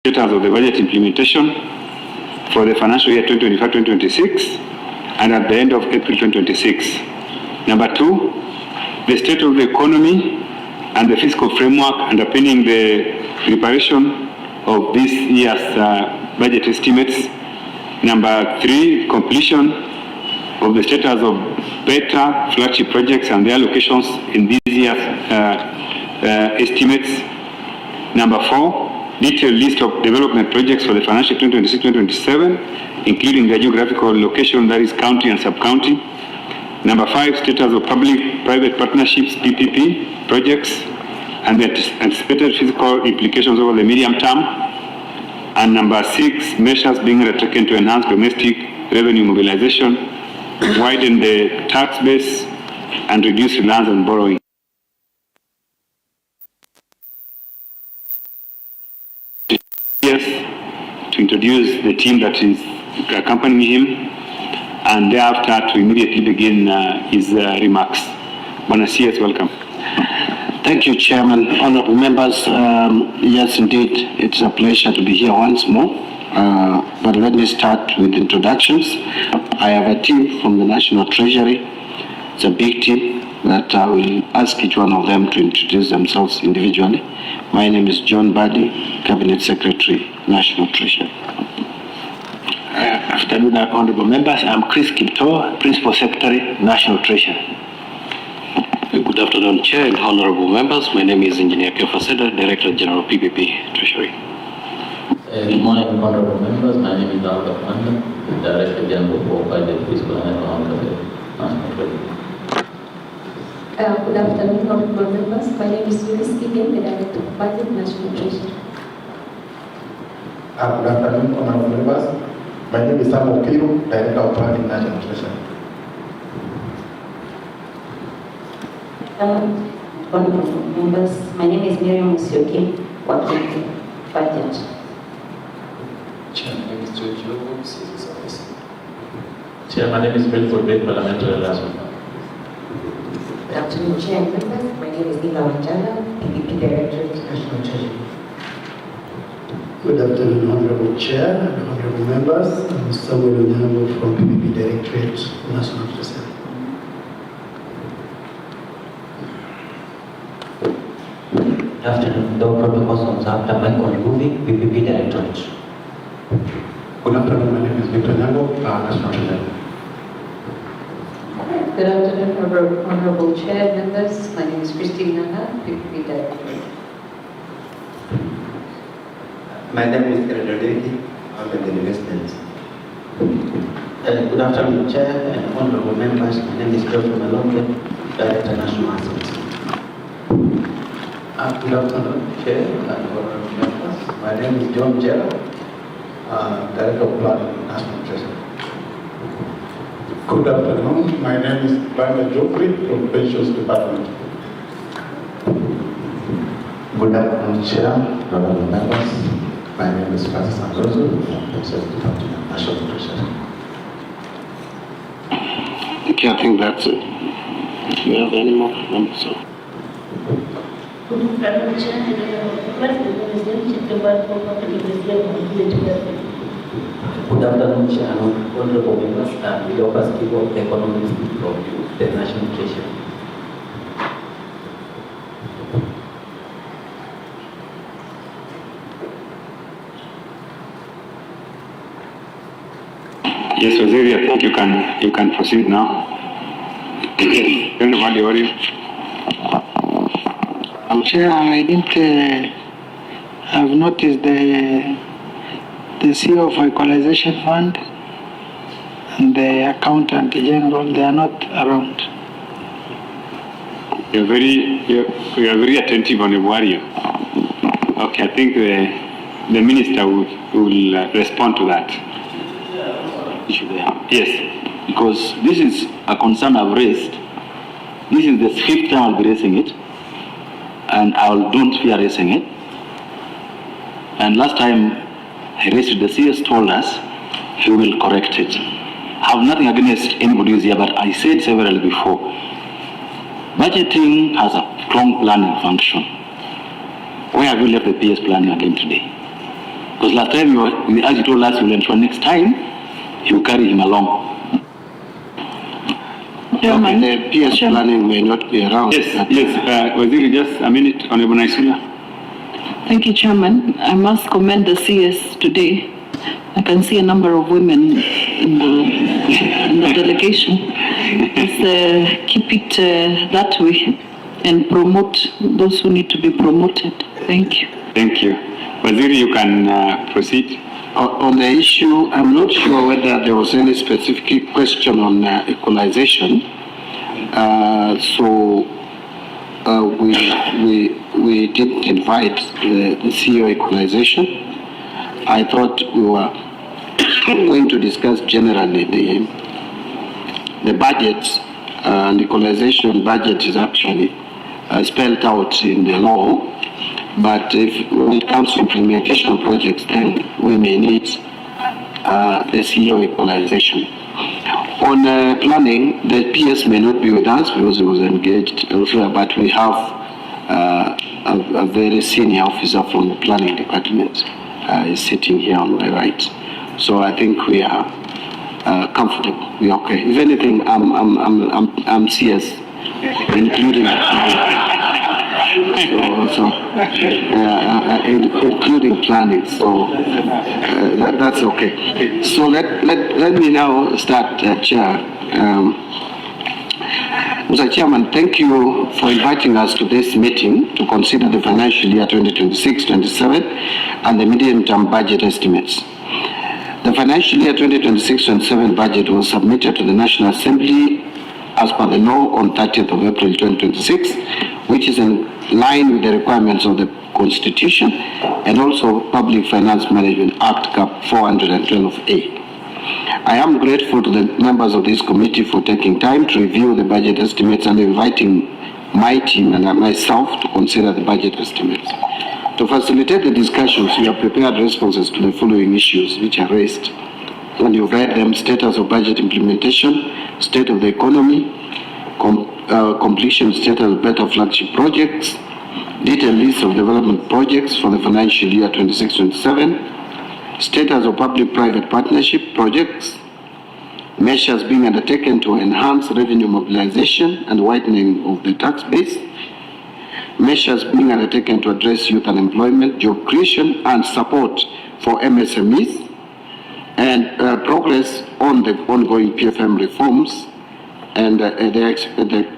status of the budget implementation for the financial year 2025-2026 and at the end of April 2026. Number 2, the state of the economy and the fiscal framework underpinning the preparation of this year's budget estimates. Number 3, completion of the status of beta flagship projects and their allocations in this year's estimates. Number 4, detailed list of development projects for the financial 2026-2027, including their geographical location, that is county and sub-county. Number 5, status of public-private partnerships, PPP, projects, and the anticipated physical implications over the medium term. And number 6, measures being undertaken to enhance domestic revenue mobilization, widen the tax base, and reduce reliance on borrowing. To introduce the team that is accompanying him, and thereafter to immediately begin his remarks. Bwana CS, welcome. Thank you, Chairman. Honorable members, yes, indeed, it's a pleasure to be here once more. But let me start with introductions. I have a team from the National Treasury. It's a big team that I will ask each one of them to introduce themselves individually. My name is John Mbadi, Cabinet Secretary, National Treasury. Afternoon, honorable members. I'm 𝐃𝐄𝐅𝐄𝐒, Principal Secretary, National Treasury. Good afternoon, Chair and honorable members. My name is Engineer 𝐃𝐄𝐅𝐄𝐍, Director General PPP, Treasury. Good morning, honorable members. My name is 𝐓𝐑𝐈𝐋𝐋𝐄𝐒, Director General for Budget, Fiscal and Economic Affairs, National Treasury. Good afternoon, honorable members. My name is 𝐒𝐇𝟒.🕖, the Director of Budget, National Treasury. Good afternoon, honorable members. My name is 𝐒𝐇𝟒.🕖, Director of Planning, National Treasury. Honorable members, my name is Miriam Musyoki, working in Budget. Chair, my name is George Lobo, Civil Service. Chair, my name is Wilford Bid, Parliamentary Liaison. Good afternoon, Chair and members. My name is Nila Wanjala, PPP Directorate, National Treasury. Good afternoon, Honorable Chair and Honorable members. I'm Samuel Onyango from PPP Directorate, National Treasury. Good afternoon, the protocols observed by Michael Nguvi, PPP Directorate. Good afternoon, my name is Victor Onyango, National Treasury. Good afternoon, honorable Chair, members. My name is Christine Nana, PPP Directorate. My name is Eredodeki. I'm an investment. Good afternoon, Chair and honorable members. My name is Geoffrey Malonge, Director National Assets. Good afternoon, Chair and honorable members. My name is John Jera, Director of Planning, National Treasury. Good afternoon. My name is Banda Jofri from Pensions Department. Good afternoon, Chair, honorable members. My name is Francis Androzo from Pensions Department, National Treasury. Okay, I think that's it. Do you have any more members? Good afternoon, Chair, and Good afternoon, Chair and honorable members. I'm Leopas Kibo, Economist from the National Treasury. Yes, Waziri, I think you can proceed now. Mbadi, what are you? Chair, I didn't have noticed the CEO of Equalization Fund and the Accountant General. They are not around. You are very attentive on the warrior. Okay, I think the minister will respond to that. Issue there. Yes. Because this is a concern I've raised. This is the 5th time I'll be raising it. And don't fear raising it. And last time I raised it, the CS told us he will correct it. I have nothing against anybody who's here, but I said several before. Budgeting has a strong planning function. Where have you left the PS planning again today? Because last time, as you told us, you went for next time, you carry him along. Okay, the PS planning may not be around. Yes, Waziri, just a minute, Honorable Naisula. Thank you, Chairman. I must commend the CS today. I can see a number of women in the delegation. Let's keep it that way and promote those who need to be promoted. Thank you. Thank you. Waziri, you can proceed. On the issue, I'm not sure whether there was any specific question on equalization. We didn't invite the CEO equalization. I thought we were going to discuss generally the budgets. And equalization budget is actually spelled out in the law. But when it comes to implementation projects, then we may need the CEO equalization. On planning, the PS may not be with us because he was engaged elsewhere, but we have a very senior officer from the planning department is sitting here on my right. So I think we are comfortable. We're okay. If anything, I'm CS, including. Including planning, so that's okay. So let me now start, Chair. Mr. Chairman, thank you for inviting us to this meeting to consider the financial year 2026-27 and the medium-term budget estimates. The financial year 2026-27 budget was submitted to the National Assembly as per the law on 30th of April 2026, which is in line with the requirements of the Constitution and also Public Finance Management Act Cap 412A. I am grateful to the members of this committee for taking time to review the budget estimates and inviting my team and myself to consider the budget estimates. To facilitate the discussions, we have prepared responses to the following issues which are raised. And you've read them: status of budget implementation, state of the economy, completion status of better flagship projects, detailed list of development projects for the financial year 26-27, status of public-private partnership projects, measures being undertaken to enhance revenue mobilization and widening of the tax base, measures being undertaken to address youth unemployment, job creation, and support for MSMEs, and progress on the ongoing PFM reforms and the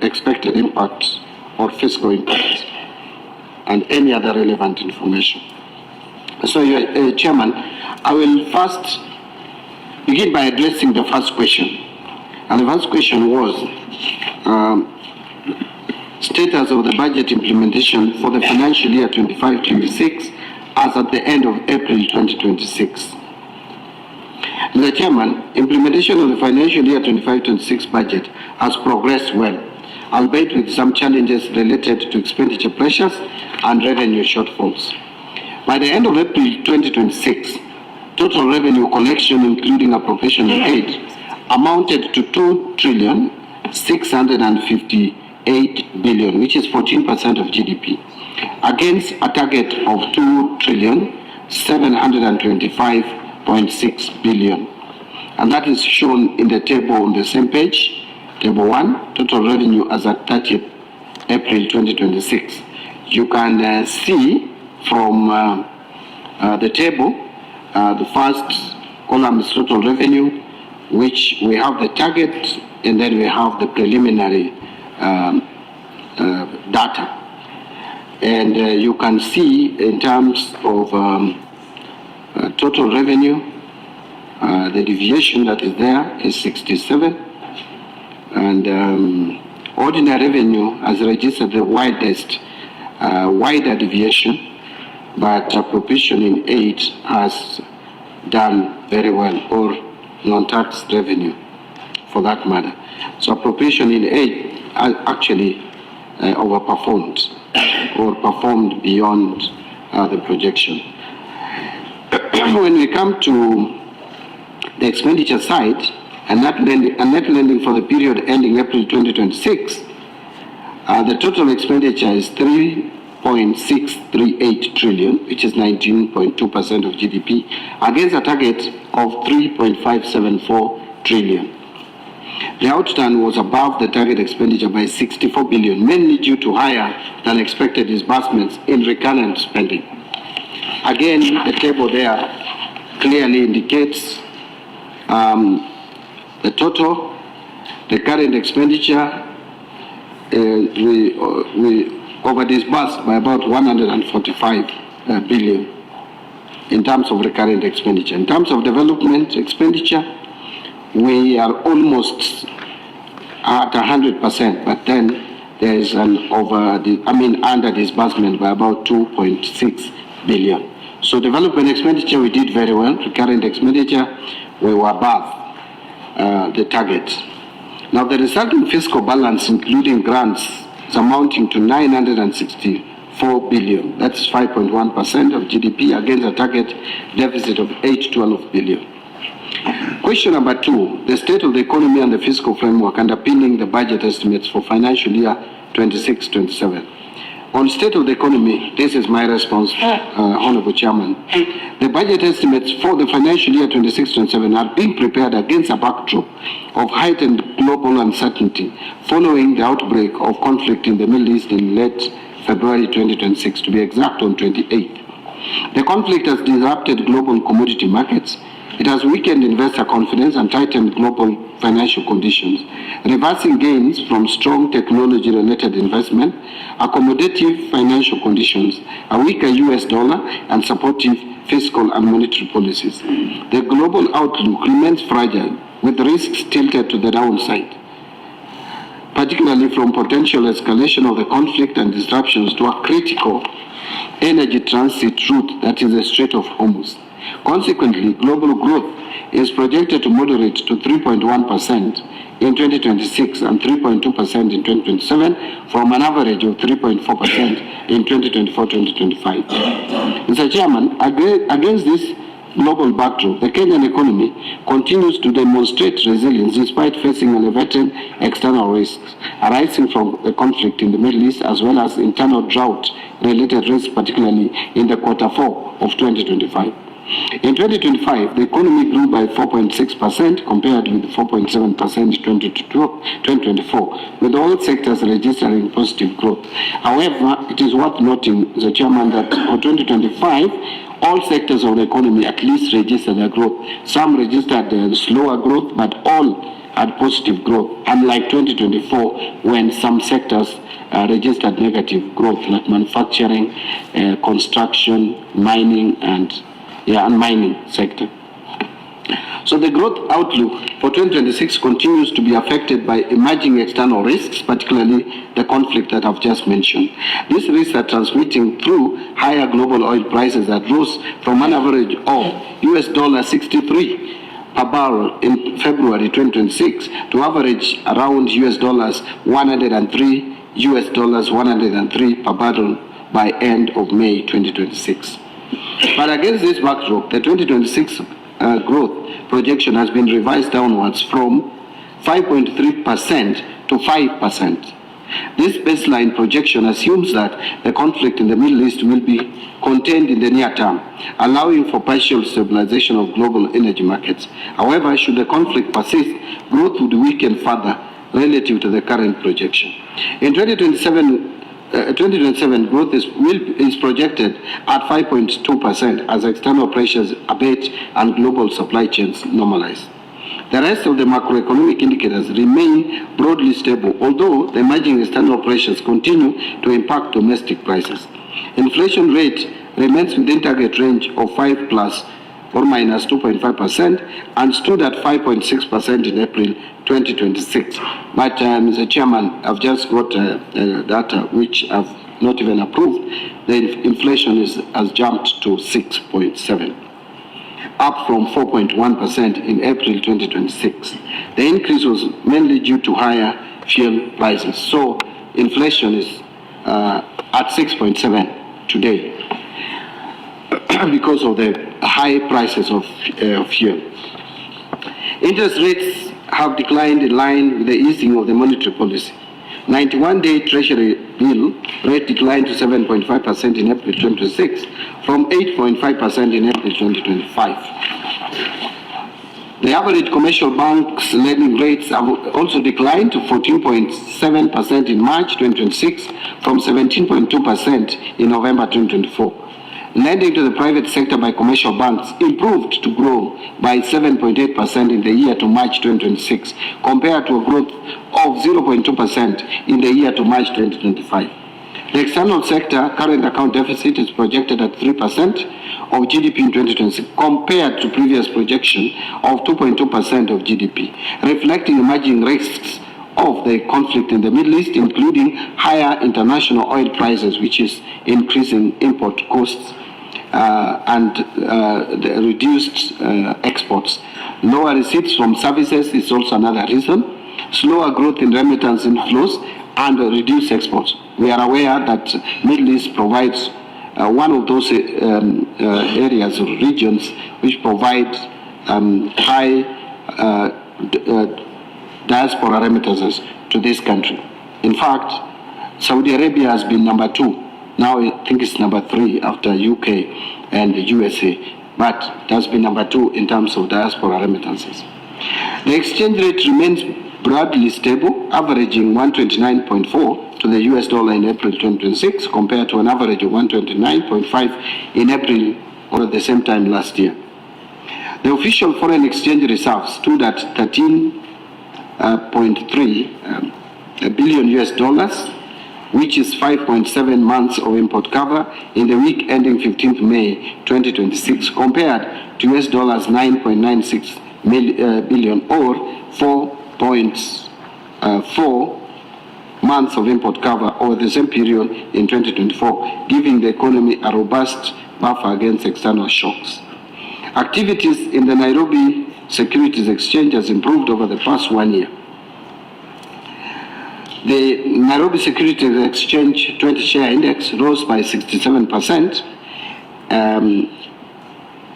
expected impact or fiscal impact, and any other relevant information. So, Chairman, I will first begin by addressing the first question. And the first question was status of the budget implementation for the financial year 25-26 as at the end of April 2026. Mr. Chairman, implementation of the financial year 25-26 budget has progressed well, albeit with some challenges related to expenditure pressures and revenue shortfalls. By the end of April 2026, total revenue collection, including appropriation and aid, amounted to 2,658 billion, which is 14% of GDP, against a target of 2,725.6 billion. And that is shown in the table on the same page, table 1, total revenue as at 30th April 2026. You can see from the table, the first column is total revenue, which we have the target, and then we have the preliminary data. And you can see in terms of total revenue, the deviation that is there is 67, and ordinary revenue has registered the widest, wider deviation, but appropriation in aid has done very well, or non-tax revenue for that matter. So appropriation in aid actually overperformed or performed beyond the projection. When we come to the expenditure side, and net lending for the period ending April 2026, the total expenditure is 3 1.638 trillion, which is 19.2% of GDP, against a target of 3.574 trillion. The outturn was above the target expenditure by 64 billion, mainly due to higher than expected disbursements in recurrent spending. Again, the table there clearly indicates the total, the current expenditure. We over-disbursed by about 145 billion in terms of recurrent expenditure. In terms of development expenditure, we are almost at 100%, but then there is an under disbursement by about 2.6 billion. So development expenditure, we did very well. Recurrent expenditure, we were above the target. Now the resulting fiscal balance, including grants, is amounting to 964 billion. That's 5.1% of GDP against a target deficit of 812 billion. Question number 2, the state of the economy and the fiscal framework underpinning the budget estimates for financial year 26-27. On state of the economy, this is my response, Honorable Chairman. The budget estimates for the financial year 26-27 are being prepared against a backdrop of heightened global uncertainty following the outbreak of conflict in the Middle East in late February 2026, to be exact on 28th. The conflict has disrupted global commodity markets. It has weakened investor confidence and tightened global financial conditions, reversing gains from strong technology-related investment, accommodative financial conditions, a weaker US dollar, and supportive fiscal and monetary policies. The global outlook remains fragile, with risks tilted to the downside, particularly from potential escalation of the conflict and disruptions to a critical energy transit route that is the Strait of Hormuz. Consequently, global growth is projected to moderate to 3.1% in 2026 and 3.2% in 2027 from an average of 3.4% in 2024-2025. Mr. Chairman, against this global backdrop, the Kenyan economy continues to demonstrate resilience despite facing elevated external risks arising from the conflict in the Middle East, as well as internal drought-related risks, particularly in the Q4 of 2025. In 2025, the economy grew by 4.6% compared with 4.7% in 2024, with all sectors registering positive growth. However, it is worth noting, Mr. Chairman, that for 2025, all sectors of the economy at least registered a growth. Some registered slower growth, but all had positive growth, unlike 2024, when some sectors registered negative growth, like manufacturing, construction, mining, and mining sector. So the growth outlook for 2026 continues to be affected by emerging external risks, particularly the conflict that I've just mentioned. These risks are transmitting through higher global oil prices that rose from an average of $63 per barrel in February 2026 to average around $103 per barrel by end of May 2026. But against this backdrop, the 2026 growth projection has been revised downwards from 5.3% to 5%. This baseline projection assumes that the conflict in the Middle East will be contained in the near term, allowing for partial stabilization of global energy markets. However, should the conflict persist, growth would weaken further relative to the current projection. In 2027 growth is projected at 5.2% as external pressures abate and global supply chains normalize. The rest of the macroeconomic indicators remain broadly stable, although the emerging external pressures continue to impact domestic prices. Inflation rate remains within target range of 5 plus or minus 2.5% and stood at 5.6% in April 2026. But, Mr. Chairman, I've just got data which I've not even approved. The inflation has jumped to 6.7%, up from 4.1% in April 2026. The increase was mainly due to higher fuel prices. So inflation is at 6.7% today because of the high prices of fuel. Interest rates have declined in line with the easing of the monetary policy. 91-day Treasury bill rate declined to 7.5% in April 2026 from 8.5% in April 2025. The average commercial banks lending rates have also declined to 14.7% in March 2026 from 17.2% in November 2024. Lending to the private sector by commercial banks improved to grow by 7.8% in the year to March 2026, compared to a growth of 0.2% in the year to March 2025. The external sector current account deficit is projected at 3% of GDP in 2026, compared to previous projection of 2.2% of GDP, reflecting emerging risks of the conflict in the Middle East, including higher international oil prices, which is increasing import costs, and the reduced exports. Lower receipts from services is also another reason. Slower growth in remittance inflows and reduced exports. We are aware that Middle East provides one of those areas or regions which provide high diaspora remittances to this country. In fact, Saudi Arabia has been number 2. Now I think it's number 3 after UK and the USA, but it has been number 2 in terms of diaspora remittances. The exchange rate remains broadly stable, averaging 129.4 to the US dollar in April 2026, compared to an average of 129.5 in April or at the same time last year. The official foreign exchange reserves stood at 13.3 billion US dollars, which is 5.7 months of import cover in the week ending 15th May 2026, compared to US dollars 9.96 billion or 4.4 months of import cover over the same period in 2024, giving the economy a robust buffer against external shocks. Activities in the Nairobi Securities Exchange has improved over the past 1 year. The Nairobi Securities Exchange 20 share index rose by 67%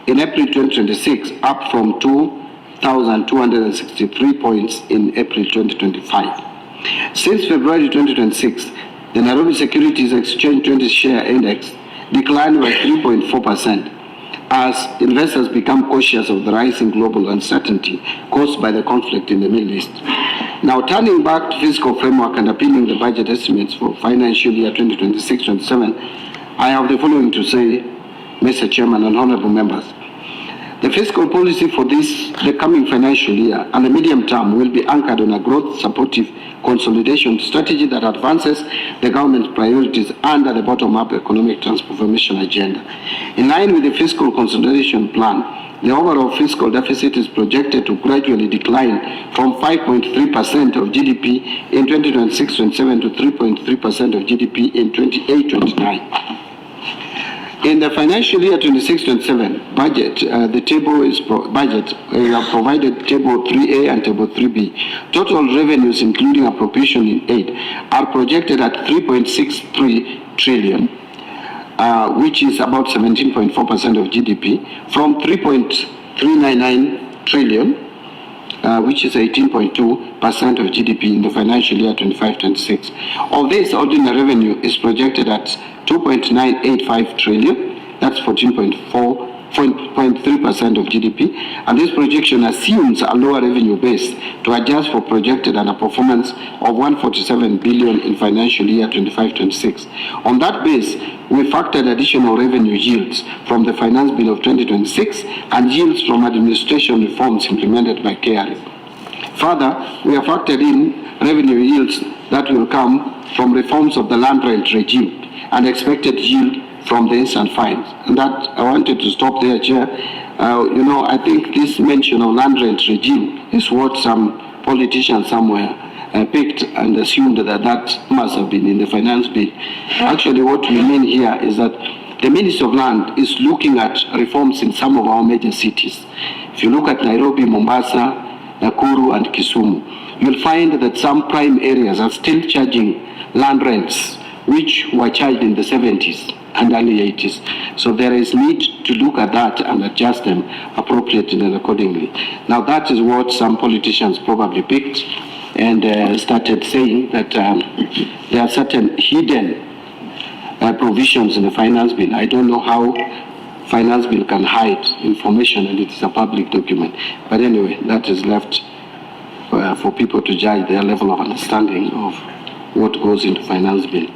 in April 2026, up from 2,263 points in April 2025. Since February 2026, the Nairobi Securities Exchange 20 share index declined by 3.4% as investors become cautious of the rising global uncertainty caused by the conflict in the Middle East. Now, turning back to fiscal framework and appealing the budget estimates for financial year 2026-27, I have the following to say, Mr. Chairman and honorable members. The fiscal policy for the coming financial year and the medium term will be anchored on a growth-supportive consolidation strategy that advances the government's priorities under the bottom-up economic transformation agenda. In line with the fiscal consolidation plan, the overall fiscal deficit is projected to gradually decline from 5.3% of GDP in 2026-27 to 3.3% of GDP in 28-29. In the financial year 26-27 budget, the table is we have provided table 3A and table 3B. Total revenues, including appropriation in aid, are projected at 3.63 trillion, which is about 17.4% of GDP, from 3.399 trillion, which is 18.2% of GDP in the financial year 25-26. Of this, ordinary revenue is projected at 2.985 trillion, that's 14.3% of GDP, and this projection assumes a lower revenue base to adjust for projected underperformance of 147 billion in financial year 25-26. On that base, we factored additional revenue yields from the Finance Bill of 2026 and yields from administration reforms implemented by KRA. Further, we have factored in revenue yields that will come from reforms of the land rent regime and expected yield from the instant fines. And that, I wanted to stop there, Chair. I think this mention of land rent regime is what some politicians somewhere picked and assumed that must have been in the finance bill. Actually, what we mean here is that the Ministry of Land is looking at reforms in some of our major cities. If you look at Nairobi, Mombasa, Nakuru, and Kisumu, you'll find that some prime areas are still charging land rents which were charged in the 70s and early 80s. So there is need to look at that and adjust them appropriately and accordingly. Now that is what some politicians probably picked and started saying that there are certain hidden provisions in the finance bill. I don't know how finance bill can hide information, and it is a public document. But anyway, that is left for people to judge their level of understanding of what goes into finance bill.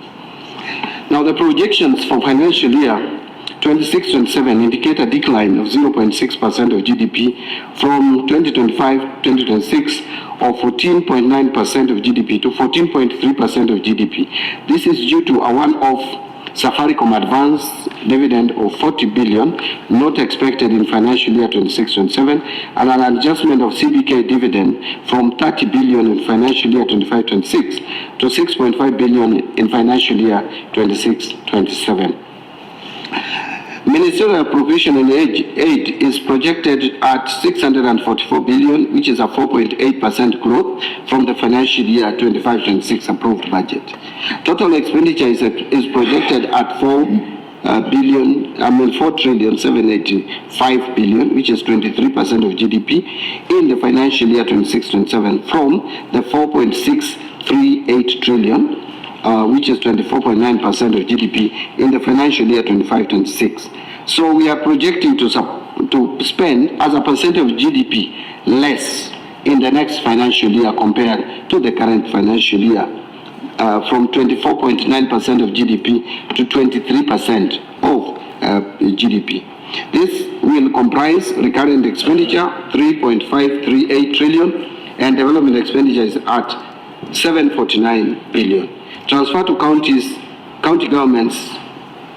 Now, the projections for financial year 26-27 indicate a decline of 0.6% of GDP from 2025-2026 of 14.9% of GDP to 14.3% of GDP. This is due to a one-off Safaricom advance dividend of 40 billion not expected in financial year 26-27 and an adjustment of CBK dividend from 30 billion in financial year 25-26 to 6.5 billion in financial year 26-27. Ministerial appropriation in aid is projected at 644 billion, which is a 4.8% growth from the financial year 25-26 approved budget. Total expenditure is projected at 4,785 billion, which is 23% of GDP in the financial year 26-27 from the 4.638 trillion. Which is 24.9% of GDP in the financial year 25-26. So we are projecting to spend as a percent of GDP less in the next financial year compared to the current financial year, from 24.9% of GDP to 23% of GDP. This will comprise recurrent expenditure 3.538 trillion and development expenditure is at 749 billion. Transfer to county governments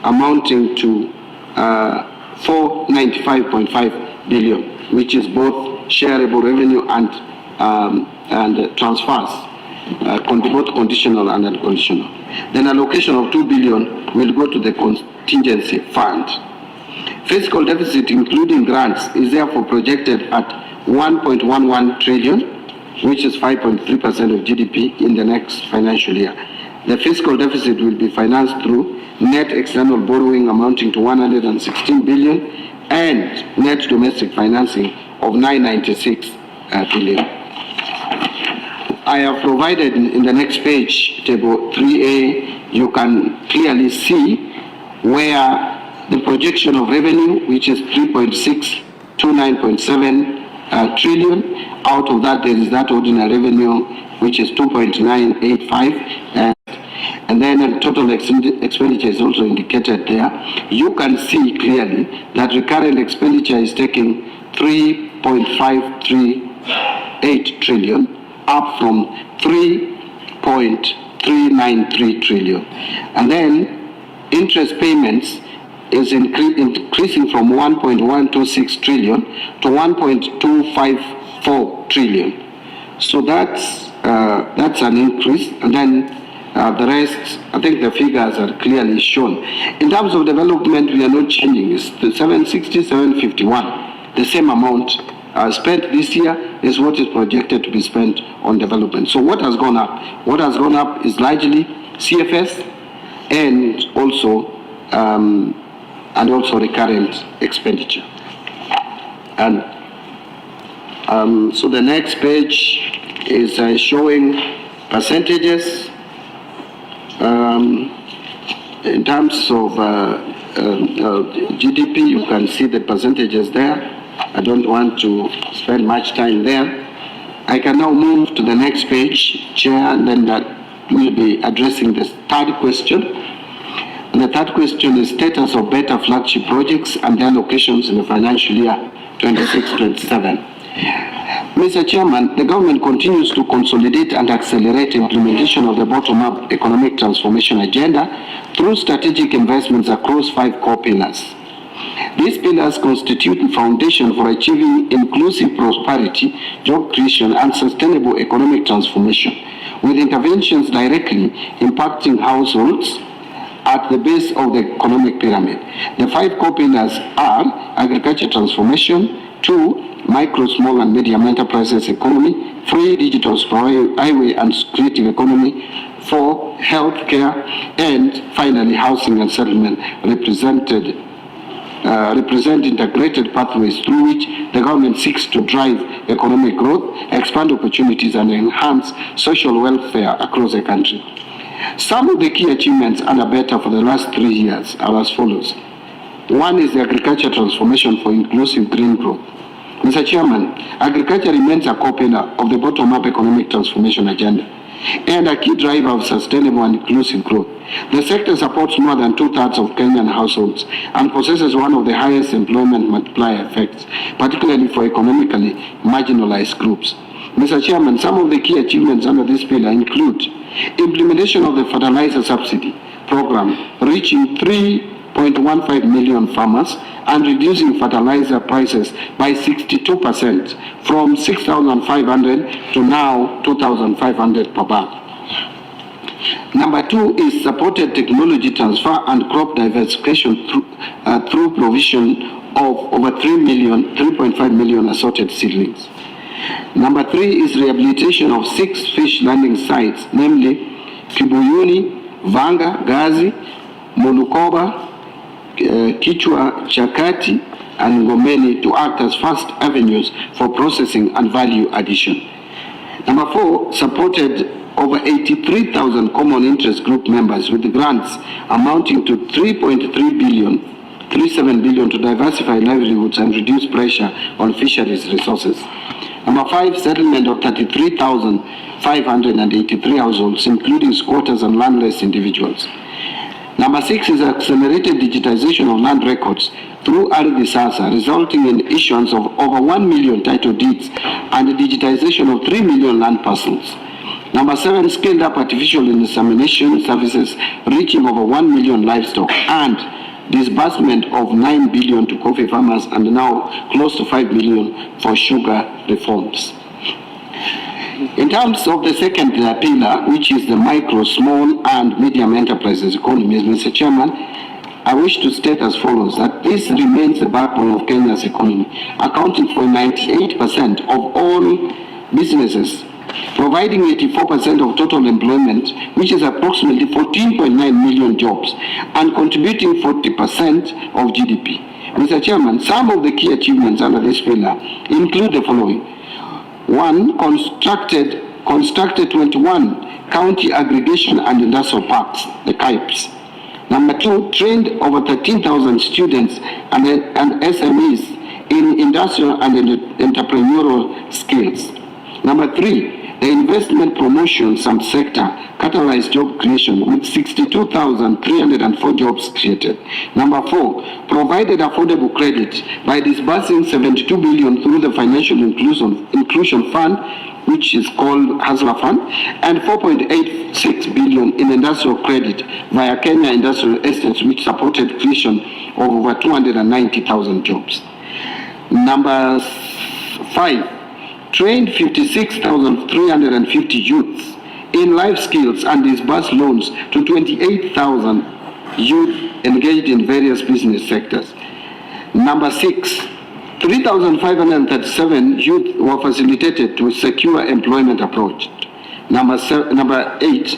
amounting to 495.5 billion, which is both shareable revenue and transfers, both conditional and unconditional. Then allocation of 2 billion will go to the contingency fund. Fiscal deficit, including grants, is therefore projected at 1.11 trillion, which is 5.3% of GDP in the next financial year. The fiscal deficit will be financed through net external borrowing amounting to 116 billion and net domestic financing of 996 billion. I have provided in the next page, table 3A, you can clearly see where the projection of revenue, which is 3.6 to 9.7 trillion. Out of that, there is that ordinary revenue, which is 2.985, and then total expenditure is also indicated there. You can see clearly that recurrent expenditure is taking 3.538 trillion, up from 3.393 trillion. And then interest payments is increasing from 1.126 trillion to 1.254 trillion. So that's an increase. And then the rest, I think the figures are clearly shown. In terms of development, we are not changing. It's the 760, 751. The same amount spent this year is what is projected to be spent on development. So what has gone up? What has gone up is largely CFS and also recurrent expenditure. And so the next page is showing percentages. In terms of GDP, you can see the percentages there. I don't want to spend much time there. I can now move to the next page, Chair, and then that will be addressing the third question. And the third question is status of better flagship projects and their locations in the financial year 26-27. Mr. Chairman, the government continues to consolidate and accelerate implementation of the bottom-up economic transformation agenda through strategic investments across 5 core pillars. These pillars constitute the foundation for achieving inclusive prosperity, job creation, and sustainable economic transformation, with interventions directly impacting households at the base of the economic pyramid. The 5 core pillars are agriculture transformation, 2, micro, small, and medium enterprises economy, 3, digital highway and creative economy, 4, healthcare, and finally housing and settlement, represented represent integrated pathways through which the government seeks to drive economic growth, expand opportunities, and enhance social welfare across the country. Some of the key achievements under BETA for the last 3 years are as follows. One is the agriculture transformation for inclusive green growth. Mr. Chairman, agriculture remains a core pillar of the bottom-up economic transformation agenda and a key driver of sustainable and inclusive growth. The sector supports more than 2/3 of Kenyan households and possesses one of the highest employment multiplier effects, particularly for economically marginalized groups. Mr. Chairman, some of the key achievements under this pillar include implementation of the fertilizer subsidy program, reaching 3.15 million farmers and reducing fertilizer prices by 62% from 6,500 to now 2,500 per bag. Number two is supported technology transfer and crop diversification through provision of over 3.5 million assorted seedlings. Number three is rehabilitation of 6 fish landing sites, namely Kibuyuni, Vanga, Gazi, Molukoba, 𝐃𝐄𝐅𝐄𝐃𝐒, and Ngomeni to act as first avenues for processing and value addition. Number four, supported over 83,000 common interest group members with grants amounting to 3.37 billion to diversify livelihoods and reduce pressure on fisheries resources. Number five, settlement of 33,583 households, including squatters and landless individuals. Number six is accelerated digitization of land records through Ardhi Sasa, resulting in issuance of over 1 million title deeds and the digitization of 3 million land parcels. Number seven, scaled up artificial insemination services, reaching over 1 million livestock and disbursement of 9 billion to coffee farmers and now close to 5 billion for sugar reforms. In terms of the second pillar, which is the micro, small and medium enterprises economy, Mr. Chairman, I wish to state as follows that this remains the backbone of Kenya's economy, accounting for 98% of all businesses, providing 84% of total employment, which is approximately 14.9 million jobs, and contributing 40% of GDP. Mr. Chairman, some of the key achievements under this pillar include the following. One, constructed 21 county aggregation and industrial parks, the 𝐃𝐄𝐅𝐄𝐒. Number two, trained over 13,000 students and SMEs in industrial and entrepreneurial skills. Number three, the investment promotion subsector catalyzed job creation with 62,304 jobs created. Number four, provided affordable credit by disbursing 72 billion through the Financial Inclusion Fund, which is called Hustler Fund, and 4.86 billion in industrial credit via Kenya Industrial Estates, which supported creation of over 290,000 jobs. Number five, trained 56,350 youths in life skills and disbursed loans to 28,000 youth engaged in various business sectors. Number six, 3,537 youth were facilitated to secure employment approach. Number eight,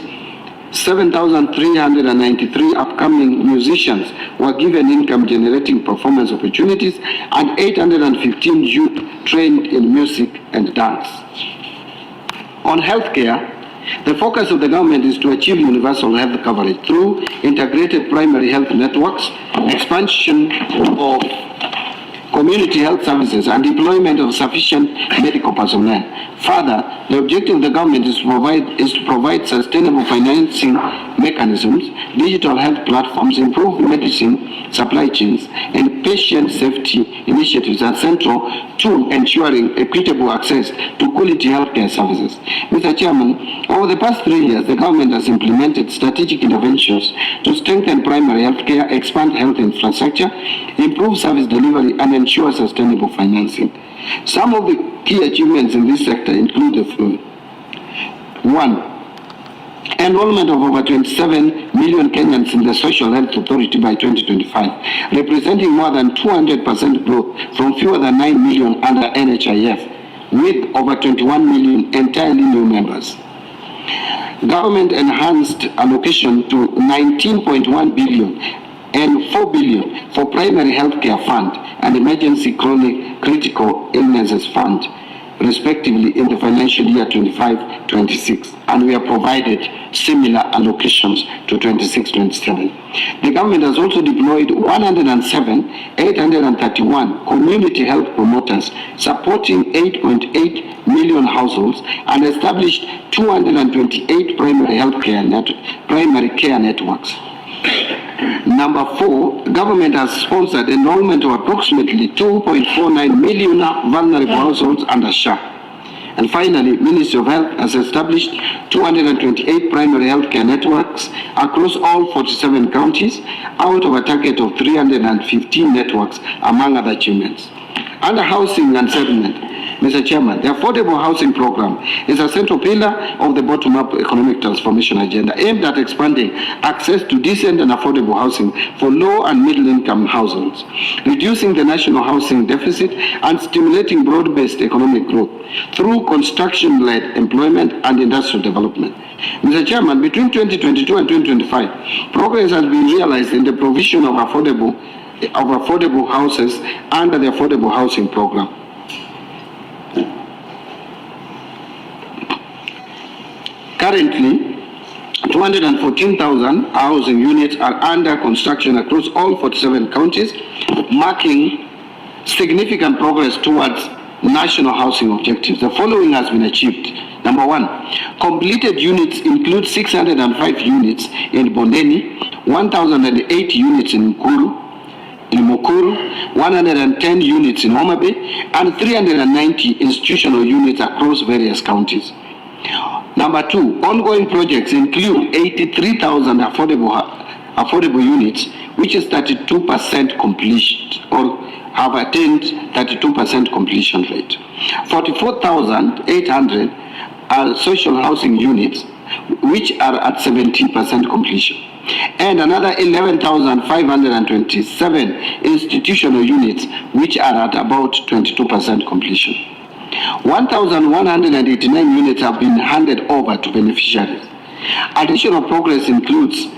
7,393 upcoming musicians were given income-generating performance opportunities, and 815 youth trained in music and dance. On healthcare, the focus of the government is to achieve universal health coverage through integrated primary health networks, expansion of community health services, and deployment of sufficient medical personnel. Further, the objective of the government is to provide sustainable financing mechanisms, digital health platforms, improved medicine supply chains, and patient safety initiatives are central to ensuring equitable access to quality healthcare services. Mr. Chairman, over the past 3 years, the government has implemented strategic interventions to strengthen primary healthcare, expand health infrastructure, improve service delivery, and ensure sustainable financing. Some of the key achievements in this sector include the following. One, enrollment of over 27 million Kenyans in the Social Health Authority by 2025, representing more than 200% growth from fewer than 9 million under NHIF, with over 21 million entirely new members. Government enhanced allocation to 19.1 billion and 4 billion for primary healthcare fund and emergency chronic critical illnesses fund, respectively, in the financial year 25-26, and we have provided similar allocations to 26-27. The government has also deployed 107,831 community health promoters supporting 8.8 million households and established 228 primary care networks. Number 4, government has sponsored enrollment of approximately 2.49 million vulnerable households under SHA. And finally, Ministry of Health has established 228 primary healthcare networks across all 47 counties out of a target of 315 networks, among other achievements. Under housing and settlement, Mr. Chairman, the Affordable Housing Program is a central pillar of the bottom-up economic transformation agenda aimed at expanding access to decent and affordable housing for low and middle-income households, reducing the national housing deficit, and stimulating broad-based economic growth through construction-led employment and industrial development. Mr. Chairman, between 2022 and 2025, progress has been realized in the provision of affordable houses under the Affordable Housing Program. Currently, 214,000 housing units are under construction across all 47 counties, marking significant progress towards national housing objectives. The following has been achieved. Number 1, completed units include 605 units in Bondeni, 1,008 units in Mukuru, 110 units in Homa Bay, and 390 institutional units across various counties. Number 2, ongoing projects include 83,000 affordable units, which is 32% completion, or have attained 32% completion rate. 44,800 are social housing units, which are at 70% completion, and another 11,527 institutional units, which are at about 22% completion. 1,189 units have been handed over to beneficiaries. Additional progress includes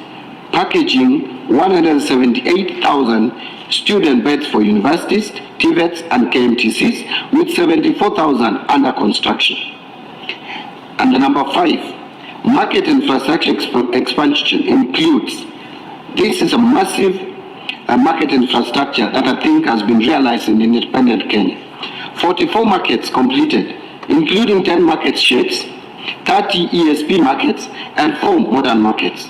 packaging 178,000 student beds for universities, TVETs, and KMTCs, with 74,000 under construction. And the number 5, market infrastructure expansion includes, this is a massive market infrastructure that I think has been realized in independent Kenya. 44 markets completed, including 10 market sheds, 30 ESP markets, and 4 modern markets.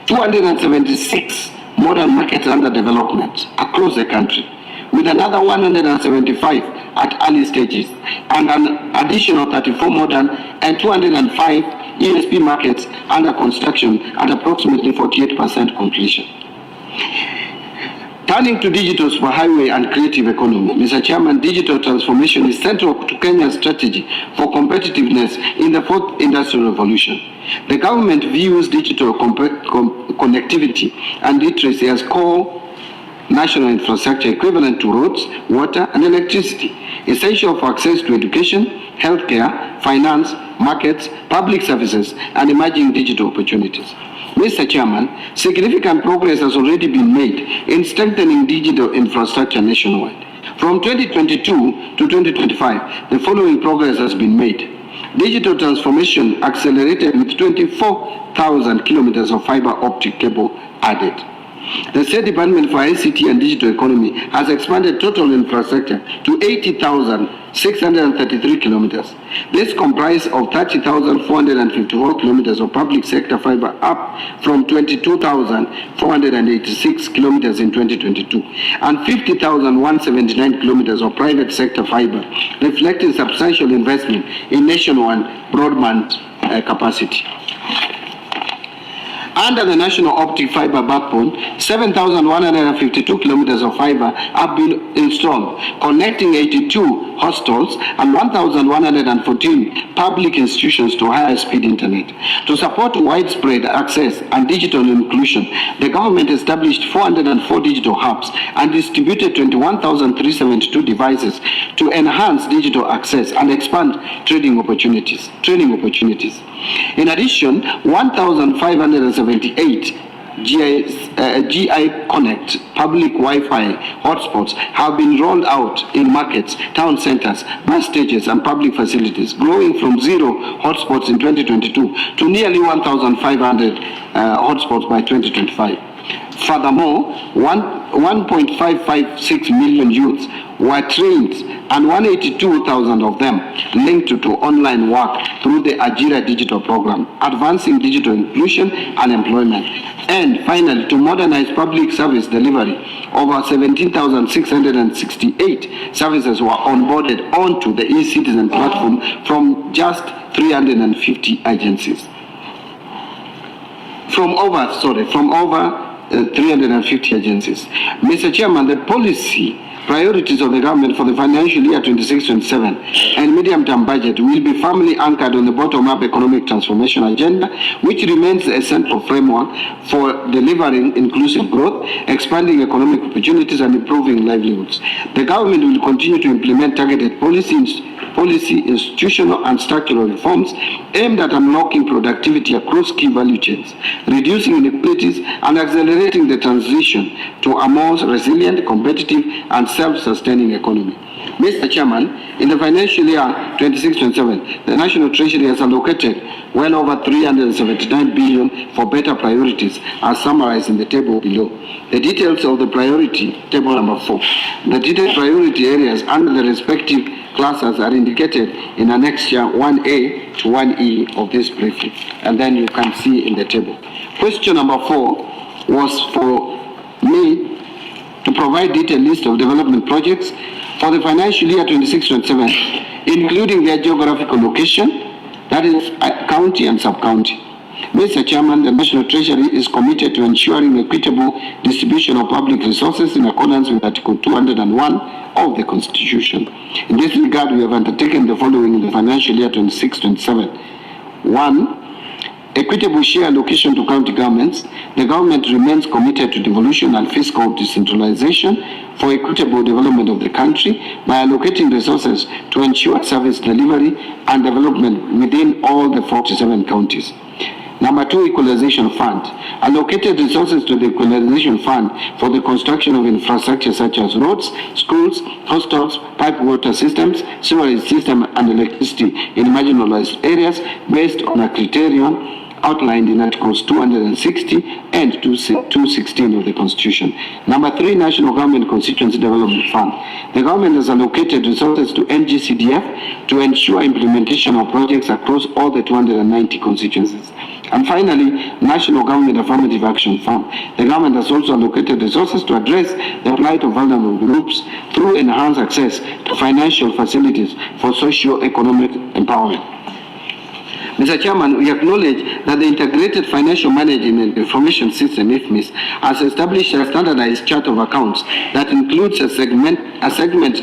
276 modern markets under development across the country, with another 175 at early stages, and an additional 34 modern and 205 ESP markets under construction at approximately 48% completion. Turning to digital superhighway and creative economy, Mr. Chairman, digital transformation is central to Kenya's strategy for competitiveness in the 4th industrial revolution. The government views digital connectivity and literacy as core national infrastructure equivalent to roads, water, and electricity, essential for access to education, healthcare, finance, markets, public services, and emerging digital opportunities. Mr. Chairman, significant progress has already been made in strengthening digital infrastructure nationwide. From 2022 to 2025, the following progress has been made. Digital transformation accelerated with 24,000 kilometers of fiber optic cable added. The State Department for ICT and Digital Economy has expanded total infrastructure to 80,633 kilometers. This comprises of 30,454 kilometers of public sector fiber, up from 22,486 kilometers in 2022, and 50,179 kilometers of private sector fiber, reflecting substantial investment in nationwide broadband capacity. Under the national optic fiber backbone, 7,152 kilometers of fiber have been installed, connecting 82 hostels and 1,114 public institutions to higher-speed internet. To support widespread access and digital inclusion, the government established 404 digital hubs and distributed 21,372 devices to enhance digital access and expand training opportunities. In addition, 1,578 GI Connect public Wi-Fi hotspots have been rolled out in markets, town centers, bus stages, and public facilities, growing from 0 hotspots in 2022 to nearly 1,500 hotspots by 2025. Furthermore, 1.556 million youths were trained, and 182,000 of them linked to online work through the Ajira digital program, advancing digital inclusion and employment. And finally, to modernize public service delivery, over 17,668 services were onboarded onto the eCitizen platform from just 350 agencies. From over 350 agencies. Mr. Chairman, the policy priorities of the government for the financial year 26-27 and medium-term budget will be firmly anchored on the bottom-up economic transformation agenda, which remains the central framework for delivering inclusive growth, expanding economic opportunities, and improving livelihoods. The government will continue to implement targeted policy, institutional, and structural reforms aimed at unlocking productivity across key value chains, reducing inequalities, and accelerating the transition to a more resilient, competitive, and self-sustaining economy. Mr. Chairman, in the financial year 26-27, the National Treasury has allocated well over 379 billion for better priorities, as summarized in the table below. The details of the priority, table number 4, the detailed priority areas under the respective classes are indicated in Annexure 1A to 1E of this briefing, and then you can see in the table. Question number 4 was for me to provide detailed list of development projects for the financial year 26-27, including their geographical location, that is county and sub-county. Mr. Chairman, the National Treasury is committed to ensuring equitable distribution of public resources in accordance with Article 201 of the Constitution. In this regard, we have undertaken the following in the financial year 26-27. 1. Equitable share allocation to county governments. The government remains committed to devolution and fiscal decentralization for equitable development of the country by allocating resources to ensure service delivery and development within all the 47 counties. Number 2, Equalization Fund. Allocated resources to the Equalization Fund for the construction of infrastructure such as roads, schools, hostels, pipe water systems, sewerage system, and electricity in marginalized areas based on a criterion outlined in Articles 260 and 216 of the Constitution. Number 3, National Government Constituency Development Fund. The government has allocated resources to NGCDF to ensure implementation of projects across all the 290 constituencies. And finally, National Government Affirmative Action Fund. The government has also allocated resources to address the plight of vulnerable groups through enhanced access to financial facilities for socio-economic empowerment. Mr. Chairman, we acknowledge that the Integrated Financial Management Information System, IFMIS, has established a standardized chart of accounts that includes a segment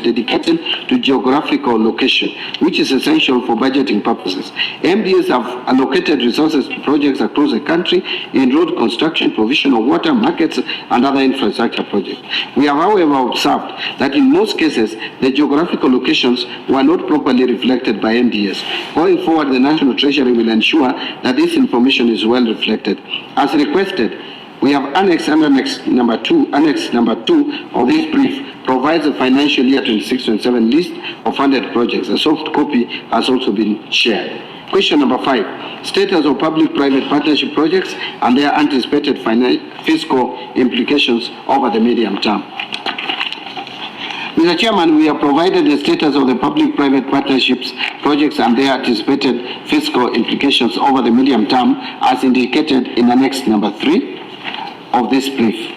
dedicated to geographical location, which is essential for budgeting purposes. MDS have allocated resources to projects across the country in road construction, provision of water, markets, and other infrastructure projects. We have, however, observed that in most cases, the geographical locations were not properly reflected by MDS. Going forward, the National Treasury will ensure that this information is well reflected. As requested, we have Annex number 2 of this brief provides a financial year 26-27 list of funded projects. A soft copy has also been shared. Question number 5, status of public-private partnership projects and their anticipated fiscal implications over the medium term. Mr. Chairman, we have provided the status of the public-private partnerships projects and their anticipated fiscal implications over the medium term as indicated in Annex number 3 of this brief.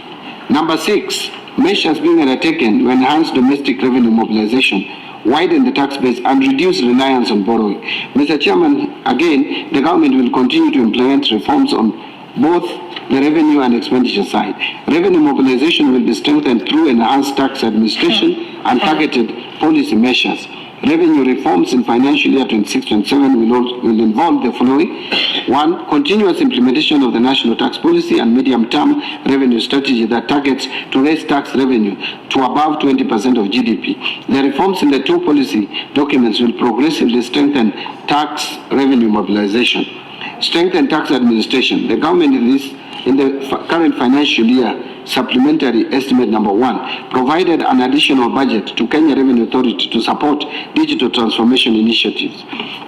Number 6, measures being undertaken to enhance domestic revenue mobilization, widen the tax base, and reduce reliance on borrowing. Mr. Chairman, again, the government will continue to implement reforms on both the revenue and expenditure side. Revenue mobilization will be strengthened through enhanced tax administration and targeted policy measures. Revenue reforms in financial year 26-27 will involve the following. 1, continuous implementation of the national tax policy and medium-term revenue strategy that targets to raise tax revenue to above 20% of GDP. The reforms in the 2 policy documents will progressively strengthen tax revenue mobilization. Strengthen tax administration. The government in the current financial year, supplementary estimate number 1, provided an additional budget to Kenya Revenue Authority to support digital transformation initiatives.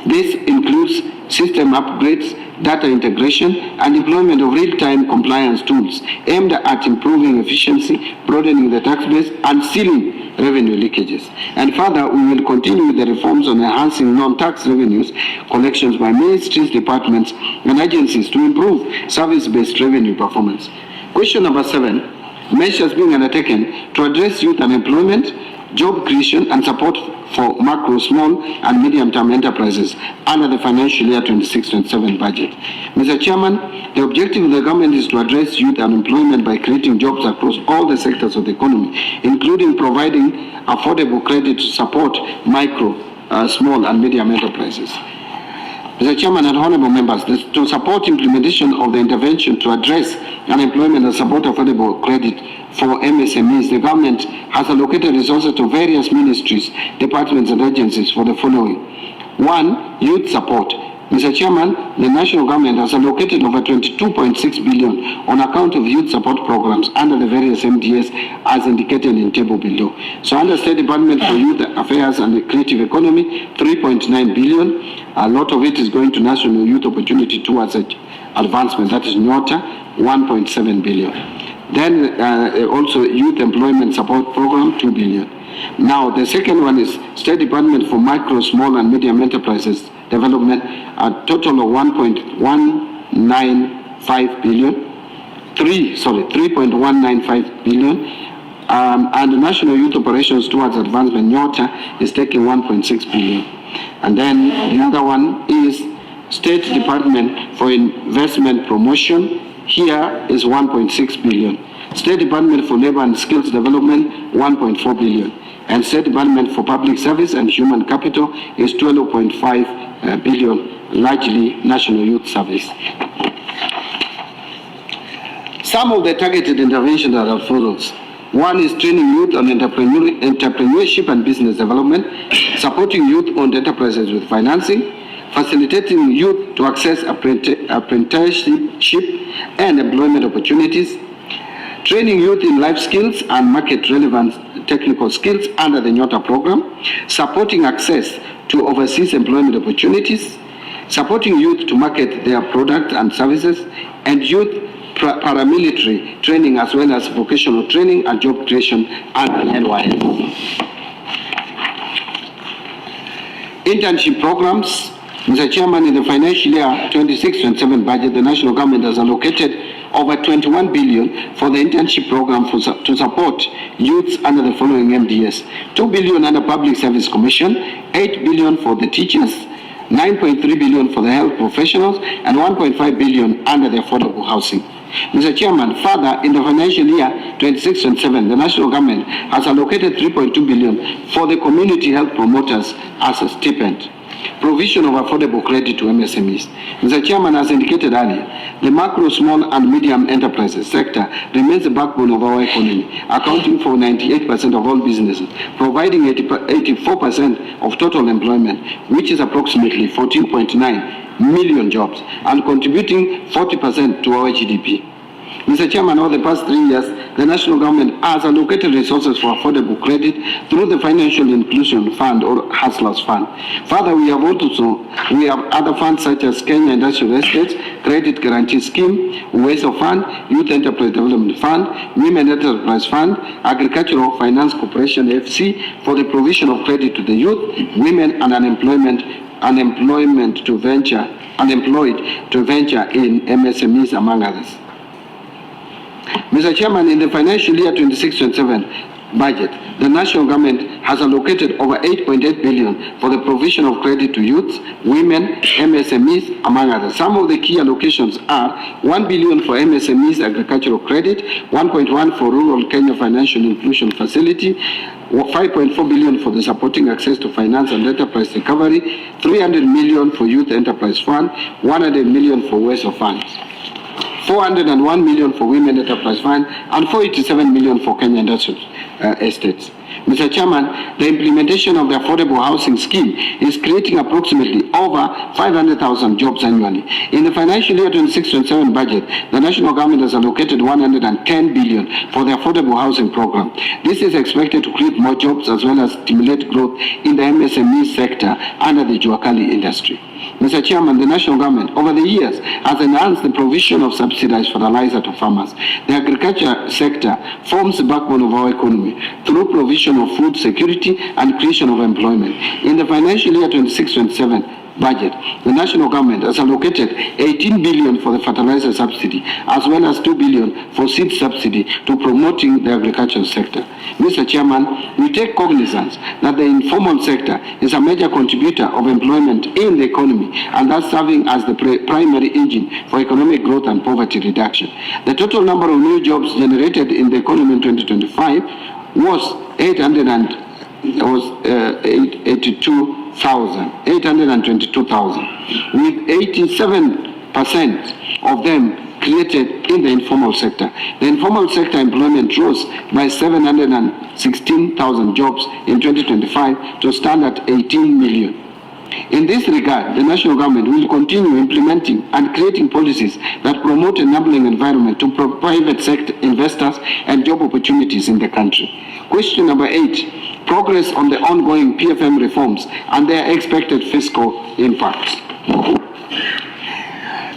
This includes system upgrades, data integration, and deployment of real-time compliance tools aimed at improving efficiency, broadening the tax base, and sealing revenue leakages. And further, we will continue with the reforms on enhancing non-tax revenues collections by ministries, departments, and agencies to improve service-based revenue performance. Question number 7, measures being undertaken to address youth unemployment, job creation, and support for macro, small, and medium-term enterprises under the financial year 26-27 budget. Mr. Chairman, the objective of the government is to address youth unemployment by creating jobs across all the sectors of the economy, including providing affordable credit to support micro, small, and medium enterprises. Mr. Chairman and honorable members, to support implementation of the intervention to address unemployment and support affordable credit for MSMEs, the government has allocated resources to various ministries, departments, and agencies for the following. 1, youth support. Mr. Chairman, the national government has allocated over 22.6 billion on account of youth support programs under the various MDS as indicated in table below. So under State Department for Youth Affairs and the Creative Economy, 3.9 billion. A lot of it is going to National Youth Opportunity Towards Advancement, that is NYOTA, 1.7 billion. Then also Youth Employment Support Program, 2 billion. Now, the second one is State Department for Micro, Small, and Medium Enterprises Development, a total of 1.195 billion, 3.195 billion, and the National Youth Operations Towards Advancement, NYOTA, is taking 1.6 billion. And then the other one is State Department for Investment Promotion, here is 1.6 billion. State Department for Labor and Skills Development, 1.4 billion. And State Department for Public Service and Human Capital is 12.5 billion, largely National Youth Service. Some of the targeted interventions are as follows. 1 is training youth on entrepreneurship and business development, supporting youth-owned enterprises with financing, facilitating youth to access apprenticeship and employment opportunities, training youth in life skills and market-relevant technical skills under the NYOTA program, supporting access to overseas employment opportunities, supporting youth to market their products and services, and youth paramilitary training as well as vocational training and job creation under NYS. Internship programs. Mr. Chairman, in the financial year 26-27 budget, the national government has allocated over 21 billion for the internship program to support youths under the following MDS. 2 billion under Public Service Commission, 8 billion for the teachers, 9.3 billion for the health professionals, and 1.5 billion under the affordable housing. Mr. Chairman, further, in the financial year 26-27, the national government has allocated 3.2 billion for the community health promoters as a stipend. Provision of affordable credit to MSMEs. Mr. Chairman, as indicated earlier, the macro, small, and medium enterprises sector remains the backbone of our economy, accounting for 98% of all businesses, providing 84% of total employment, which is approximately 14.9 million jobs, and contributing 40% to our GDP. Mr. Chairman, over the past 3 years, the national government has allocated resources for affordable credit through the Financial Inclusion Fund or Hustlers Fund. Further, we have other funds such as Kenya Industrial Estates, Credit Guarantee Scheme, 𝐒𝐇 Fund, Youth Enterprise Development Fund, Women Enterprise Fund, Agricultural Finance Corporation (FC) for the provision of credit to the youth, women, and unemployed to venture in MSMEs, among others. Mr. Chairman, in the financial year 26-27 budget, the national government has allocated over 8.8 billion for the provision of credit to youths, women, MSMEs, among others. Some of the key allocations are 1 billion for MSMEs agricultural credit, 1.1 for Rural Kenya Financial Inclusion Facility, 5.4 billion for the supporting access to finance and enterprise recovery, 300 million for Youth Enterprise Fund, 100 million for 𝐒𝐇 funds, 401 million for Women Enterprise Fund, and 487 million for Kenya Industrial Estates. Mr. Chairman, the implementation of the affordable housing scheme is creating approximately over 500,000 jobs annually. In the financial year 26-27 budget, the national government has allocated 110 billion for the affordable housing program. This is expected to create more jobs as well as stimulate growth in the MSME sector under the Juakali industry. Mr. Chairman, the national government over the years has enhanced the provision of subsidized fertilizer to farmers. The agriculture sector forms the backbone of our economy through provision of food security and creation of employment. In the financial year 26-27 budget, the national government has allocated 18 billion for the fertilizer subsidy as well as 2 billion for seed subsidy to promoting the agricultural sector. Mr. Chairman, we take cognizance that the informal sector is a major contributor of employment in the economy and thus serving as the primary engine for economic growth and poverty reduction. The total number of new jobs generated in the economy in 2025 was 822,000, with 87% of them created in the informal sector. The informal sector employment rose by 716,000 jobs in 2025 to stand at 18 million. In this regard, the national government will continue implementing and creating policies that promote enabling environment to private sector investors and job opportunities in the country. Question number 8, progress on the ongoing PFM reforms and their expected fiscal impacts.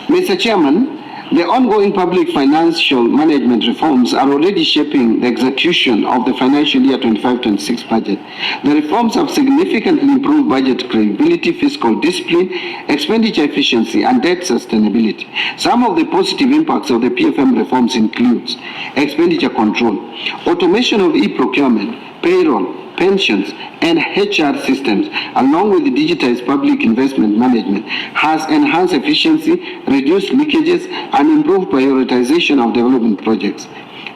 Mr. Chairman, the ongoing public financial management reforms are already shaping the execution of the financial year 25-26 budget. The reforms have significantly improved budget credibility, fiscal discipline, expenditure efficiency, and debt sustainability. Some of the positive impacts of the PFM reforms includes expenditure control, automation of e-procurement, payroll, pensions, and HR systems, along with the digitized public investment management, has enhanced efficiency, reduced leakages, and improved prioritization of development projects.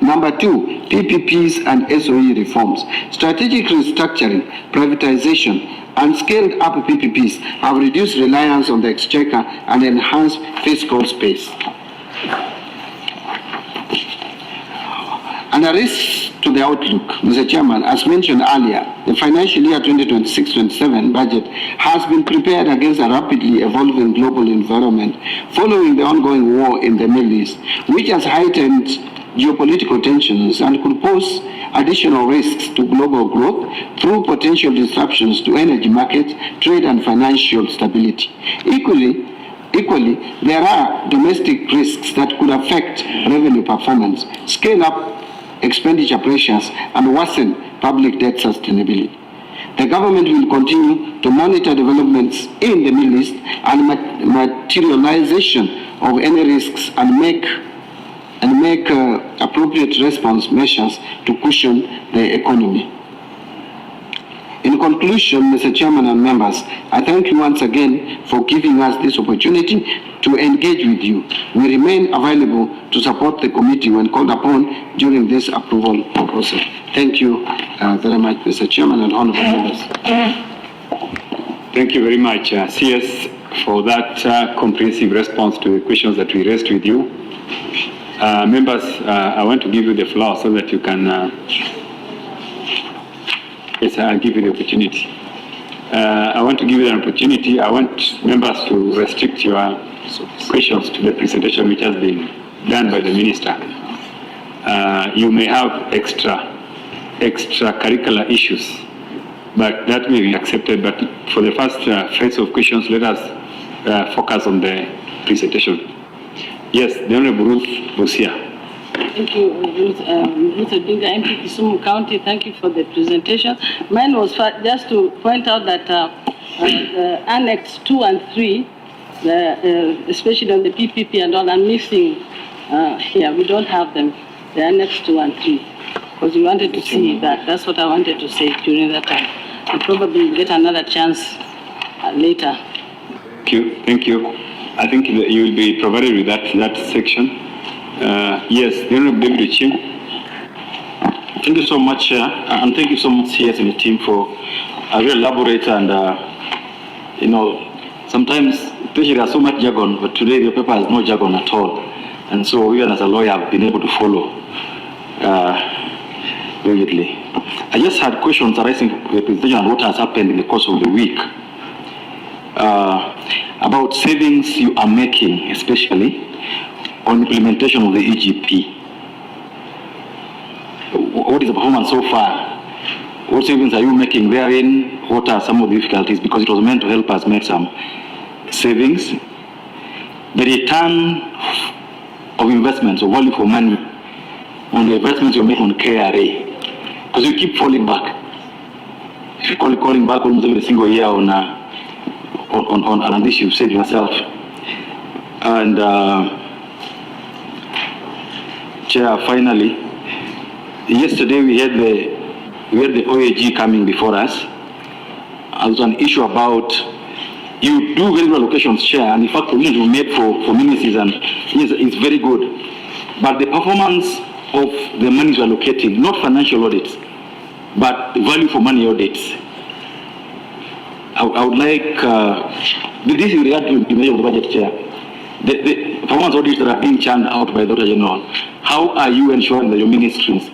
Number 2, PPPs and SOE reforms. Strategic restructuring, privatization, and scaled-up PPPs have reduced reliance on the exchequer and enhanced fiscal space. And a risk to the outlook, Mr. Chairman, as mentioned earlier, the financial year 2026-27 budget has been prepared against a rapidly evolving global environment following the ongoing war in the Middle East, which has heightened geopolitical tensions and could pose additional risks to global growth through potential disruptions to energy markets, trade, and financial stability. Equally, there are domestic risks that could affect revenue performance, scale up expenditure pressures, and worsen public debt sustainability. The government will continue to monitor developments in the Middle East and materialization of any risks and make appropriate response measures to cushion the economy. In conclusion, Mr. Chairman and members, I thank you once again for giving us this opportunity to engage with you. We remain available to support the committee when called upon during this approval process. Thank you very much, Mr. Chairman and honorable members. Thank you very much, CS, for that comprehensive response to the questions that we raised with you. Members, I want to give you the floor so that you can... Yes, I'll give you the opportunity. I want to give you an opportunity. I want members to restrict your questions to the presentation which has been done by the minister. You may have extracurricular issues, but that may be accepted. But for the first phase of questions, let us focus on the presentation. Yes, the Honorable Ruth Busia. Thank you, Ruth Odinga, MP Kisumu County. Thank you for the presentation. Mine was just to point out that Annex 2 and 3, especially on the PPP and all, I'm missing here. We don't have them, the Annex 2 and 3, because we wanted to see that. That's what I wanted to say during that time. We'll probably get another chance later. Thank you. Thank you. I think that you will be provided with that section. Yes, the Honorable Deputy Chief. Thank you so much, and thank you so much, CS and the team, for a very elaborate and, sometimes especially there's so much jargon, but today the paper has no jargon at all. And so even as a lawyer, I've been able to follow vividly. I just had questions arising from the presentation on what has happened in the course of the week. About savings you are making, especially on implementation of the EGP. What is the performance so far? What savings are you making therein? What are some of the difficulties? Because it was meant to help us make some savings. The return of investments or value for money on the investments you make on KRA. Because you keep falling back. If you calling back almost every single year on this you've said yourself. And Chair, finally, yesterday we had the OAG coming before us. There was an issue about you do very good allocations, Chair, and in fact provisions were made for ministries, and it's very good. But the performance of the monies you're allocating, not financial audits, but value for money audits. I would like, this is regard to the measure of the budget, Chair. The performance audits that are being churned out by the Auditor General, how are you ensuring that your ministries,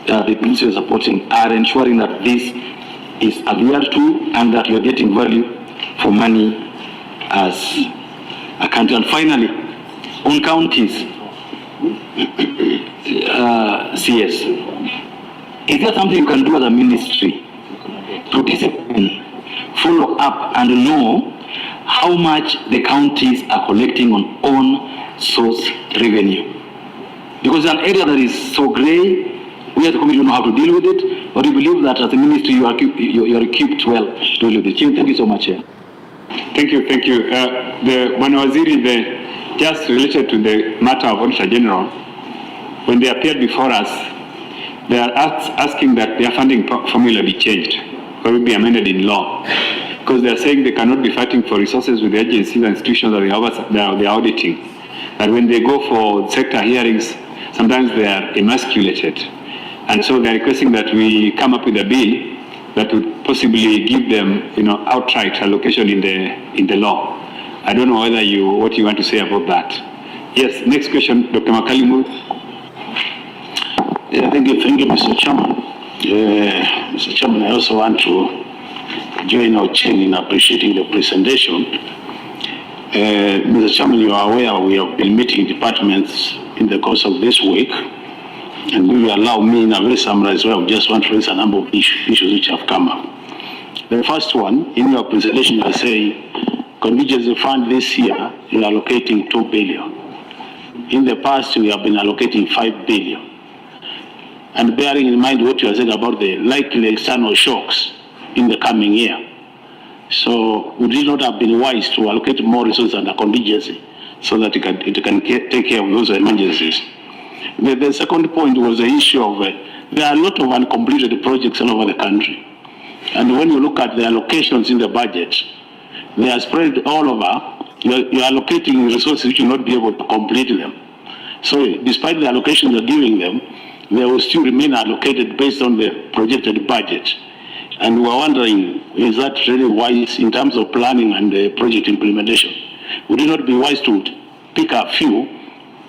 the ministries you're supporting, are ensuring that this is adhered to and that you're getting value for money as a country? And finally, on counties, CS, is there something you can do as a ministry to discipline, follow up and know how much the counties are collecting on own source revenue? Because it's an area that is so grey, we as a committee don't know how to deal with it, or do you believe that as a ministry you are equipped well to deal with it? Thank you so much, Chair. Thank you. The Waziri, just related to the matter of Auditor General, when they appeared before us, they are asking that their funding formula be changed or will be amended in law, because they are saying they cannot be fighting for resources with the agencies and institutions that they are auditing. That when they go for sector hearings, sometimes they are emasculated. And so they are requesting that we come up with a bill that would possibly give them, outright allocation in the law. I don't know what you want to say about that. Yes, next question, Dr. Makalimu. Yeah, thank you, Mr. Chairman. Mr. Chairman, I also want to join our chain in appreciating the presentation. Mr. Chairman, you are aware we have been meeting departments in the course of this week, and will you allow me in a very summarized way, I just want to raise a number of issues which have come up. The first one, in your presentation, you are saying contingency fund this year, you are allocating 2 billion. In the past, we have been allocating 5 billion. And bearing in mind what you have said about the likely external shocks in the coming year, so would it not have been wise to allocate more resources under contingency so that it can take care of those emergencies? The second point was the issue of there are a lot of uncompleted projects all over the country. And when you look at the allocations in the budget, they are spread all over. You are allocating resources which will not be able to complete them. So despite the allocation you're giving them, they will still remain allocated based on the projected budget. And we're wondering, is that really wise in terms of planning and the project implementation? Would it not be wise to pick a few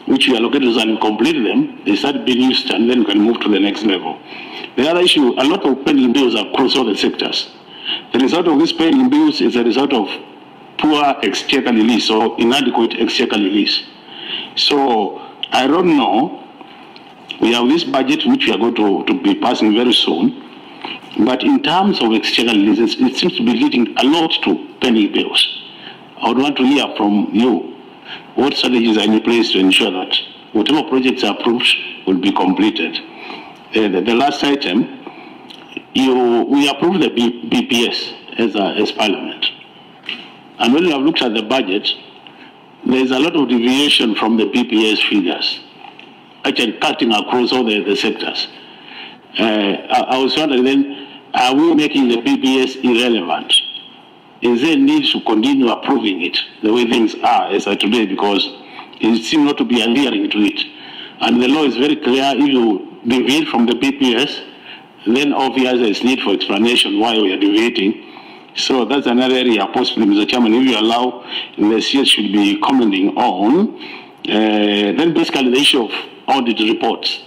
which you allocate and complete them, they start being used, and then you can move to the next level? The other issue, a lot of pending bills across all the sectors. The result of these pending bills is a result of poor exchequer release or inadequate exchequer release. So I don't know. We have this budget which we are going to be passing very soon, but in terms of exchequer releases, it seems to be leading a lot to pending bills. I would want to hear from you what strategies are in place to ensure that whatever projects are approved will be completed. The last item, we approved the BPS as Parliament. And when you have looked at the budget, there is a lot of deviation from the BPS figures, actually cutting across all the sectors. I was wondering then, are we making the BPS irrelevant? Is there a need to continue approving it the way things are as of today, because it seems not to be adhering to it? And the law is very clear. If you deviate from the BPS, then obviously there is need for explanation why we are deviating. So that's another area possibly, Mr. Chairman, if you allow, the CS should be commenting on. Then basically the issue of audit reports.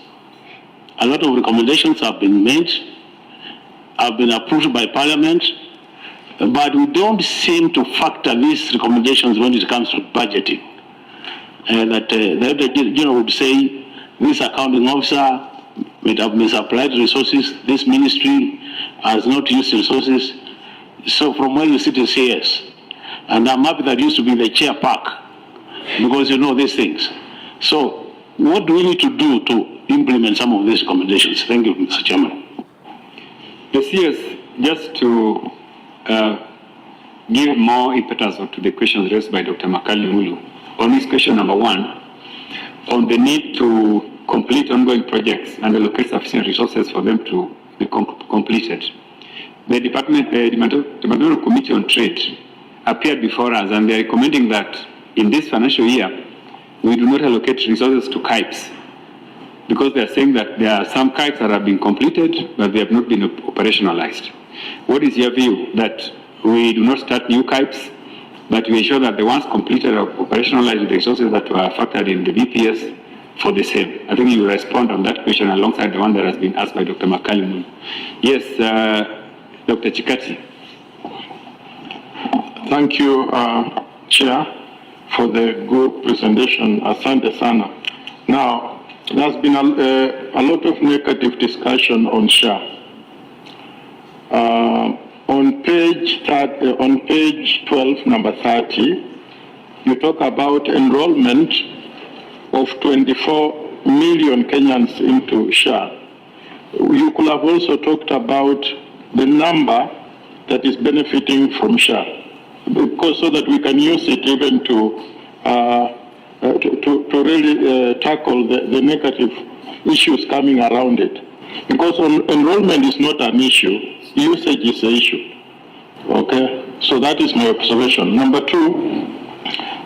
A lot of recommendations have been made, have been approved by Parliament, but we don't seem to factor these recommendations when it comes to budgeting. That the General would say, this accounting officer may have misapplied resources, this ministry has not used resources. So from where you sit in CS, and I'm happy that used to be the chair park, because you know these things. So what do we need to do to implement some of these recommendations? Thank you, Mr. Chairman. Yes, just to give more impetus to the questions raised by Dr. Makali Mulu. On this question number 1, on the need to complete ongoing projects and allocate sufficient resources for them to be completed. The Departmental Committee on Trade appeared before us, and they are recommending that in this financial year, we do not allocate resources to 𝐃𝐄𝐅𝐄𝐿, because they are saying that there are some 𝐃𝐄𝐅𝐿 that have been completed, but they have not been operationalized. What is your view? That we do not start new 𝐃𝐄𝐅𝐿s, but we ensure that the ones completed are operationalized with the resources that were factored in the BPS for the same? I think you will respond on that question alongside the one that has been asked by Dr. Makali. Yes, Dr. 𝐃𝐄𝐅𝐄𝐿. Thank you, Chair, for the good presentation. Asante sana. Now, there's been a lot of negative discussion on SHA. On page 12, number 30, you talk about enrollment of 24 million Kenyans into SHA. You could have also talked about the number that is benefiting from SHA, because so that we can use it even to really tackle the negative issues coming around it. Because enrollment is not an issue, usage is the issue. Okay, so that is my observation. Number 2,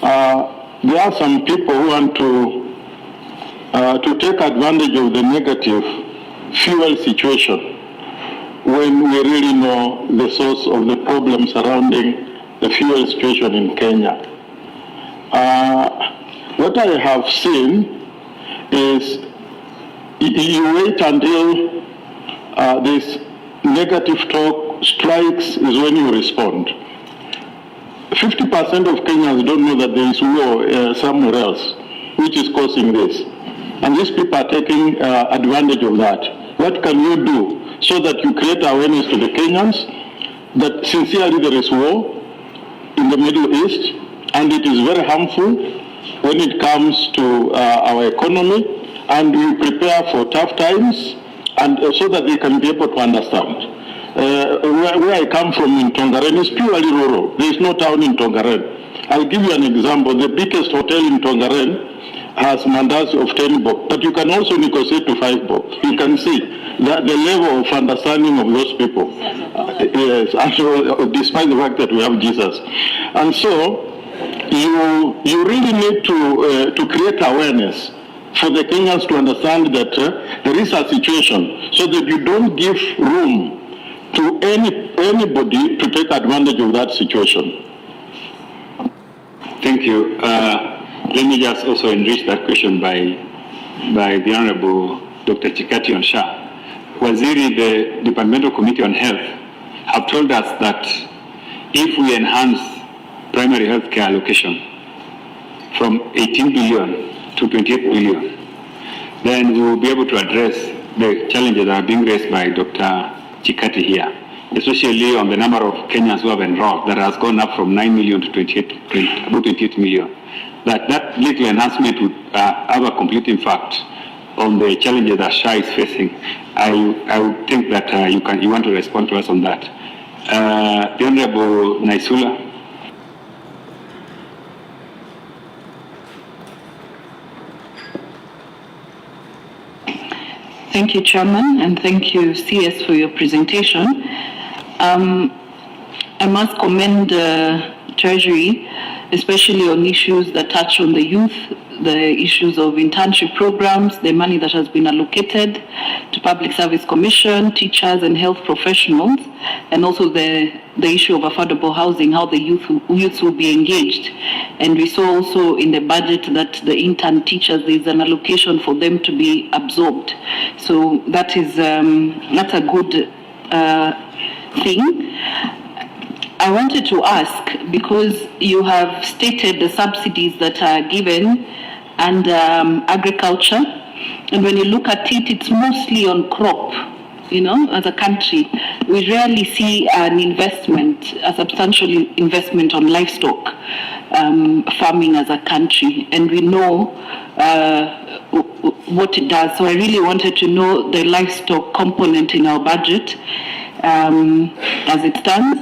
there are some people who want to take advantage of the negative fuel situation when we really know the source of the problem surrounding the fuel situation in Kenya. What I have seen is you wait until this negative talk strikes is when you respond. 50% of Kenyans don't know that there is war somewhere else, which is causing this. And these people are taking advantage of that. What can you do so that you create awareness to the Kenyans that sincerely there is war in the Middle East, and it is very harmful when it comes to our economy, and we prepare for tough times, and so that they can be able to understand. Where I come from in Tongaren is purely rural. There is no town in Tongaren. I'll give you an example. The biggest hotel in Tongaren has mandazi of 10 bob, but you can also negotiate to 5 bob. You can see that the level of understanding of those people. Yes, actually, despite the fact that we have Jesus. And so, you really need to create awareness for the Kenyans to understand that there is a situation, so that you don't give room to anybody to take advantage of that situation. Thank you. Let me just also enrich that question by the Honorable Dr. 𝐃𝐄𝐅𝐄𝐿 on SHA. Waziri, the Departmental Committee on Health, have told us that if we enhance primary health care allocation from 18 billion to 28 billion, then we will be able to address the challenges that are being raised by Dr. 𝐃𝐄𝐅𝐄𝐿 here, especially on the number of Kenyans who have enrolled that has gone up from 9 million to about 28 million. That little enhancement would have a complete impact on the challenges that SHA is facing. I would think that you want to respond to us on that. The Honorable Naisula. Thank you, Chairman, and thank you, CS, for your presentation. I must commend Treasury, especially on issues that touch on the youth, the issues of internship programs, the money that has been allocated to Public Service Commission, teachers and health professionals, and also the issue of affordable housing, how the youths will be engaged. And we saw also in the budget that the intern teachers, there is an allocation for them to be absorbed. So that is that's a good thing. I wanted to ask, because you have stated the subsidies that are given and agriculture, and when you look at it, it's mostly on crop. You know, as a country, we rarely see an investment, a substantial investment on livestock farming as a country, and we know what it does. So I really wanted to know the livestock component in our budget as it stands.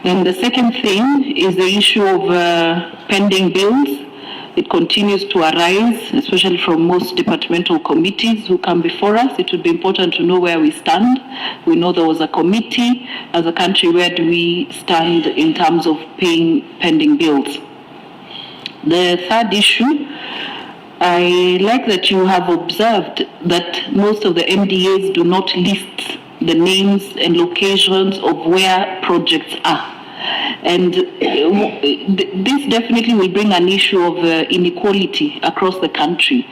Then the second thing is the issue of pending bills. It continues to arise, especially from most departmental committees who come before us. It would be important to know where we stand. We know there was a committee as a country. Where do we stand in terms of paying pending bills? The third issue, I like that you have observed that most of the MDAs do not list the names and locations of where projects are. And this definitely will bring an issue of inequality across the country,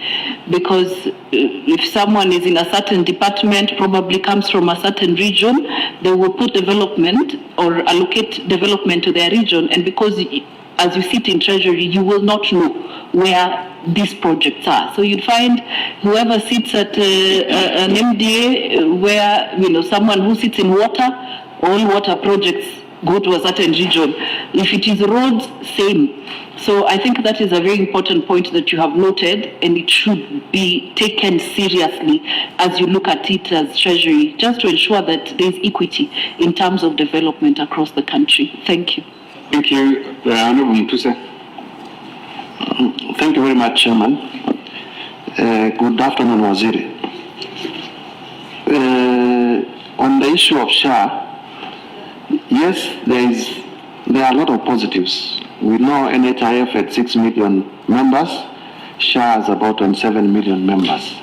because if someone is in a certain department, probably comes from a certain region, they will put development or allocate development to their region, and because as you sit in Treasury, you will not know where these projects are. So you'd find whoever sits at an MDA where, you know, someone who sits in water, all water projects go to a certain region. If it is roads, same. So I think that is a very important point that you have noted, and it should be taken seriously as you look at it as Treasury, just to ensure that there is equity in terms of development across the country. Thank you. Thank you. Honorable Mutuse. Thank you very much, Chairman. Good afternoon, Waziri. On the issue of SHA, yes, there are a lot of positives. We know NHIF had 6 million members, SHA has about 27 million members.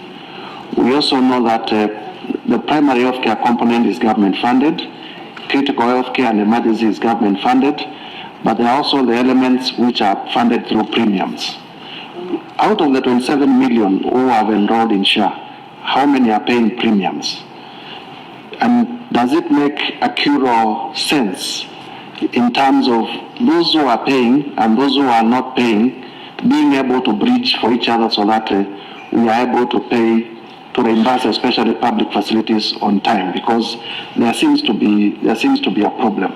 We also know that the primary healthcare component is government funded, critical healthcare and emergency is government funded, but there are also the elements which are funded through premiums. Out of the 27 million who have enrolled in SHA, how many are paying premiums? And does it make accurate sense in terms of those who are paying and those who are not paying, being able to bridge for each other so that we are able to pay, to reimburse especially public facilities on time, because there seems to be a problem.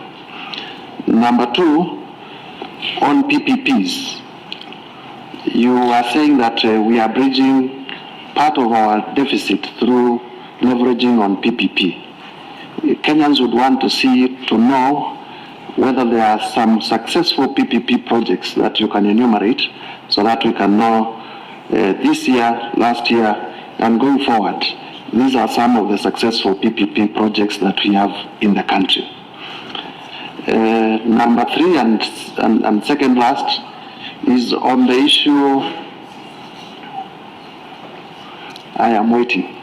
Number two, on PPPs, you are saying that we are bridging part of our deficit through leveraging on PPP. Kenyans would want to know whether there are some successful PPP projects that you can enumerate so that we can know this year, last year, and going forward. These are some of the successful PPP projects that we have in the country. Number three and second last is on the issue, I am waiting,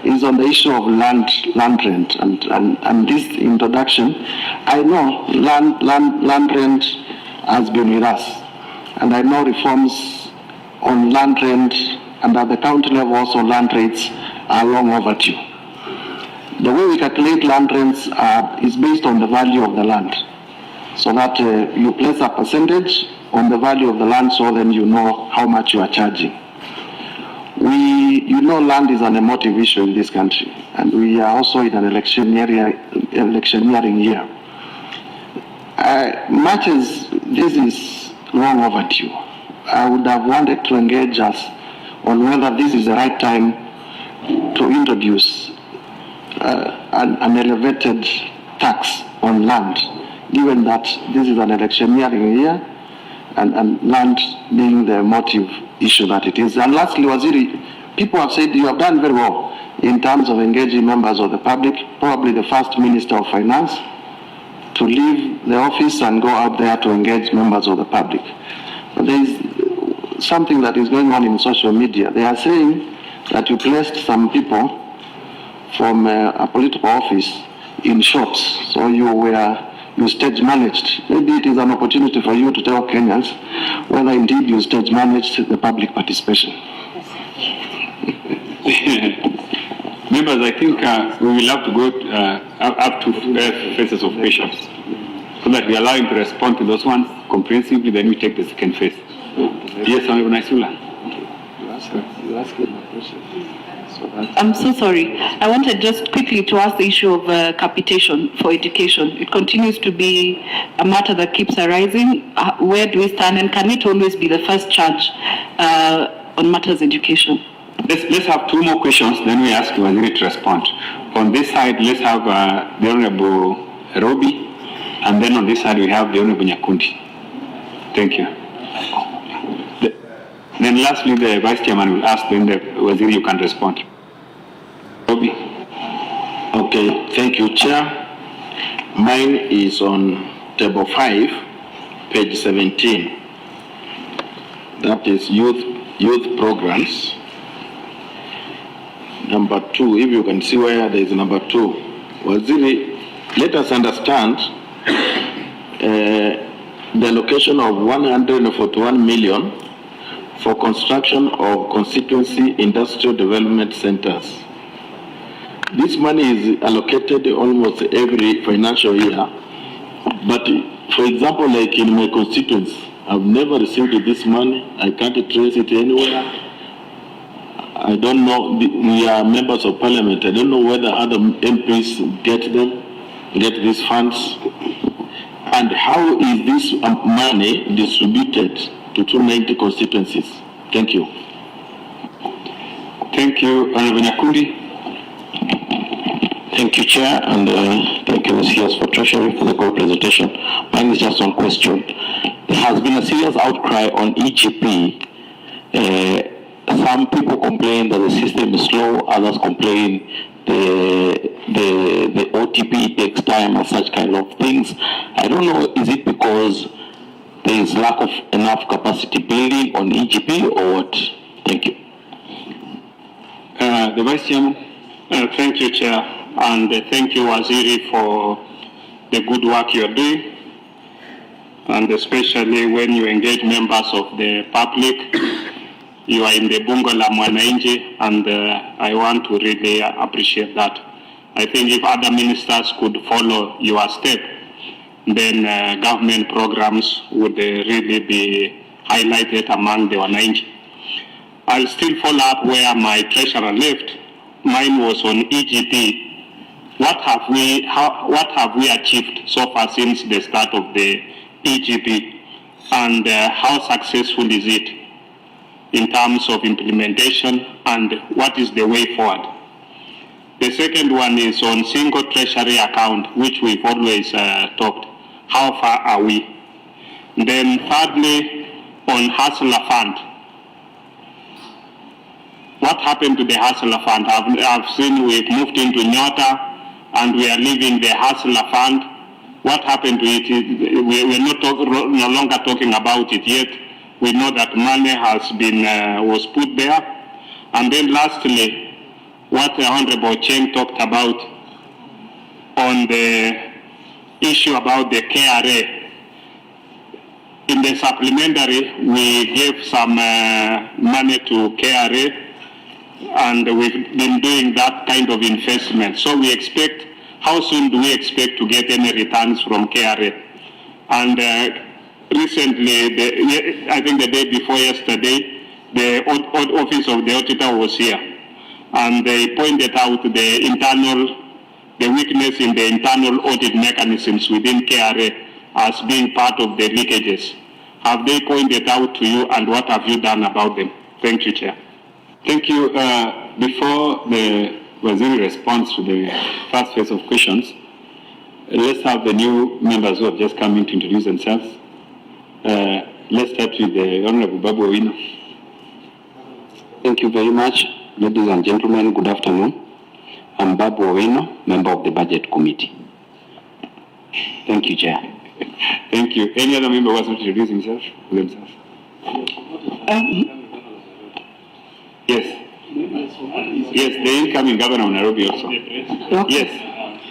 is on the issue of land rent and this introduction. I know land rent has been with us, and I know reforms on land rent and at the county level also land rates are long overdue. The way we calculate land rents is based on the value of the land, so that you place a percentage on the value of the land, so then you know how much you are charging. You know, land is an emotive issue in this country, and we are also in an electioneering year. Much as this is long overdue, I would have wanted to engage us on whether this is the right time to introduce an elevated tax on land, given that this is an electioneering year and land being the motive issue that it is. And lastly, Waziri, people have said you have done very well in terms of engaging members of the public, probably the first Minister of Finance to leave the office and go out there to engage members of the public. But there is something that is going on in social media. They are saying that you placed some people from a political office in shorts, so you stage managed. Maybe it is an opportunity for you to tell Kenyans whether indeed you stage managed the public participation. Members, I think we will have to go up to phases of questions so that we allow him to respond to those ones comprehensively, then we take the second phase. Yes, Honorable Naisula. You asked my question. I'm so sorry. I wanted just quickly to ask the issue of capitation for education. It continues to be a matter that keeps arising. Where do we stand, and can it always be the first charge on matters education? Let's have two more questions, then we ask Waziri to respond. On this side, let's have the Honorable Robi, and then on this side we have the Honorable Nyakundi. Thank you. Then lastly, the Vice Chairman will ask, then the Waziri, you can respond. Robi. Okay, thank you, Chair. Mine is on table 5, page 17. That is youth programs. Number 2, if you can see where there is number 2. Waziri, let us understand the allocation of 141 million for construction of constituency industrial development centers. This money is allocated almost every financial year, but for example, like in my constituency, I've never received this money. I can't trace it anywhere. I don't know, we are members of parliament. I don't know whether other MPs get these funds. And how is this money distributed to 290 constituencies? Thank you. Thank you, Honorable Nyakundi. Thank you, Chair, and thank you, CS for Treasury, for the good presentation. Mine is just one question. There has been a serious outcry on EGP. Some people complain that the system is slow, others complain the OTP takes time and such kind of things. I don't know, is it because there is lack of enough capacity building on EGP or what? Thank you. The Vice Chairman. Thank you, Chair, and thank you, Waziri, for the good work you are doing, and especially when you engage members of the public. You are in the bungo la mwananchi, and I want to really appreciate that. I think if other ministers could follow your step, then government programs would really be highlighted among the wananchi. I'll still follow up where my treasurer left. Mine was on EGP. What have we achieved so far since the start of the EGP, and how successful is it in terms of implementation, and what is the way forward? The second one is on single treasury account, which we've always talked. How far are we? Then thirdly, on Hustler Fund. What happened to the Hustler Fund? I've seen we've moved into Nyota and we are leaving the Hustler Fund. What happened to it? We're no longer talking about it yet. We know that money has been was put there. And then lastly, what the Honorable Cheng talked about on the issue about the KRA. In the supplementary, we gave some money to KRA, and we've been doing that kind of investment. So we expect, how soon do we expect to get any returns from KRA? And recently, I think the day before yesterday, the office of the auditor was here, and they pointed out the weakness in the internal audit mechanisms within KRA as being part of the leakages. Have they pointed out to you, and what have you done about them? Thank you, Chair. Thank you. Before the Waziri responds to the first phase of questions, let's have the new members who have just come in to introduce themselves. Let's start with the Honorable Babu Owino. Thank you very much, ladies and gentlemen. Good afternoon. I'm Babu Owino, member of the Budget Committee. Thank you, Chair. Thank you. Any other member who wants to introduce himself or themselves? Yes. Yes, the incoming governor of Nairobi also. Okay. Yes.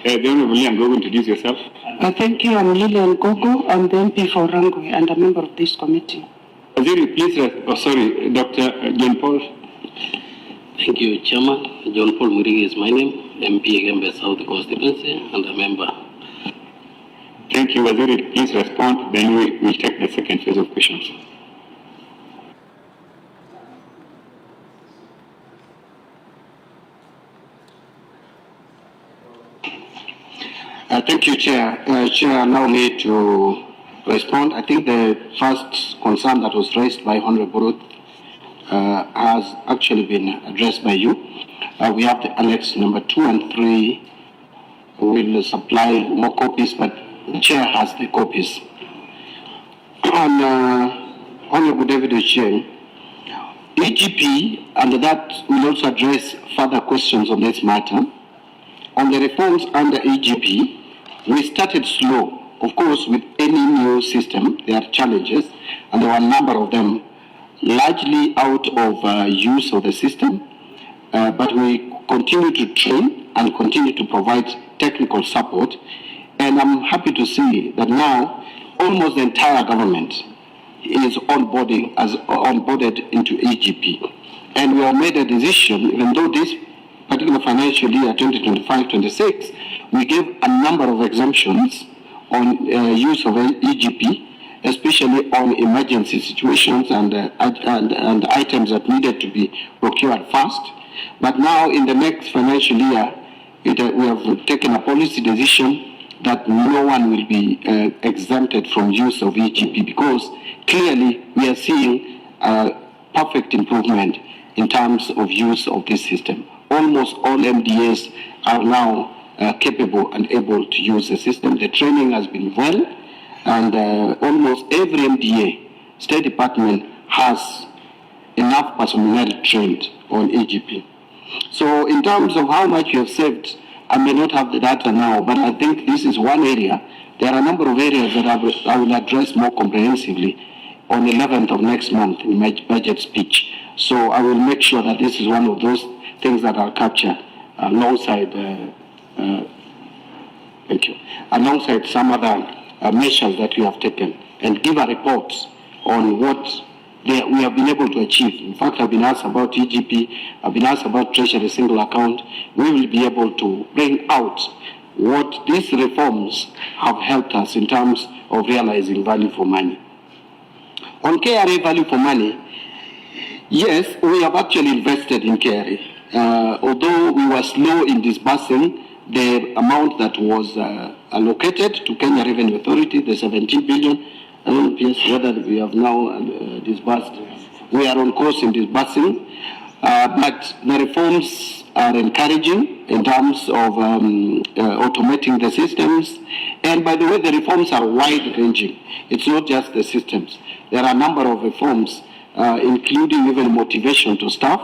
The Honorable Liam Gogo, introduce yourself. Thank you. I'm Lilian Gogo. I'm the MP for Rangwe and a member of this committee. Waziri, please, Dr. John Paul. Thank you, Chairman. John Paul Murigi is my name, MP Gembe South Constituency, and a member. Thank you, Waziri. Please respond, then we will take the second phase of questions. Thank you, Chair. Chair, allow me to respond. I think the first concern that was raised by Honorable Ruth has actually been addressed by you. We have the Annex number 2 and 3 will supply more copies, but the Chair has the copies. On Honorable David Ochieng, EGP, and that will also address further questions on this matter. On the reforms under EGP, we started slow. Of course, with any new system, there are challenges, and there were a number of them, largely out of use of the system, but we continue to train and continue to provide technical support, and I'm happy to see that now almost the entire government is onboarded into EGP, and we have made a decision, even though this particular financial year 2025-26, we gave a number of exemptions on use of EGP, especially on emergency situations and items that needed to be procured fast. But now in the next financial year, we have taken a policy decision that no one will be exempted from use of EGP, because clearly we are seeing perfect improvement in terms of use of this system. Almost all MDAs are now capable and able to use the system. The training has been well, and almost every MDA, State Department, has enough personnel trained on EGP. So in terms of how much you have saved, I may not have the data now, but I think this is one area. There are a number of areas that I will address more comprehensively on the 11th of next month in my budget speech. So I will make sure that this is one of those things that I'll capture alongside alongside some other measures that we have taken, and give a report on what we have been able to achieve. In fact, I've been asked about EGP, I've been asked about Treasury single account. We will be able to bring out what these reforms have helped us in terms of realizing value for money. On KRA value for money, yes, we have actually invested in KRA. Although we were slow in disbursing the amount that was allocated to Kenya Revenue Authority, the 17 billion, I don't know whether we have now disbursed. We are on course in disbursing, but the reforms are encouraging in terms of automating the systems. And by the way, the reforms are wide-ranging. It's not just the systems. There are a number of reforms, including even motivation to staff.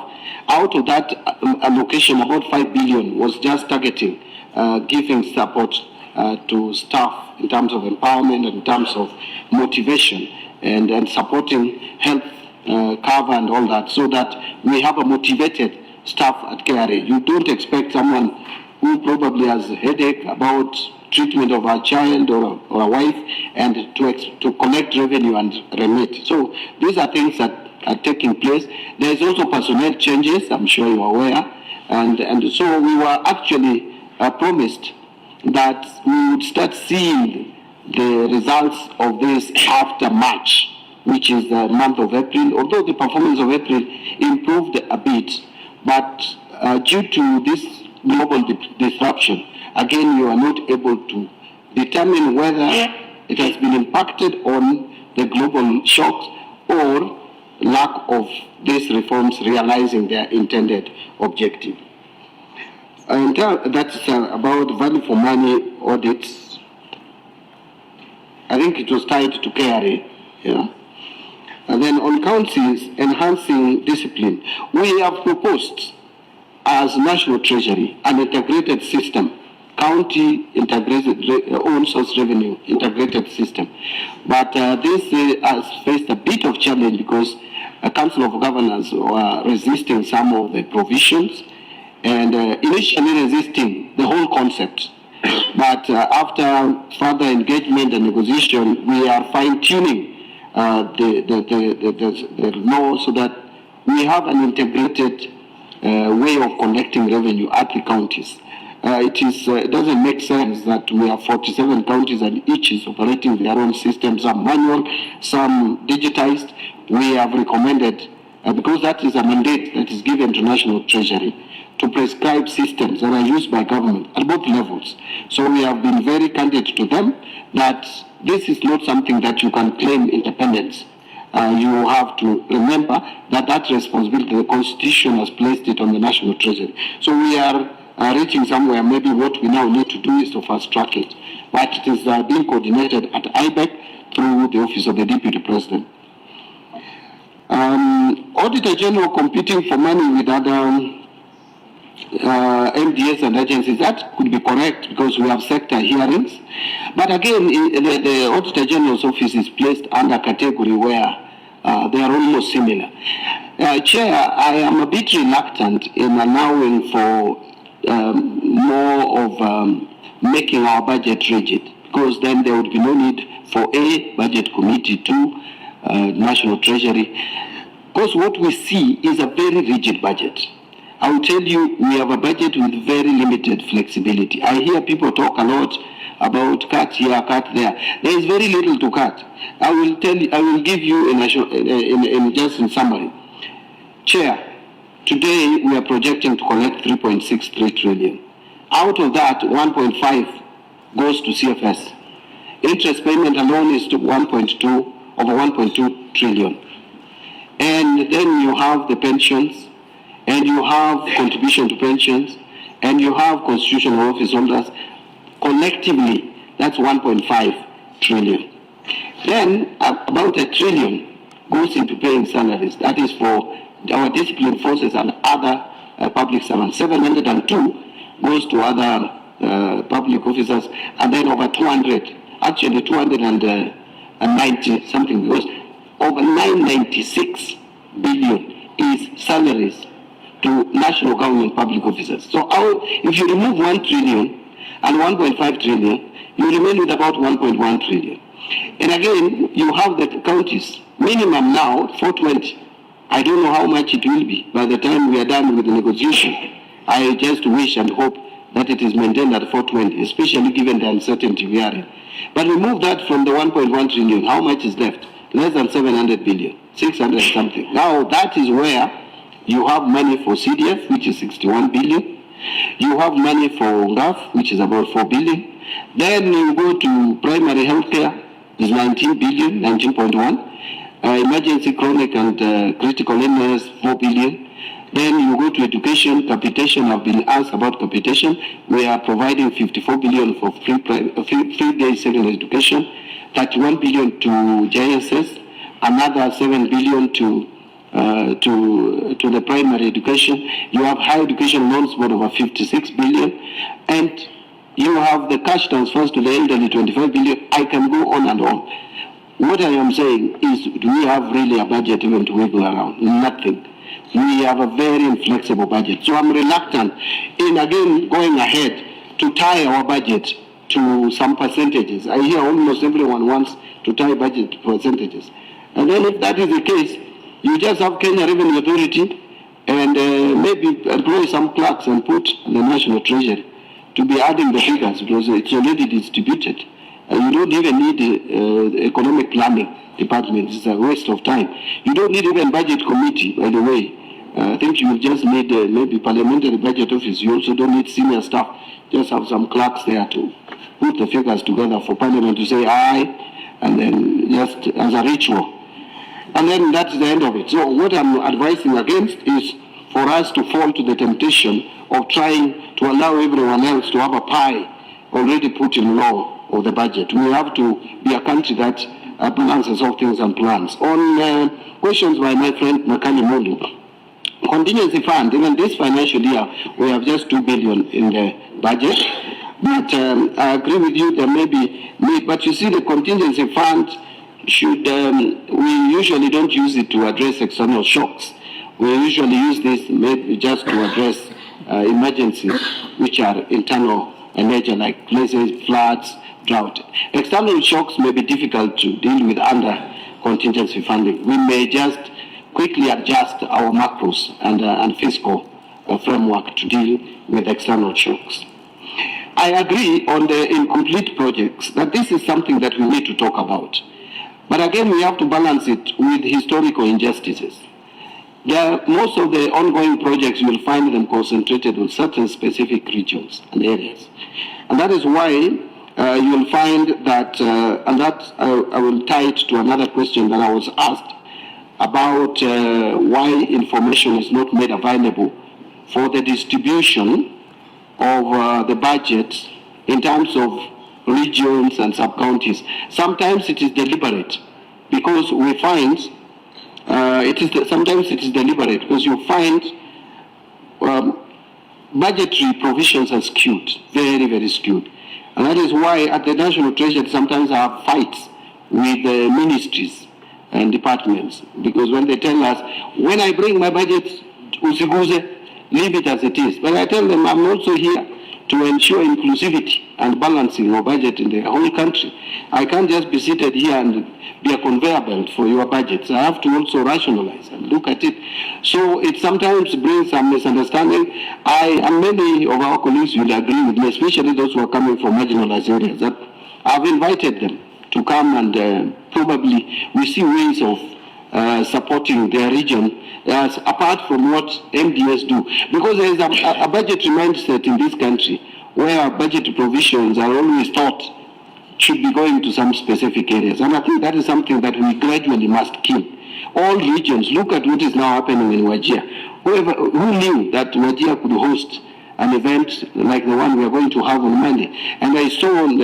Out of that allocation, about 5 billion was just targeting giving support to staff in terms of empowerment and in terms of motivation and supporting health cover and all that, so that we have a motivated staff at KRA. You don't expect someone who probably has a headache about treatment of a child or a wife and to collect revenue and remit. So these are things that are taking place. There is also personnel changes, I'm sure you are aware, and so we were actually promised that we would start seeing the results of this after March, which is the month of April, although the performance of April improved a bit. But due to this global disruption, again, you are not able to determine whether it has been impacted on the global shocks or lack of these reforms realizing their intended objective. And that's about value for money audits. I think it was tied to KRA. Yeah. And then on councils enhancing discipline, we have proposed as National Treasury an integrated system, county integrated own source revenue integrated system. But this has faced a bit of challenge because a Council of Governors were resisting some of the provisions and initially resisting the whole concept. But after further engagement and negotiation, we are fine-tuning the law so that we have an integrated way of collecting revenue at the counties. It doesn't make sense that we have 47 counties and each is operating their own systems, some manual, some digitized. We have recommended, because that is a mandate that is given to National Treasury, to prescribe systems that are used by government at both levels. So we have been very candid to them that this is not something that you can claim independence. You have to remember that responsibility, the Constitution has placed it on the National Treasury. So we are reaching somewhere. Maybe what we now need to do is to fast track it. But it is being coordinated at IBEC through the Office of the Deputy President. Auditor General competing for money with other MDS and agencies, that could be correct because we have sector hearings. But again, the Auditor General's office is placed under a category where they are almost similar. Chair, I am a bit reluctant in allowing for more of making our budget rigid, because then there would be no need for a budget committee to National Treasury. Because what we see is a very rigid budget. I will tell you, we have a budget with very limited flexibility. I hear people talk a lot about cut here, cut there. There is very little to cut. I will give you just in summary. Chair, today we are projecting to collect 3.63 trillion. Out of that, 1.5 goes to CFS. Interest payment alone is to 1.2 trillion. And then you have the pensions, and you have contribution to pensions, and you have constitutional office holders. Collectively, that's 1.5 trillion. Then about 1 trillion goes into paying salaries. That is for our disciplined forces and other public servants. 702 goes to other public officers, and then over 200, actually 290 something, goes over 996 billion is salaries to national government public officers. So if you remove 1 trillion and 1.5 trillion, you remain with about 1.1 trillion. And again, you have the counties, minimum now 420. I don't know how much it will be by the time we are done with the negotiation. I just wish and hope that it is maintained at 420, especially given the uncertainty we are in. But remove that from the 1.1 trillion, how much is left? Less than 700 billion, 600 something. Now that is where you have money for CDF, which is 61 billion. You have money for RAF, which is about 4 billion. Then you go to primary healthcare, is 19 billion, 19.1. Emergency chronic and critical illness, 4 billion. Then you go to education, capitation. I've been asked about capitation. We are providing 54 billion for free-day secondary education, 31 billion to JSS, another 7 billion to the primary education. You have higher education loans worth over 56 billion, and you have the cash transfers to the elderly, 25 billion. I can go on and on. What I am saying is, do we have really a budget even to wiggle around? Nothing. We have a very inflexible budget. So I'm reluctant in, again, going ahead to tie our budget to some percentages. I hear almost everyone wants to tie budget to percentages. And then if that is the case, you just have Kenya Revenue Authority and maybe employ some clerks and put the National Treasury to be adding the figures, because it's already distributed. You don't even need economic planning department. It's a waste of time. You don't need even budget committee, by the way. I think you just need maybe parliamentary budget office. You also don't need senior staff. Just have some clerks there to put the figures together for parliament to say aye, and then just as a ritual. And then that's the end of it. So what I'm advising against is for us to fall to the temptation of trying to allow everyone else to have a pie already put in law of the budget. We have to be a country that balances all things and plans. On questions by my friend Makani Mulu, contingency fund, even this financial year, we have just 2 billion in the budget. But I agree with you, there may be need, but you see the contingency fund should, we usually don't use it to address external shocks. We usually use this maybe just to address emergencies which are internal in nature, like places, floods, drought. External shocks may be difficult to deal with under contingency funding. We may just quickly adjust our macros and fiscal framework to deal with external shocks. I agree on the incomplete projects that this is something that we need to talk about. But again, we have to balance it with historical injustices. Most of the ongoing projects, you will find them concentrated on certain specific regions and areas. And that is why you will find that, and that I will tie it to another question that I was asked about why information is not made available for the distribution of the budget in terms of regions and sub-counties. Sometimes it is deliberate because we find sometimes it is deliberate because you find budgetary provisions are skewed, very, very skewed. And that is why at the National Treasury sometimes I have fights with the ministries and departments, because when they tell us, when I bring my budget, usiguze, leave it as it is. But I tell them I'm also here to ensure inclusivity and balancing of budget in the whole country. I can't just be seated here and be a conveyor belt for your budgets. I have to also rationalize and look at it. So it sometimes brings some misunderstanding. And many of our colleagues will agree with me, especially those who are coming from marginalized areas, that I've invited them to come and probably we see ways of supporting their region apart from what MDS do. Because there is a budgetary mindset in this country where budget provisions are always thought should be going to some specific areas. And I think that is something that we gradually must kill. All regions, look at what is now happening in Wajir. Who knew that Wajir could host an event like the one we are going to have on Monday? And I saw on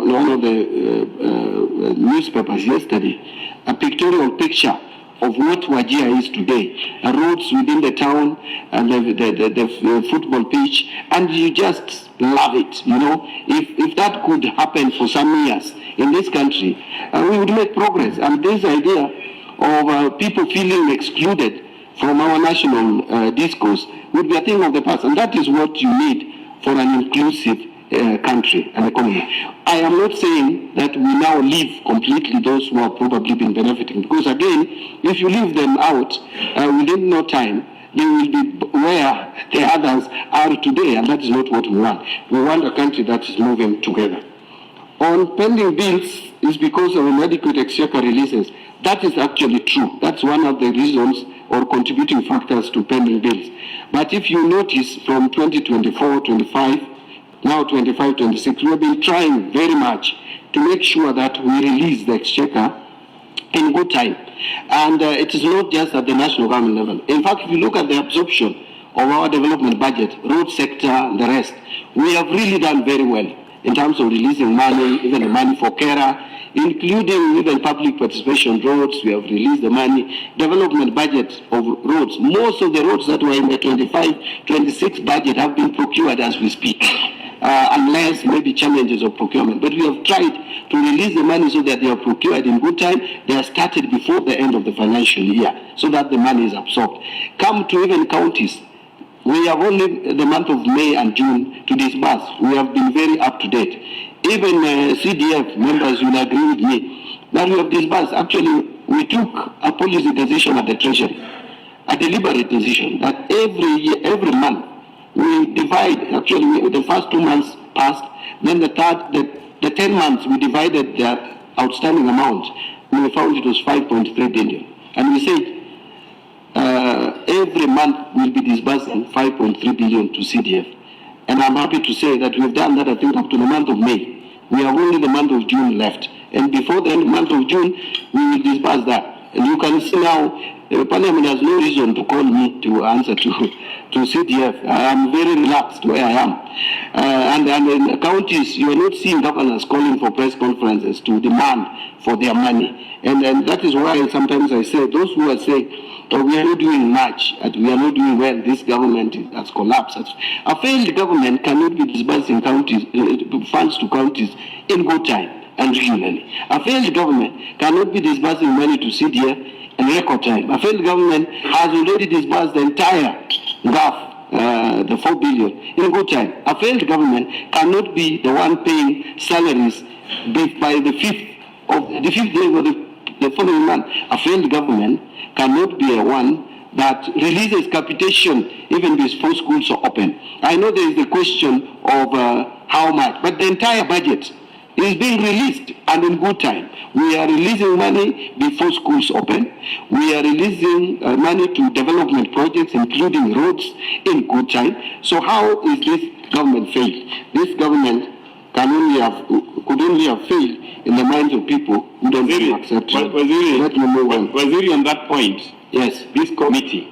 one of the newspapers yesterday a pictorial picture of what Wajir is today. Roads within the town and the football pitch, and you just love it. You know, if that could happen for some years in this country, we would make progress. And this idea of people feeling excluded from our national discourse would be a thing of the past, and that is what you need for an inclusive country and economy. I am not saying that we now leave completely those who have probably been benefiting, because again, if you leave them out, within no time, they will be where the others are today, and that is not what we want. We want a country that is moving together. On pending bills is because of inadequate exchequer releases. That is actually true. That's one of the reasons or contributing factors to pending bills. But if you notice from 2024, 25, now 25, 26, we have been trying very much to make sure that we release the exchequer in good time. And it is not just at the national government level. In fact, if you look at the absorption of our development budget, road sector and the rest, we have really done very well in terms of releasing money, even the money for 𝐃𝐄𝐅𝐄𝐍, including even public participation roads. We have released the money, development budget of roads. Most of the roads that were in the 25, 26 budget have been procured as we speak. Unless maybe challenges of procurement. But we have tried to release the money so that they are procured in good time. They are started before the end of the financial year so that the money is absorbed. Come to even counties. We have only the month of May and June to disburse. We have been very up to date. Even CDF members will agree with me that we have disbursed. Actually, we took a policy decision at the Treasury, a deliberate decision that every month, we divide, actually the first 2 months passed, then the 10 months we divided the outstanding amount, and we found it was 5.3 billion. And we said every month we'll be disbursing 5.3 billion to CDF. And I'm happy to say that we've done that, I think, up to the month of May. We have only the month of June left. And before the end of the month of June, we will disburse that. And you can see now, Parliament has no reason to call me to answer to CDF. I am very relaxed where I am. And in the counties, you are not seeing governors calling for press conferences to demand for their money. And that is why sometimes I say, those who are saying, oh, we are not doing much, and we are not doing well, this government has collapsed. A failed government cannot be disbursing funds to counties in good time and regularly. A failed government cannot be disbursing money to CDF in record time. A failed government has already disbursed the entire GAF, the 4 billion, in good time. A failed government cannot be the one paying salaries by the 5th day of the following month. A failed government cannot be the one that releases capitation even before schools are open. I know there is the question of how much, but the entire budget is being released and in good time. We are releasing money before schools open. We are releasing money to development projects, including roads, in good time. So how is this government failed? This government could only have failed in the minds of people who don't accept it. Waziri, on that point, yes, this committee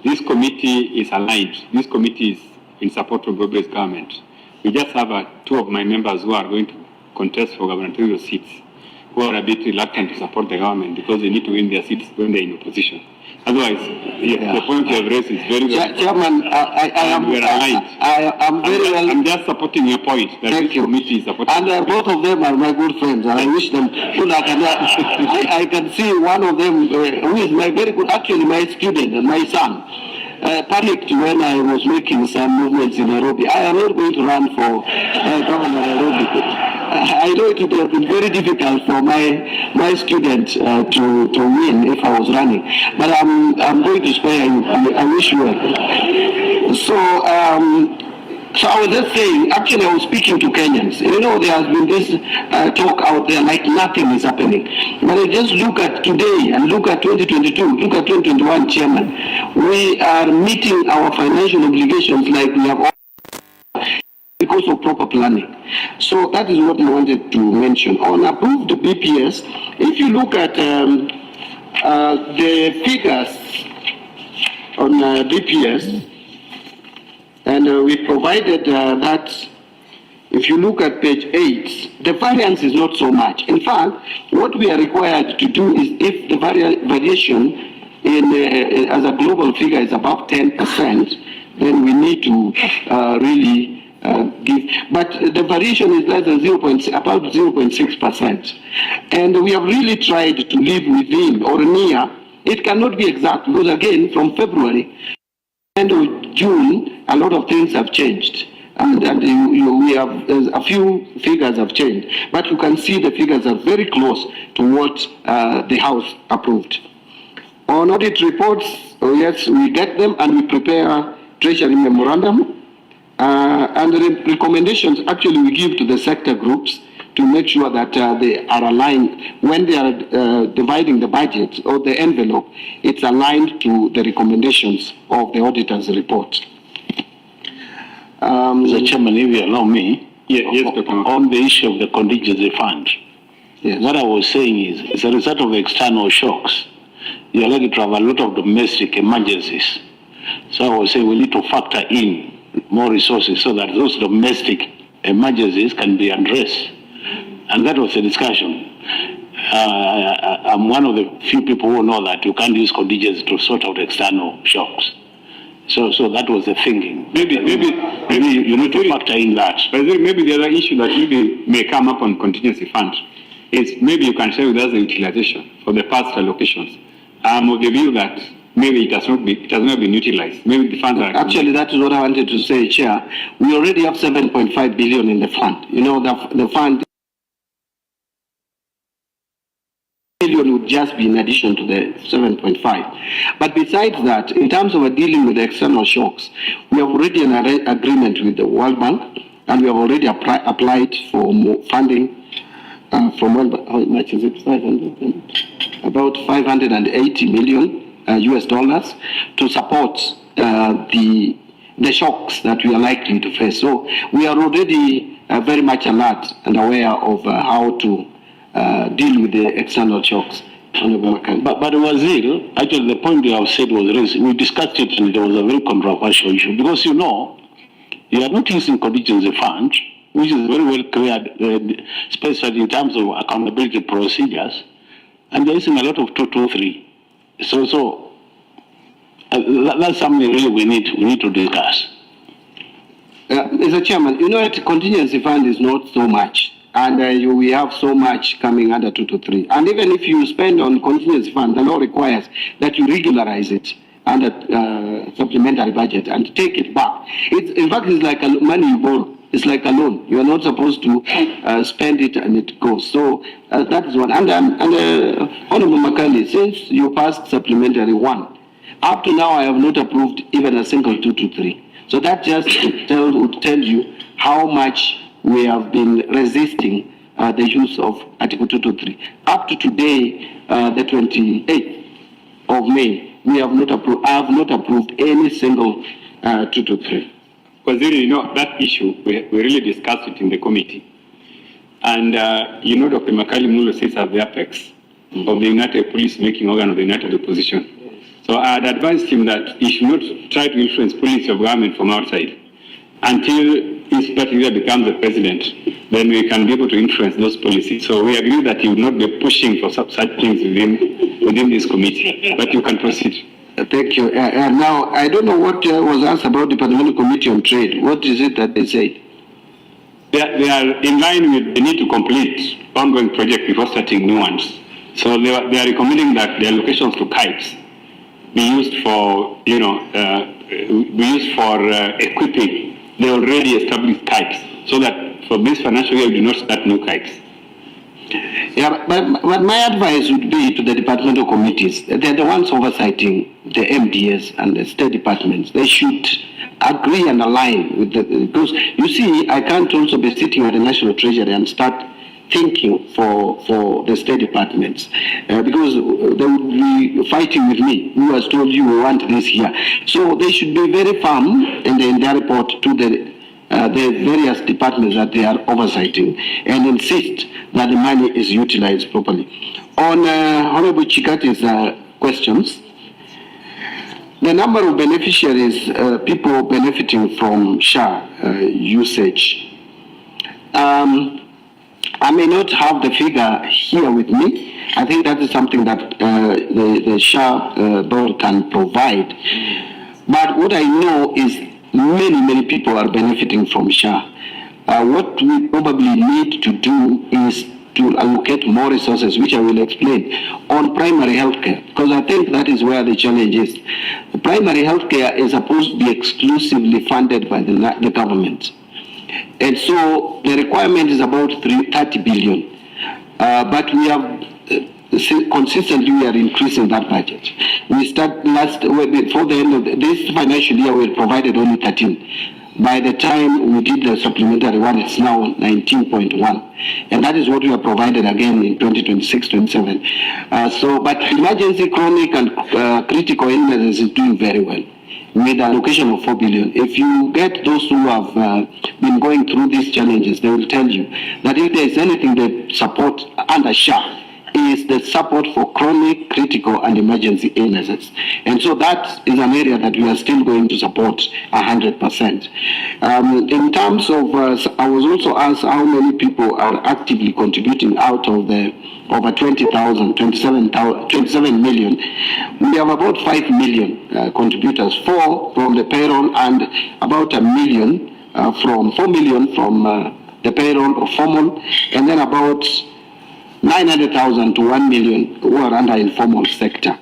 is aligned. This committee is in support of Gobe's government. We just have two of my members who are going to contest for gubernatorial seats, who are a bit reluctant to support the government because they need to win their seats when they're in opposition. Otherwise, the point you have raised is very good. Chairman, I'm just supporting your point that this committee is supporting. And both of them are my good friends, and I wish them good luck. And I can see one of them, who is my very good, actually my student and my son, panicked when I was making some movements in Nairobi. I am not going to run for Governor Nairobi. I know it would have been very difficult for my student to win if I was running, but I'm going to spare you. I wish you well. So I was just saying, actually I was speaking to Kenyans. You know, there has been this talk out there like nothing is happening. But I just look at today and look at 2022, look at 2021, Chairman. We are meeting our financial obligations like we have all because of proper planning. So that is what I wanted to mention. On approved BPS, if you look at the figures on BPS, and we provided that if you look at page 8, the variance is not so much. In fact, what we are required to do is if the variation in as a global figure is above 10%, then we need to really give, but the variation is less than about 0.6%. And we have really tried to live within or near. It cannot be exact because again, from February, end of June, a lot of things have changed. And we have, a few figures have changed. But you can see the figures are very close to what the House approved. On audit reports, yes, we get them and we prepare Treasury memorandum. And the recommendations actually we give to the sector groups to make sure that they are aligned when they are dividing the budget or the envelope. It's aligned to the recommendations of the auditor's report. Mr. Chairman, if you allow me, on the issue of the contingency fund, what I was saying is, as a result of external shocks, you are likely to have a lot of domestic emergencies. So I was saying we need to factor in more resources so that those domestic emergencies can be addressed. And that was the discussion. I'm one of the few people who know that you can't use contingency to sort out external shocks. So that was the thinking. Maybe you need to factor in that. But maybe the other issue that may come up on contingency fund is maybe you can share with us the utilization for the past allocations. I'm of the view that maybe it has not been utilized. Maybe the funds are... Actually, that is what I wanted to say, Chair. We already have 7.5 billion in the fund. You know, the fund billion would just be in addition to the 7.5. But besides that, in terms of dealing with the external shocks, we have already an agreement with the World Bank, and we have already applied for more funding from World Bank. How much is it? 500? About 580 million. US dollars to support the shocks that we are likely to face. So we are already very much alert and aware of how to deal with the external shocks. But Wazir, actually the point you have said was raised. We discussed it and it was a very controversial issue because you know, you are not using contingency fund, which is very well cleared, especially in terms of accountability procedures, and there is a lot of 223. So that's something really we need to discuss. Mr. Chairman, you know, the contingency fund is not so much, and we have so much coming under 223. And even if you spend on contingency fund, the law requires that you regularize it under supplementary budget and take it back. In fact, it's like money you borrow. It's like a loan. You are not supposed to spend it and it goes. So that is one. And Honorable Makali, since you passed supplementary one, Up to now, I have not approved even a single 223. So that just would tell you how much we have been resisting the use of Article 223. Up to today, the 28th of May, we have not approved. I have not approved any single 223. Because you know that issue, we really discussed it in the committee, and you know Dr. Makali Mulo sits at the apex of the United Police Making Organ of the United Opposition. So I had advised him that he should not try to influence policy of government from outside until his party leader becomes the president. Then we can be able to influence those policies. So we agree that he would not be pushing for such things within this committee. But you can proceed. Thank you. Now, I don't know what was asked about the Parliamentary Committee on Trade. What is it that they said? They are in line with the need to complete ongoing projects before starting new ones. So they are recommending that the allocations to 𝐃𝐄𝐅𝐄𝐄 be used for, equipping the already established 𝐃𝐄𝐅𝐄𝐿, so that for this financial year we do not start new 𝐃𝐄𝐅𝐿. Yeah, but my advice would be to the departmental committees. They're the ones oversighting the MDS and the state departments. They should agree and align with because you see, I can't also be sitting at the National Treasury and start thinking for the state departments because they would be fighting with me. Who has told you we want this here? So they should be very firm in their report to the various departments that they are oversighting and insist that the money is utilized properly. On Honorable Chikati's questions, the number of beneficiaries, people benefiting from SHA usage, I may not have the figure here with me. I think that is something that the SHA board can provide. But what I know is many people are benefiting from SHA. What we probably need to do is to allocate more resources, which I will explain, on primary healthcare, because I think that is where the challenge is. The primary healthcare is supposed to be exclusively funded by the government. And so the requirement is about 30 billion. But we have consistently we are increasing that budget. We start before the end of this financial year, we provided only 13. By the time we did the supplementary one, it's now 19.1. And that is what we have provided again in 2026-27. But emergency, chronic, and critical illnesses is doing very well, with an allocation of 4 billion. If you get those who have been going through these challenges, they will tell you that if there is anything they support under SHA, is the support for chronic, critical, and emergency illnesses. And so that is an area that we are still going to support 100%. In terms of, I was also asked how many people are actively contributing out of the over 20,000, 27 million. We have about 5 million contributors, 4 from the payroll and about 4 million from the payroll of formal, and then about 900,000 to 1 million who are under informal sector.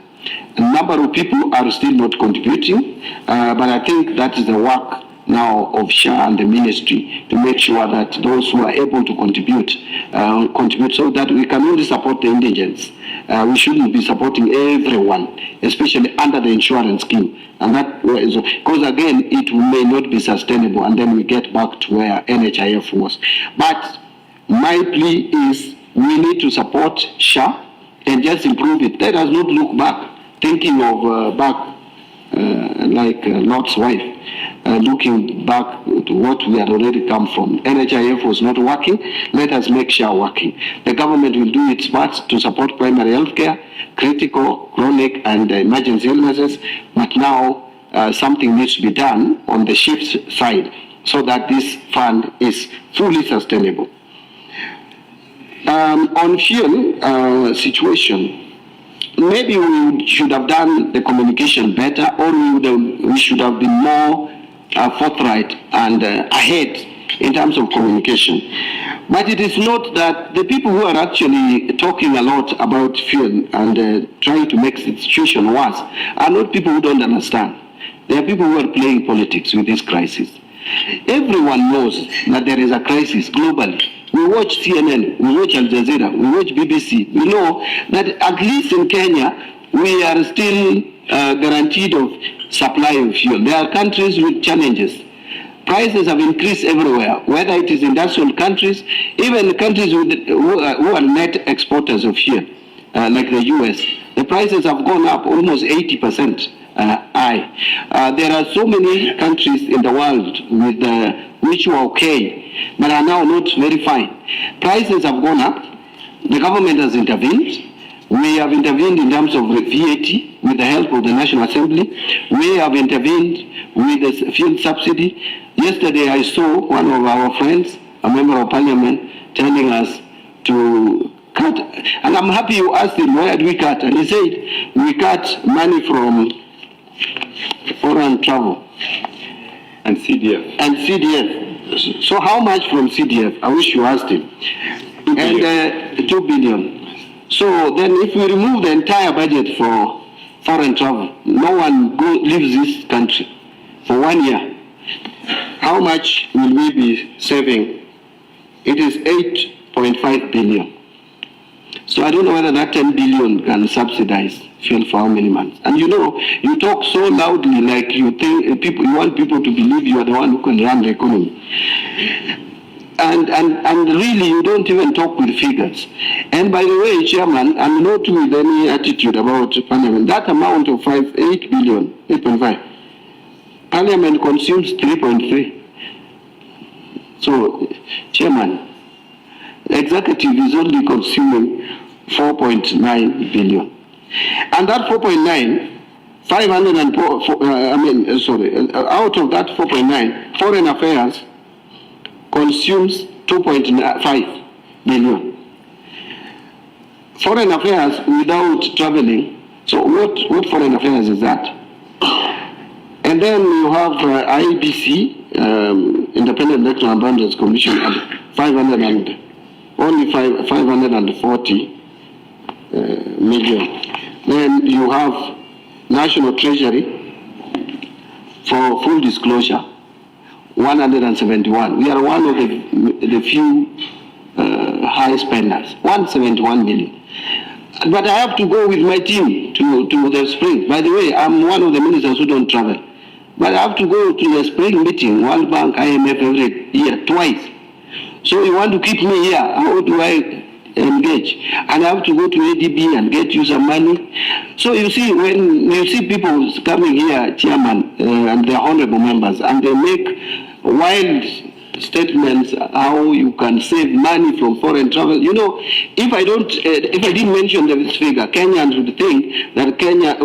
A number of people are still not contributing, but I think that is the work now of SHA and the ministry to make sure that those who are able to contribute so that we can only support the indigents. We shouldn't be supporting everyone, especially under the insurance scheme. And that is because again, it may not be sustainable, and then we get back to where NHIF was. But my plea is we need to support SHA and just improve it. Let us not look back, thinking of like Lot's wife, looking back to what we had already come from. NHIF was not working. Let us make SHA working. The government will do its part to support primary health care, critical, chronic, and emergency illnesses. But now something needs to be done on the shift side so that this fund is fully sustainable. On fuel situation, maybe we should have done the communication better, or we should have been more forthright and ahead in terms of communication. But it is not that the people who are actually talking a lot about fuel and trying to make the situation worse are not people who don't understand. They are people who are playing politics with this crisis. Everyone knows that there is a crisis globally. We watch CNN, we watch Al Jazeera, we watch BBC. We know that at least in Kenya, we are still guaranteed of supply of fuel. There are countries with challenges. Prices have increased everywhere, whether it is industrial countries, even countries who are net exporters of fuel, like the US. The prices have gone up almost 80% high. There are so many countries in the world with which were okay, but are now not very fine. Prices have gone up. The government has intervened. We have intervened in terms of VAT with the help of the National Assembly. We have intervened with the fuel subsidy. Yesterday I saw one of our friends, a member of parliament, telling us to cut. And I'm happy you asked him, where do we cut? And he said, we cut money from foreign travel. And CDF. And CDF. So how much from CDF? I wish you asked him. 2 billion. And 2 billion. So then if we remove the entire budget for foreign travel, no one leaves this country for 1 year. How much will we be saving? It is 8.5 billion. So I don't know whether that 10 billion can subsidize fuel for how many months. And you know, you talk so loudly like you think you want people to believe you are the one who can run the economy. And really, you don't even talk with figures. And by the way, Chairman, I'm not with any attitude about Parliament. That amount of 8 billion, 8.5, Parliament consumes 3.3. So, Chairman, Executive is only consuming 4.9 billion. And that 4.9, out of that 4.9, Foreign Affairs consumes 2.5 billion. Foreign affairs without traveling. So what foreign affairs is that? And then you have IBC, Independent Electoral and Boundaries Commission, at 540 million. Then you have National Treasury for full disclosure, 171. We are one of the few high spenders, 171 million. But I have to go with my team to the spring. By the way, I'm one of the ministers who don't travel. But I have to go to the spring meeting, World Bank, IMF every year, twice. So you want to keep me here, how do I engage? And I have to go to ADB and get you some money. So you see, when you see people coming here, Chairman, and they're honorable members, and they make wild statements how you can save money from foreign travel. You know, if I didn't mention this figure, Kenyans would think that Kenya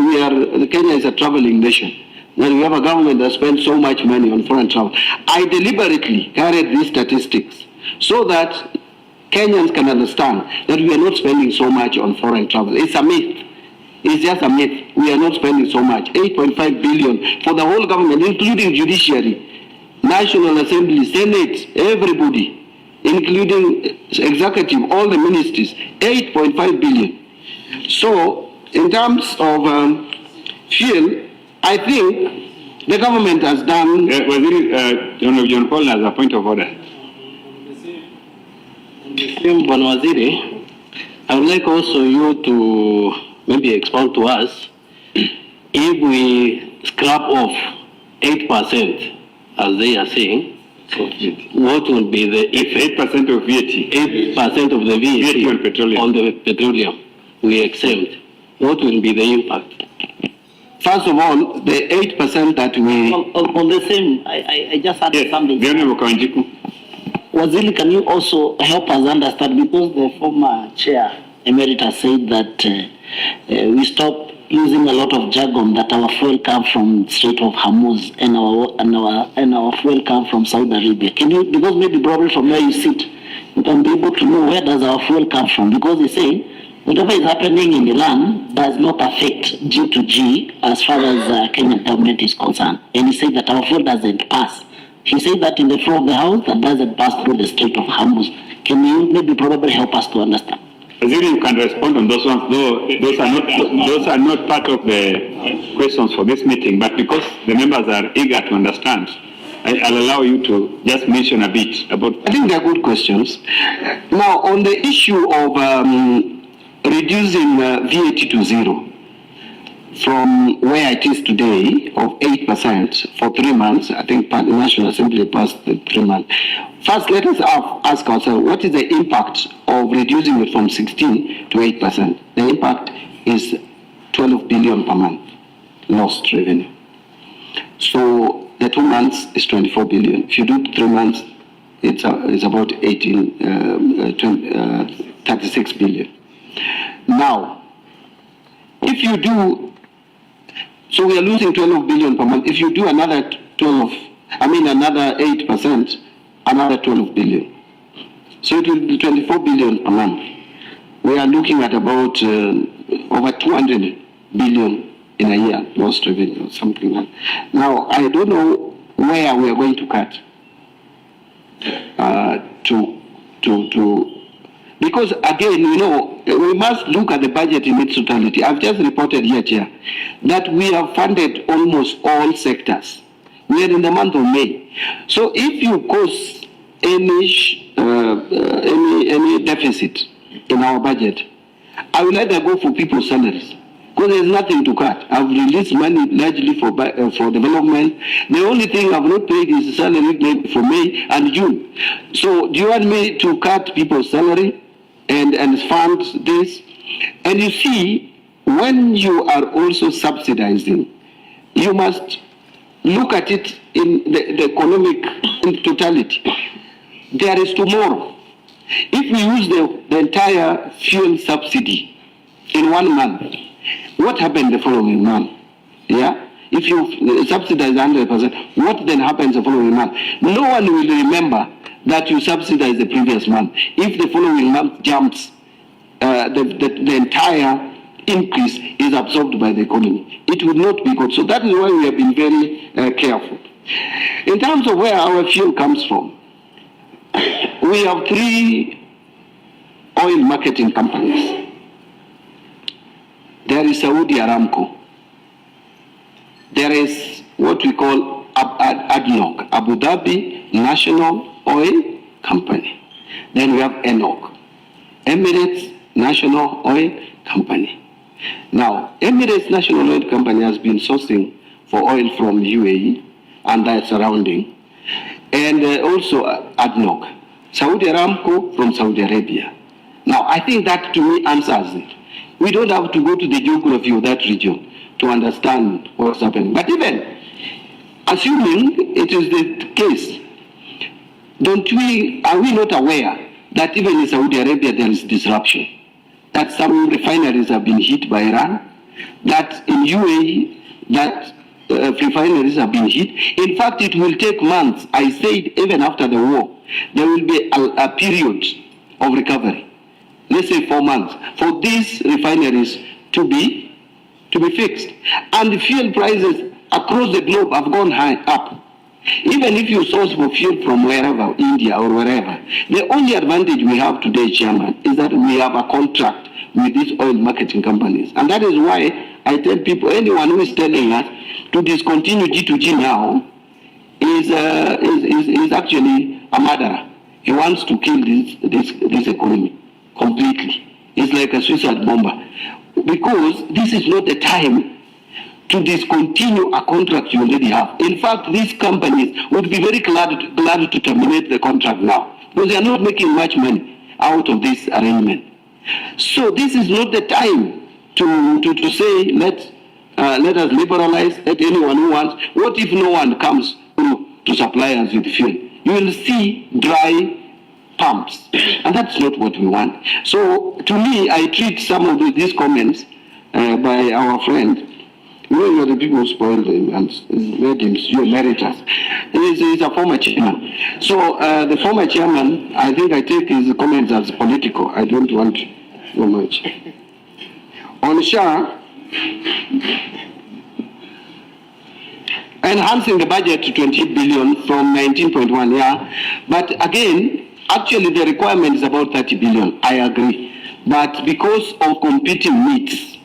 is a traveling nation. That we have a government that spends so much money on foreign travel. I deliberately carried these statistics so that Kenyans can understand that we are not spending so much on foreign travel. It's a myth. It's just a myth. We are not spending so much. 8.5 billion for the whole government, including judiciary, National Assembly, Senate, everybody, including executive, all the ministries, 8.5 billion. So, in terms of fuel, I think the government has done... John Paul has a point of order. Waziri, I would like also you to maybe expound to us, if we scrap off 8%, as they are saying, what will be the effect? 8% of VAT. 8% of the VAT on petroleum. On the petroleum we exempt. What will be the impact? First of all, the 8% that we... On the same, I just added something. Waziri, can you also help us understand, because the former chair emeritus said that we stop using a lot of jargon, that our fuel comes from Strait of Hormuz and our fuel comes from Saudi Arabia. Can you, because maybe probably from where you sit, you can be able to know where does our fuel come from? Because they say whatever is happening in Iran does not affect G to G as far as Kenyan government is concerned. And he said that our fuel doesn't pass. He said that in the floor of the house, that doesn't pass through the Strait of Hormuz. Can you maybe probably help us to understand? You can respond on those ones, though those are not part of the questions for this meeting, but because the members are eager to understand, I'll allow you to just mention a bit about... I think they're good questions. Now, on the issue of reducing VAT to zero, from where it is today of 8% for 3 months. I think the National Assembly passed the 3 months. First, let us ask ourselves, what is the impact of reducing it from 16 to 8%? The impact is 12 billion per month lost revenue. So the 2 months is 24 billion. If you do 3 months, it's about 36 billion. Now, if you do, so we are losing 12 billion per month. If you do another 8%, another 12 billion. So it will be 24 billion per month. We are looking at about over 200 billion in a year lost revenue or something like that. Now, I don't know where we are going to cut because again, we must look at the budget in its totality. I've just reported here, Chair, that we have funded almost all sectors. We are in the month of May. So if you cause any deficit in our budget, I will either go for people's salaries, because there's nothing to cut. I've released money largely for development. The only thing I've not paid is salary for May and June. So do you want me to cut people's salary and fund this? And you see, when you are also subsidizing, you must look at it in the economic in totality. There is tomorrow. If we use the entire fuel subsidy in 1 month, what happened the following month? Yeah? If you subsidize 100%, what then happens the following month? No one will remember that you subsidized the previous month. If the following month jumps, the entire increase is absorbed by the economy. It would not be good. So that is why we have been very careful. In terms of where our fuel comes from, we have 3 oil marketing companies. There is Saudi Aramco. There is what we call ADNOC, Abu Dhabi National Oil Company. Then we have ENOC, Emirates National Oil Company. Now, Emirates National Oil Company has been sourcing for oil from UAE and their surrounding, and also ADNOC, Saudi Aramco from Saudi Arabia. Now, I think that to me answers it. We don't have to go to the geography of that region to understand what's happening. But even assuming it is the case, are we not aware that even in Saudi Arabia there is disruption? That some refineries have been hit by Iran, that in UAE, that refineries have been hit. In fact, it will take months. I said even after the war, there will be a period of recovery. Let's say 4 months, for these refineries to be fixed. And the fuel prices across the globe have gone up. Even if you source for fuel from wherever, India or wherever, the only advantage we have today, Chairman, is that we have a contract with these oil marketing companies. And that is why I tell people, anyone who is telling us to discontinue G2G now is actually a murderer. He wants to kill this economy completely. It's like a suicide bomber. Because this is not the time to discontinue a contract you already have. In fact, these companies would be very glad to terminate the contract now, because they are not making much money out of this arrangement. So this is not the time to say, let us liberalize, let anyone who wants. What if no one comes to supply us with fuel? You will see dry pumps, and that's not what we want. So to me, I treat some of these comments by our friend, you are the people who spoiled him and made him emeritus. He's a former chairman. So the former chairman, I think I take his comments as political. I don't want so much. On SHA, enhancing the budget to 20 billion from 19.1, yeah. But again, actually the requirement is about 30 billion, I agree. But because of competing needs,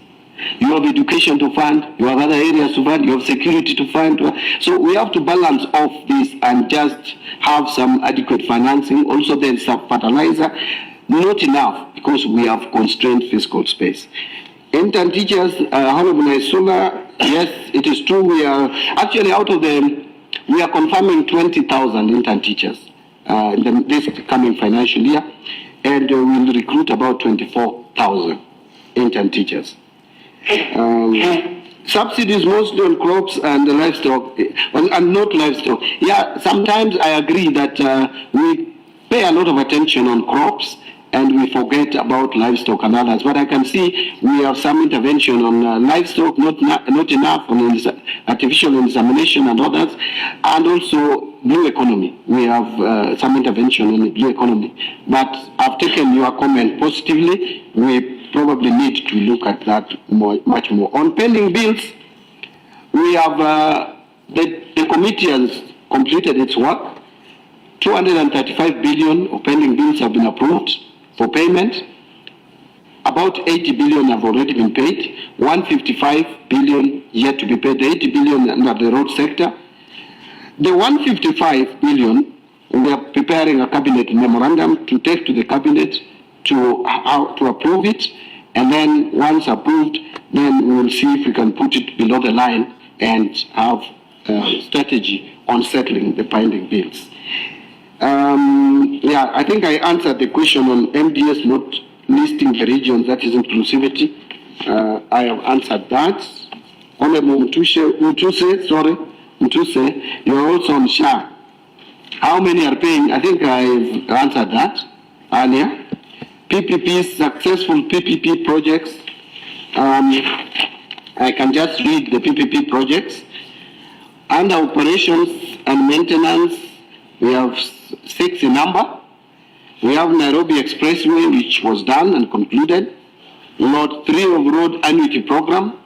you have education to fund, you have other areas to fund, you have security to fund. So we have to balance off this and just have some adequate financing. Also then some fertilizer, not enough because we have constrained fiscal space. Intern teachers, Honorable Naisula, yes, it is true. We are actually we are confirming 20,000 intern teachers in this coming financial year, and we'll recruit about 24,000 intern teachers. Subsidies mostly on crops and livestock, and not livestock. Yeah, sometimes I agree that we pay a lot of attention on crops and we forget about livestock and others. But I can see we have some intervention on livestock, not enough on artificial insemination and others, and also blue economy. We have some intervention on the blue economy. But I've taken your comment positively. We probably need to look at that much more. On pending bills, we have the committee has completed its work. 235 billion of pending bills have been approved for payment. About 80 billion have already been paid. 155 billion yet to be paid. The 80 billion under the road sector. The 155 billion, we are preparing a cabinet memorandum to take to the cabinet to approve it, and then once approved, then we will see if we can put it below the line and have a strategy on settling the pending bills. Yeah, I think I answered the question on MDS not listing the regions, that is inclusivity. I have answered that. Honorable Mutuse, you are also on SHA. How many are paying? I think I've answered that earlier. PPPs, successful PPP projects. I can just read the PPP projects. Under operations and maintenance, we have 6 in number. We have Nairobi Expressway, which was done and concluded. Lot 3 of Road Annuity Program.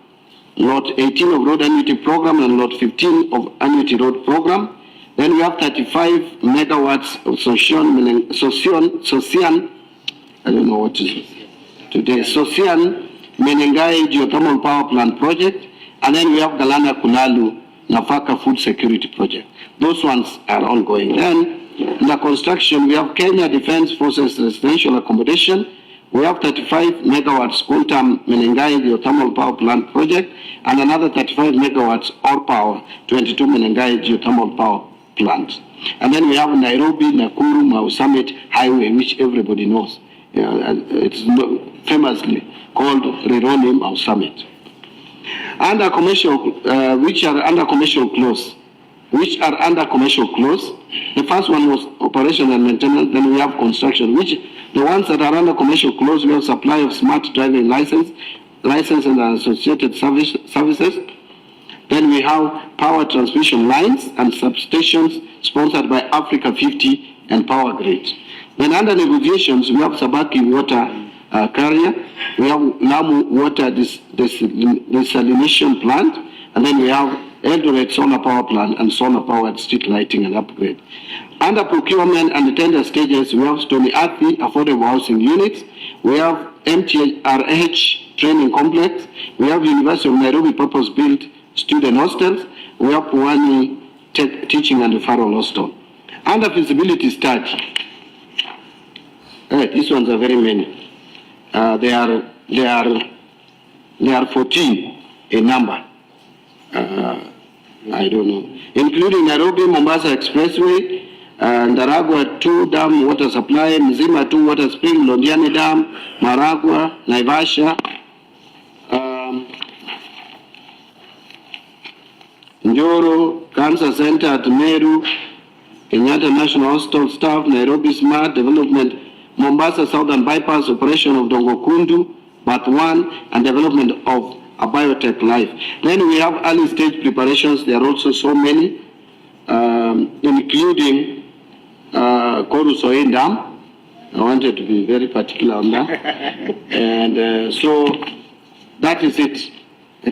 Lot 18 of Road Annuity Program and Lot 15 of Annuity Road Program. Then we have 35 megawatts of Sosian, I don't know what is today, Sosian Menengai Geothermal Power Plant Project. And then we have Galana Kulalu Nafaka Food Security Project. Those ones are ongoing. Then in the construction, we have Kenya Defense Forces Residential Accommodation. We have 35 megawatts Kuntam Menengai Geothermal Power Plant Project, and another 35 megawatts Or Power 22 Menengai Geothermal Power Plant. And then we have Nairobi Nakuru Mau Summit Highway, which everybody knows. It's famously called Rironi Mau Summit. Under commercial, which are under commercial clause. The first one was operation and maintenance, then we have construction, which the ones that are under commercial clause, we have supply of smart driving licenses and associated services. Then we have power transmission lines and substations sponsored by Africa 50 and Power Grid. Then under negotiations, we have Sabaki Water Carrier, we have Lamu Water Desalination Plant, and then we have Eldoret Solar Power Plant and solar powered street lighting and upgrade. Under procurement and the tender stages, we have Stony Athi Affordable Housing Units, we have MTRH Training Complex, we have University of Nairobi Purpose-Built Student Hostels, we have Pwani Teaching and Referral Hostel. Under feasibility study, these ones are very many. They are 14 in number. I don't know, including Nairobi Mombasa Expressway, Ndaragwa 2 Dam Water Supply, Mzima 2 Water Spring, Londiani Dam, Maragua, Naivasha, Njoro, Cancer Center at Meru, Kenyatta National Hospital Staff, Nairobi Smart Development, Mombasa Southern Bypass Operation of Dongokundu, Part 1, and development of a biotech life. Then we have early stage preparations. There are also so many, including Korusoe Dam. I wanted to be very particular on that. And so that is it,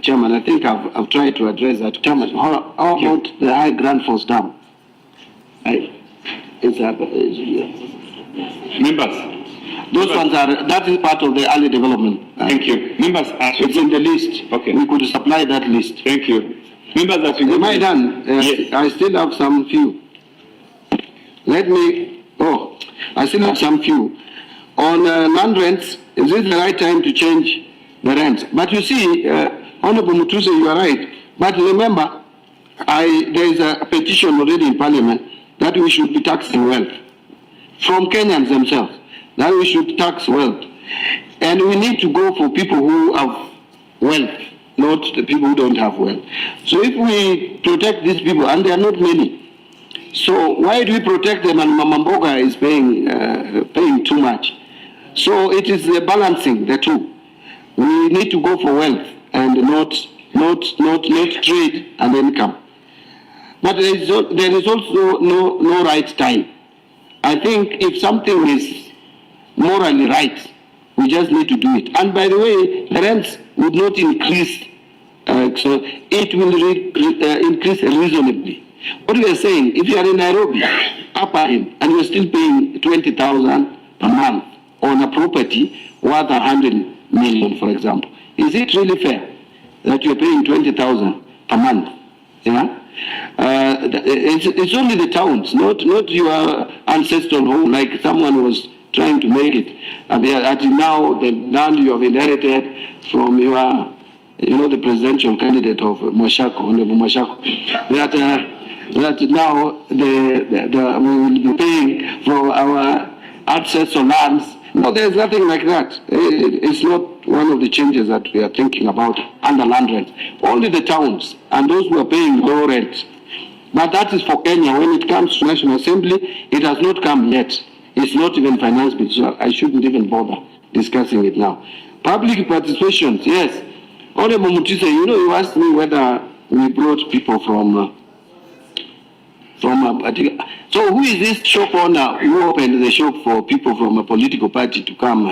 Chairman. I think I've tried to address that. Chairman, how about the High Grand Force Dam? Members. Those ones are, that is part of the early development. Thank you. Members, it's in the list. Okay. We could supply that list. Thank you. Members, as you go. Am I done? Yes. I still have some few. I still have some few. On land rents, is it the right time to change the rent. But you see, Honorable Mutuse, you are right. But remember, there is a petition already in Parliament that we should be taxing wealth from Kenyans themselves, that we should tax wealth. And we need to go for people who have wealth, not the people who don't have wealth. So if we protect these people, and there are not many, so why do we protect them and Mama Mboga is paying too much? So it is balancing the two. We need to go for wealth and not trade and income. But there is also no right time. I think if something is morally right, we just need to do it. And by the way, the rents would not increase, so it will increase reasonably. What we are saying, if you are in Nairobi, Upper End, and you're still paying 20,000 per month on a property worth 100 million, for example, is it really fair that you're paying 20,000 per month? Yeah? It's only the towns, not your ancestral home, like someone was trying to make it. And now the land you have inherited from your, the presidential candidate of Moshako, Honorable Moshako, that now we will be paying for our ancestral lands. No, there's nothing like that. It's not one of the changes that we are thinking about under land rent. Only the towns and those who are paying low rent. But that is for Kenya. When it comes to National Assembly, it has not come yet. It's not even finance bill, so I shouldn't even bother discussing it now. Public participations, yes. Honorable Mutise, you asked me whether we brought people from a particular. So who is this shop owner who opened the shop for people from a political party to come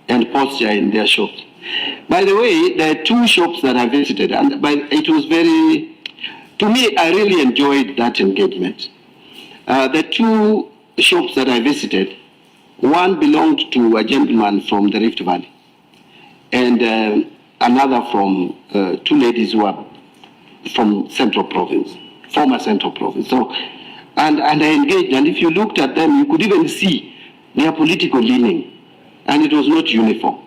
and posture in their shops? By the way, there are two shops that I visited, and it was to me, I really enjoyed that engagement. The two shops that I visited, one belonged to a gentleman from the Rift Valley, and another from two ladies who are from Central Province, former Central Province. So, and I engaged, and if you looked at them, you could even see their political leaning, and it was not uniform.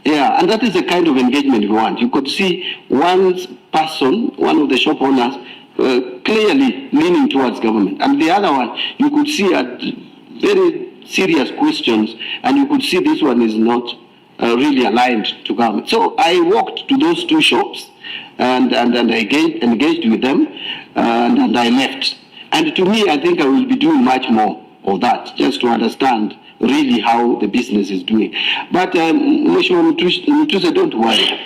Yeah, and that is the kind of engagement we want. You could see one person, one of the shop owners, clearly leaning towards government, and the other one, you could see very serious questions, and you could see this one is not really aligned to government. So I walked to those two shops, and I engaged with them, and I left. And to me, I think I will be doing much more of that, just to understand really how the business is doing. But Mutuse, don't worry.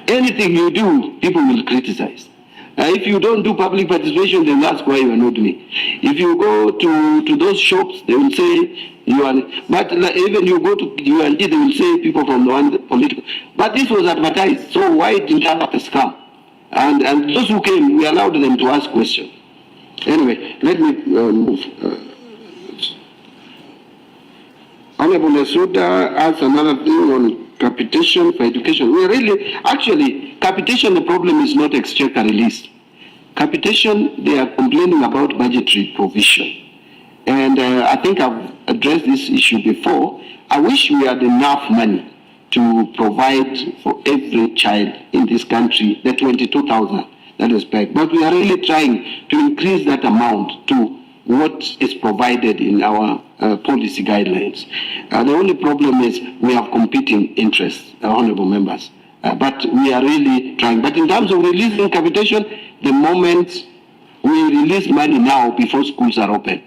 Anything you do, people will criticize. If you don't do public participation, they will ask why you are not doing. If you go to those shops, they will say you are. But even you go to UND, they will say people from the one political. But this was advertised, so why it didn't have a scam? And those who came, we allowed them to ask questions. Anyway, let me move. Honorable Nesuda asked another thing on capitation for education. We really, actually, capitation, the problem is not exchequer release. Capitation, they are complaining about budgetary provision. And I think I've addressed this issue before. I wish we had enough money to provide for every child in this country the 22,000 that is paid. But we are really trying to increase that amount to what is provided in our policy guidelines. The only problem is we have competing interests, honorable members. But we are really trying. But in terms of releasing capitation, the moment we release money now before schools are open.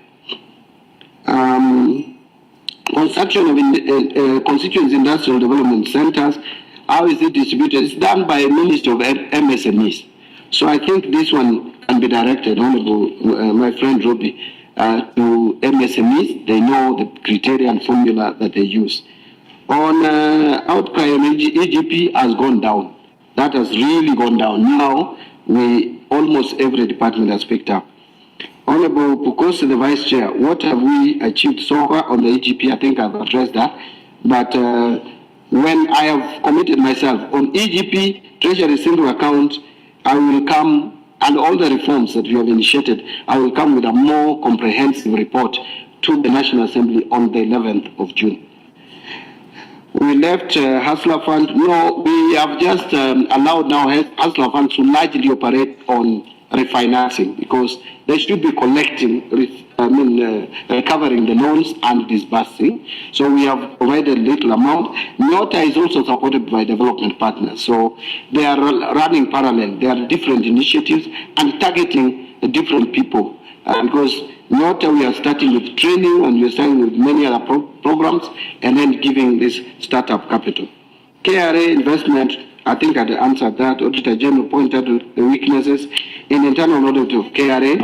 Construction of constituent industrial development centers, how is it distributed? It's done by Ministry of MSMEs. So I think this one can be directed, Honorable, my friend Robbie, to MSMEs. They know the criteria and formula that they use. On outcry on EGP has gone down. That has really gone down. Now, almost every department has picked up. Honorable Pukosi, the Vice Chair, what have we achieved so far on the EGP? I think I've addressed that. But when I have committed myself on EGP, Treasury single account, I will come, and all the reforms that we have initiated, I will come with a more comprehensive report to the National Assembly on the 11th of June. we left Hustler Fund. No, we have just allowed now Hustler Fund to largely operate on refinancing because they should be collecting, recovering the loans and disbursing. So we have provided little amount. NYOTA is also supported by development partners. So they are running parallel. There are different initiatives and targeting different people because NYOTA we are starting with training and we are starting with many other programs and then giving this startup capital. KRA investment, I think I answered that. Auditor General pointed out the weaknesses in internal audit of KRA.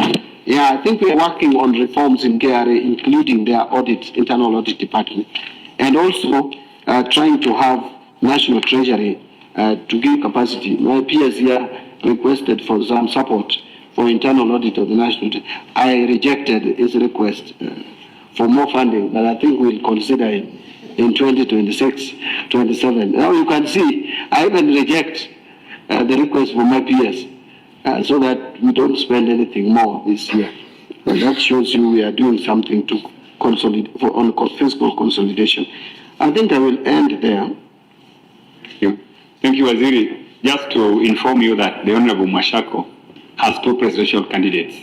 Yeah, I think we are working on reforms in KRA, including their internal audit department, and also trying to have National Treasury to give capacity. My peers here requested for some support for internal audit of the National Treasury. I rejected his request for more funding, but I think we'll consider it in 2026, 27. Now you can see, I even reject the request for my peers so that we don't spend anything more this year. And that shows you we are doing something to consolidate on fiscal consolidation. I think I will end there. Thank you, Waziri. Just to inform you that the Honorable Mashako has two presidential candidates.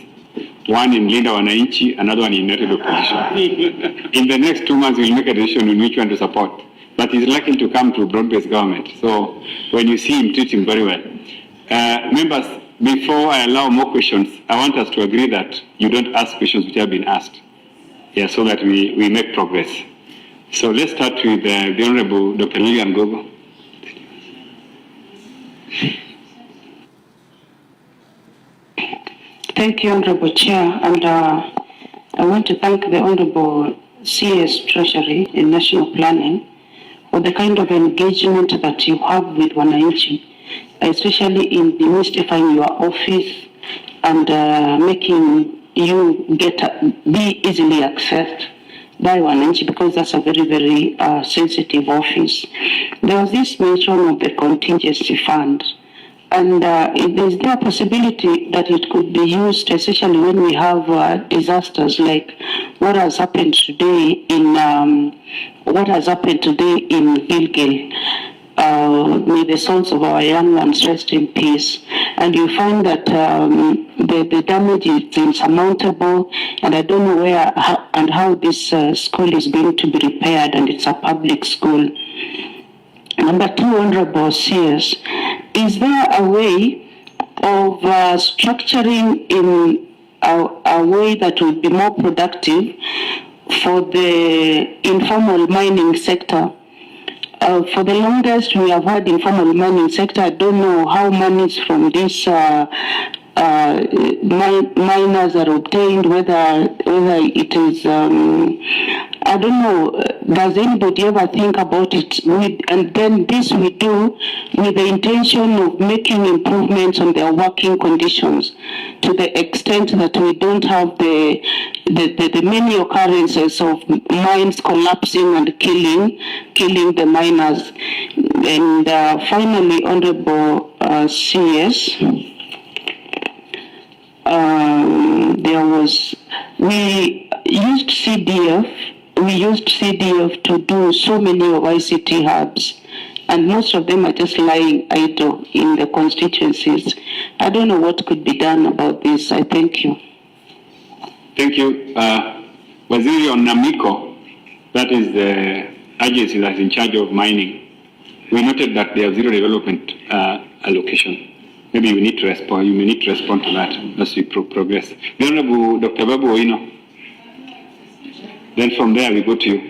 One in Linda Wananchi, another one in United Opposition. In the next 2 months, we'll make a decision on which one to support. But he's likely to come to broad-based government. So when you see him, treat him very well. Members, before I allow more questions, I want us to agree that you don't ask questions which have been asked. Yeah, so that we make progress. So let's start with the Honorable Dr. Lilian Gogo. Thank you, Honorable Chair, and I want to thank the Honorable CS Treasury in National Planning for the kind of engagement that you have with Wananchi, especially in demystifying your office and making you be easily accessed by Wananchi, because that's a very, very sensitive office. There was this mention of the contingency fund. And is there a possibility that it could be used, especially when we have disasters like what has happened today in Gilgil? May the souls of our young ones rest in peace. And you find that the damage is insurmountable, and I don't know where and how this school is going to be repaired, and it's a public school. Number two, Honorable CS, is there a way of structuring in a way that would be more productive for the informal mining sector? For the longest, we have had informal mining sector. I don't know how monies from this miners are obtained, whether it is, I don't know, does anybody ever think about it? And then this we do with the intention of making improvements on their working conditions to the extent that we don't have the many occurrences of mines collapsing and killing the miners. And finally, Honorable CS, we used CDF to do so many of ICT hubs, and most of them are just lying idle in the constituencies. I don't know what could be done about this. I thank you. Thank you. Waziri on NAMICO, that is the agency that's in charge of mining. We noted that they have zero development allocation. Maybe you need to respond. You may need to respond to that as we progress. The Honorable Dr. Babu Owino. Then from there we go to you.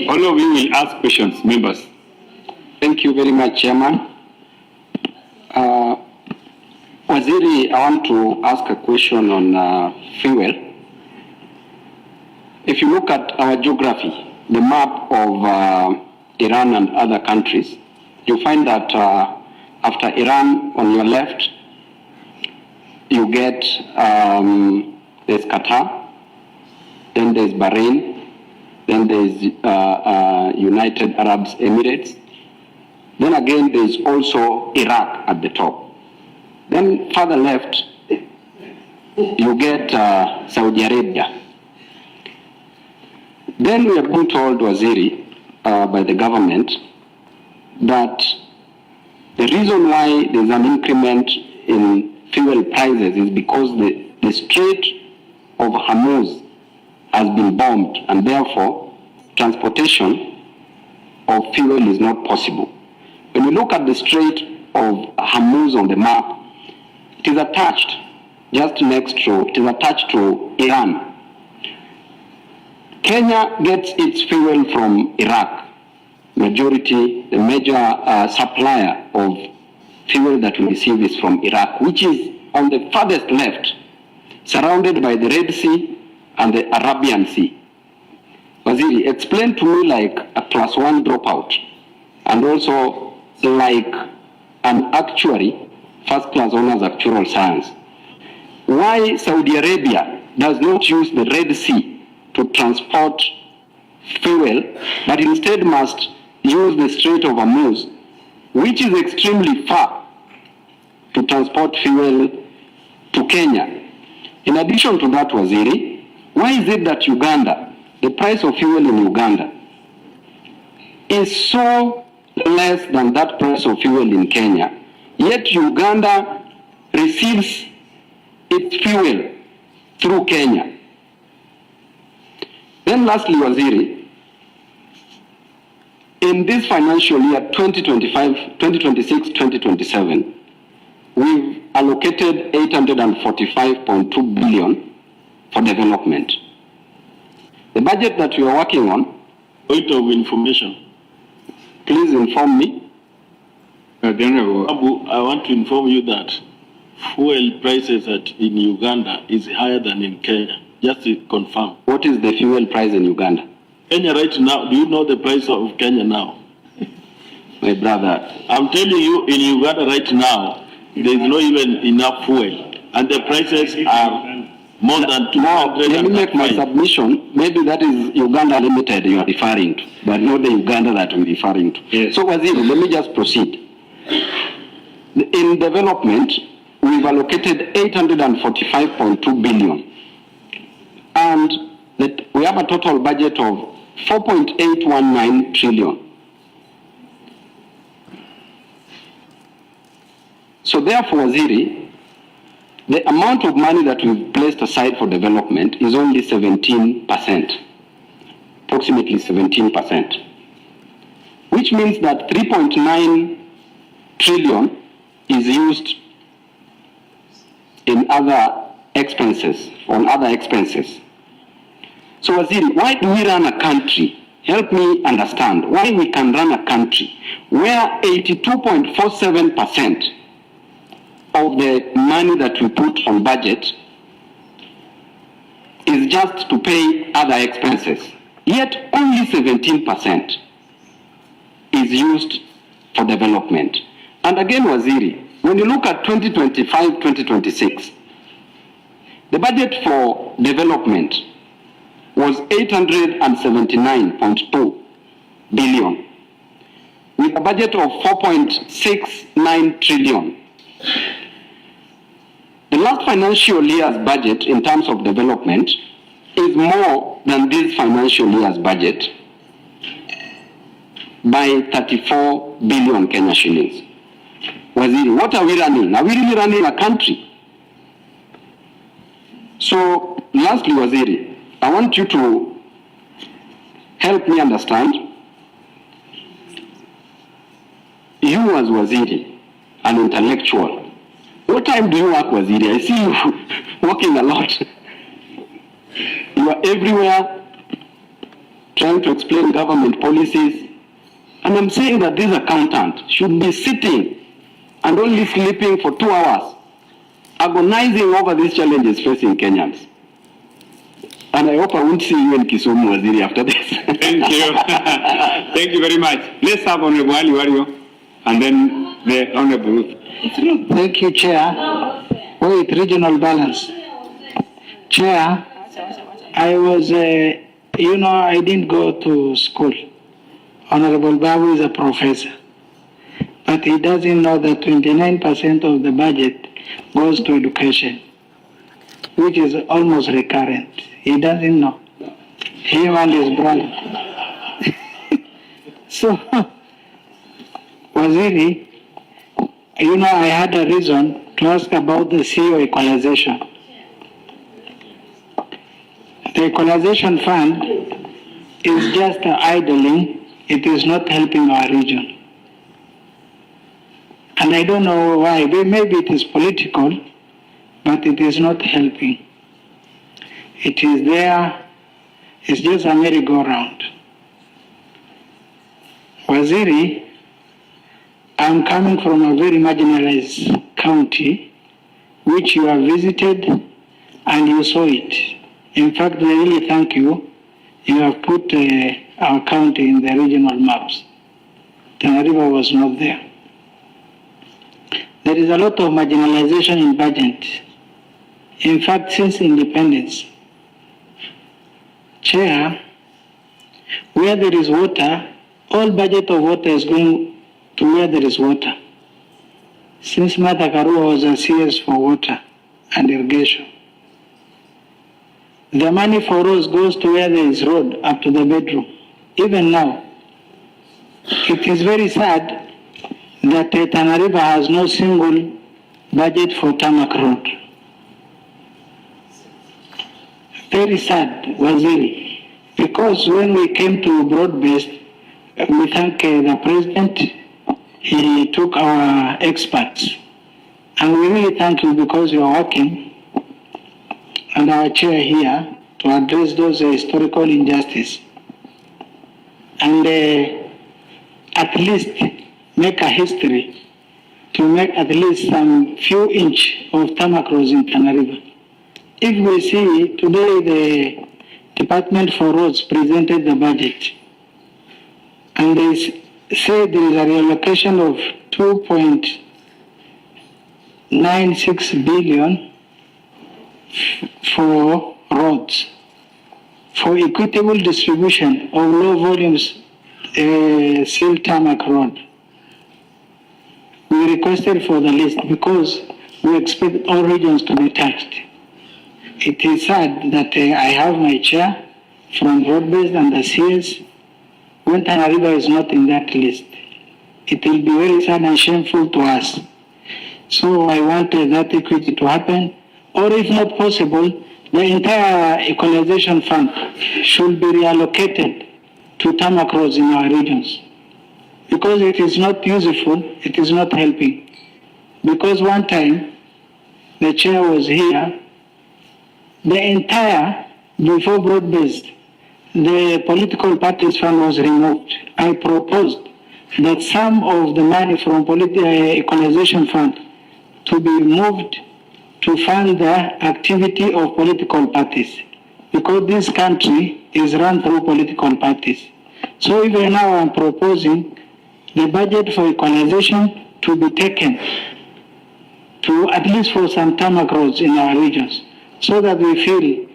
All of you will ask questions, members. Thank you very much, Chairman. Waziri, I want to ask a question on fuel. If you look at our geography, the map of Iran and other countries, you find that after Iran on your left, you get there's Qatar, then there's Bahrain, then there's United Arab Emirates, then again there's also Iraq at the top. Then further left, you get Saudi Arabia. Then we are being told, Waziri, by the government, that the reason why there's an increment in fuel prices is because the Strait of Hormuz has been bombed, and therefore transportation of fuel is not possible. When you look at the Strait of Hormuz on the map, it is attached to Iran. Kenya gets its fuel from Iraq. The major supplier of fuel that we receive is from Iraq, which is on the farthest left, surrounded by the Red Sea and the Arabian Sea. Waziri, explain to me like a +1 dropout, and also like an actuary, first-class honors actuarial science, why Saudi Arabia does not use the Red Sea to transport fuel, but instead must use the Strait of Hormuz, which is extremely far, to transport fuel to Kenya. In addition to that, Waziri, why is it that Uganda, the price of fuel in Uganda, is so less than that price of fuel in Kenya, yet Uganda receives its fuel through Kenya? Then lastly, Waziri, in this financial year 2026-2027, we've allocated 845.2 billion for development. The budget that we are working on, Point of information. please inform me. Abu, I want to inform you that fuel prices in Uganda is higher than in Kenya. Just to confirm. What is the fuel price in Uganda? Kenya right now, do you know the price of Kenya now? My brother, I'm telling you, in Uganda right now, there is not even enough fuel, and the prices are more than 200. Now, let me make my submission. Maybe that is Uganda Limited you are referring to, but not the Uganda that I'm referring to. Yes. So, Waziri, let me just proceed. In development, we've allocated 845.2 billion, and we have a total budget of 4.819 trillion. So therefore, Waziri, the amount of money that we've placed aside for development is only 17%, approximately 17%, which means that 3.9 trillion is used in other expenses, on other expenses. So Waziri, why do we run a country? Help me understand why we can run a country where 82.47% of the money that we put on budget is just to pay other expenses, yet only 17% is used for development. And again, Waziri, when you look at 2025-2026, the budget for development was 879.2 billion, with a budget of 4.69 trillion. The last financial year's budget in terms of development is more than this financial year's budget by 34 billion Kenya shillings. Waziri, what are we running? Are we really running a country? So, lastly, Waziri, I want you to help me understand. You as Waziri, an intellectual, what time do you work, Waziri? I see you working a lot. You are everywhere trying to explain government policies. And I'm saying that this accountant should be sitting and only sleeping for 2 hours, agonizing over these challenges facing Kenyans. And I hope I won't see you in Kisumu, Waziri, after this. Thank you. Thank you very much. Let's have Honorable Ali Wario and then the Honorable Ruth. Thank you, Chair. Wait, regional balance. Chair, I was, I didn't go to school. Honorable Babu is a professor. But he doesn't know that 29% of the budget goes to education, which is almost recurrent. He doesn't know. Him and his brother. So, Waziri, you know, I had a reason to ask about the CEO equalization. The equalization fund is just idling. It is not helping our region. And I don't know why. Maybe it is political, but it is not helping. It is there. It's just a merry-go-round. Waziri, I'm coming from a very marginalized county, which you have visited and you saw it. In fact, I really thank you. You have put our county in the regional maps. Tana River was not there. There is a lot of marginalization in budget. In fact, since independence, Chair, where there is water, all budget of water is going to where there is water. Since Martha Karua was a CS for water and irrigation, the money for roads goes to where there is road, up to the bedroom. Even now, it is very sad that Tana River has no single budget for tarmac road. Very sad, Waziri, because when we came to broad-based, we thank the President. He took our experts. And we really thank you because you are working and our chair here to address those historical injustices. And at least make a history to make at least some few inch of tarmac roads in Tana River. If we see today the Department for Roads presented the budget, and they say there is a reallocation of 2.96 billion for roads, for equitable distribution of low volumes seal tarmac road. We requested for the list because we expect all regions to be taxed. It is sad that I have my chair from broad-based and the CS when Tana River is not in that list. It will be very sad and shameful to us. So I want that equity to happen, or if not possible, the entire equalization fund should be reallocated to tarmac roads in our regions. Because it is not useful, it is not helping. Because one time, the chair was here, the entire, before broad-based, the political parties fund was removed. I proposed that some of the money from equalization fund to be moved to fund the activity of political parties, because this country is run through political parties. So even now I'm proposing the budget for equalization to be taken to at least for some tarmac roads in our regions, so that we feel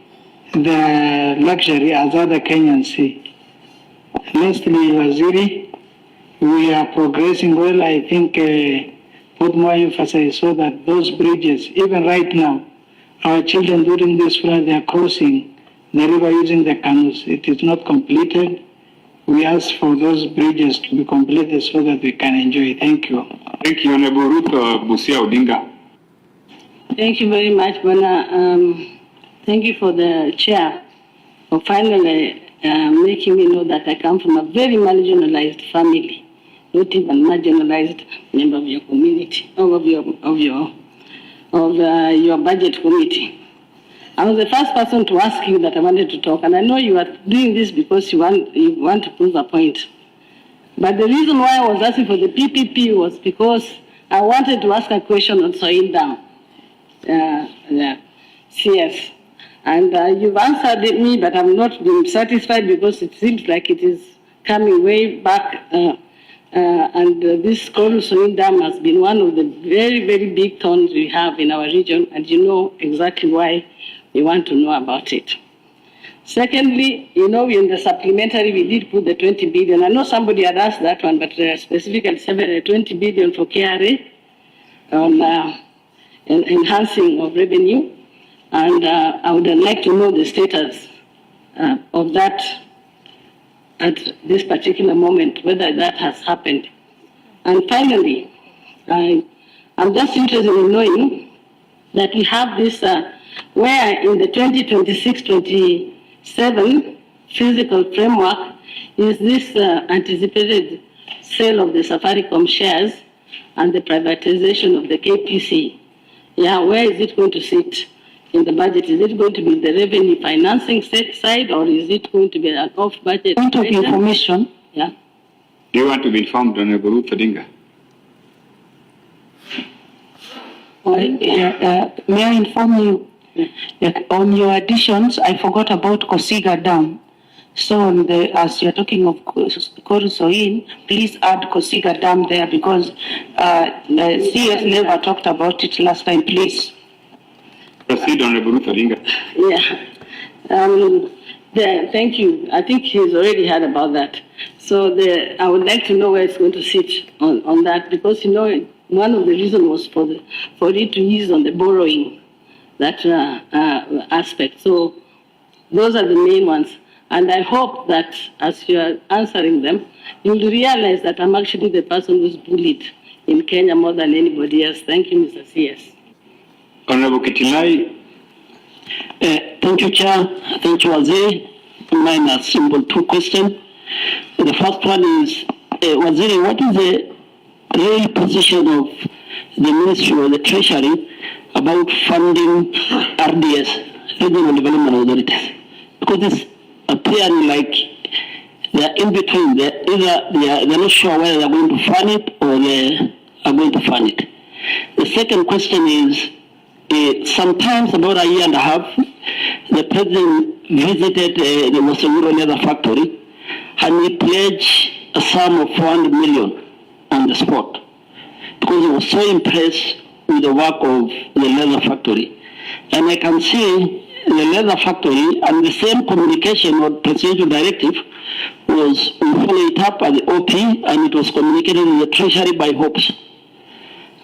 the luxury as other Kenyans see. Lastly, Waziri, we are progressing well. I think put more emphasis so that those bridges, even right now, our children during this flood, they are crossing the river using the canoes. It is not completed. We ask for those bridges to be completed so that we can enjoy. Thank you. Thank you, Honorable Ruth Busia Odinga. Thank you very much, Bana. Thank you for the chair for finally making me know that I come from a very marginalized family, not even marginalized member of your community, of your budget committee. I was the first person to ask you that I wanted to talk, and I know you are doing this because you want to prove a point. But the reason why I was asking for the PPP was because I wanted to ask a question on Soil Dam, CS. And you've answered me, but I've not been satisfied because it seems like it is coming way back. And this Soil Dam has been one of the very, very big thorns we have in our region, and you know exactly why we want to know about it. Secondly, you know, in the supplementary, we did put the 20 billion. I know somebody had asked that one, but specifically 20 billion for KRA on enhancing of revenue. And I would like to know the status of that at this particular moment, whether that has happened. And finally, I'm just interested in knowing that we have this, where in the 2026-27 physical framework is this anticipated sale of the Safaricom shares and the privatization of the KPC. Yeah, where is it going to sit in the budget? Is it going to be the revenue financing side, or is it going to be an off-budget? Point of information. Yeah. Do you want to be informed, Honorable Ruth Odinga? May I inform you, on your additions, I forgot about Kosiga Dam. So as you're talking of 𝐃𝐄𝐅𝐄𝐍, please add Kosiga Dam there, because CS never talked about it last time, please. Proceed, Honorable Ruth Odinga. Yeah. Thank you. I think he's already heard about that. So I would like to know where it's going to sit on that, because, you know, one of the reasons was for it to ease on the borrowing, that aspect. So those are the main ones. And I hope that as you are answering them, you'll realize that I'm actually the person who's bullied in Kenya more than anybody else. Thank you, Mr. CS. Honorable 𝐃𝐄𝐅𝐄𝐄. Thank you, Chair. Thank you, Waziri. Mine are simple two questions. The first one is, Waziri, what is the real position of the Ministry or the Treasury about funding RDS, Regional Development Authorities? Because it's appearing like they're in between. They're not sure whether they're going to fund it or they are going to fund it. The second question is, sometimes about a year and a half, the President visited the Masoguro leather factory and he pledged a sum of 400 million on the spot because he was so impressed with the work of the leather factory. And I can see the leather factory and the same communication or presidential directive was, we follow it up at the OP and it was communicated in the Treasury by hopes.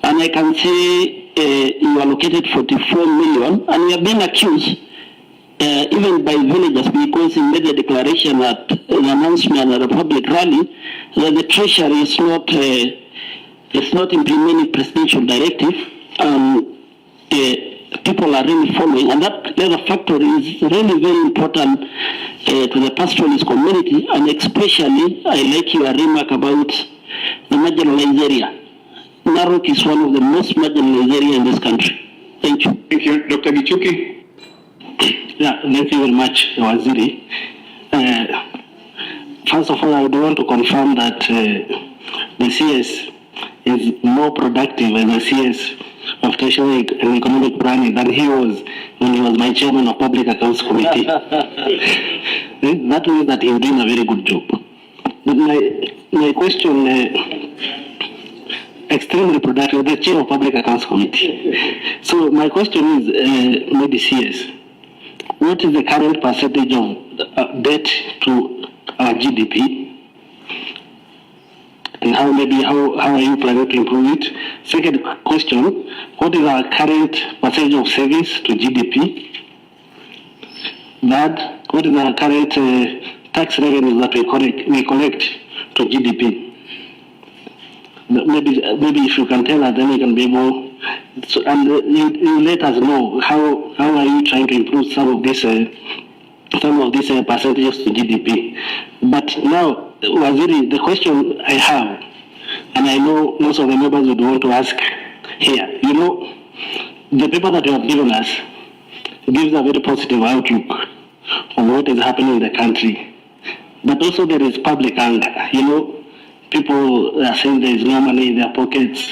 And I can see you allocated 44 million and we have been accused even by villagers, because he made a declaration at an announcement at a public rally that the Treasury is not implementing presidential directive. People are really following, and that leather factory is really very important to the pastoralist community, and especially I like your remark about the marginalized area. Narok is one of the most marginalized areas in this country. Thank you. Thank you. Dr. Gichuki. Yeah, thank you very much, Waziri. First of all, I would want to confirm that the CS is more productive as a CS of Treasury and Economic Planning than he was when he was my chairman of Public Accounts Committee. That means that he's doing a very good job. But my question, extremely productive, the chair of Public Accounts Committee. So my question is, maybe CS, what is the current percentage of debt to GDP? And how are you planning to improve it? Second question, what is our current percentage of savings to GDP? Third, what is our current tax revenue that we collect to GDP? Maybe if you can tell us, then we can be able. So, and you let us know how are you trying to improve some of these percentages to GDP. But now, Waziri, the question I have, and I know most of the members would want to ask here, you know, the paper that you have given us gives a very positive outlook on what is happening in the country. But also there is public anger. You know, people are saying there is no money in their pockets.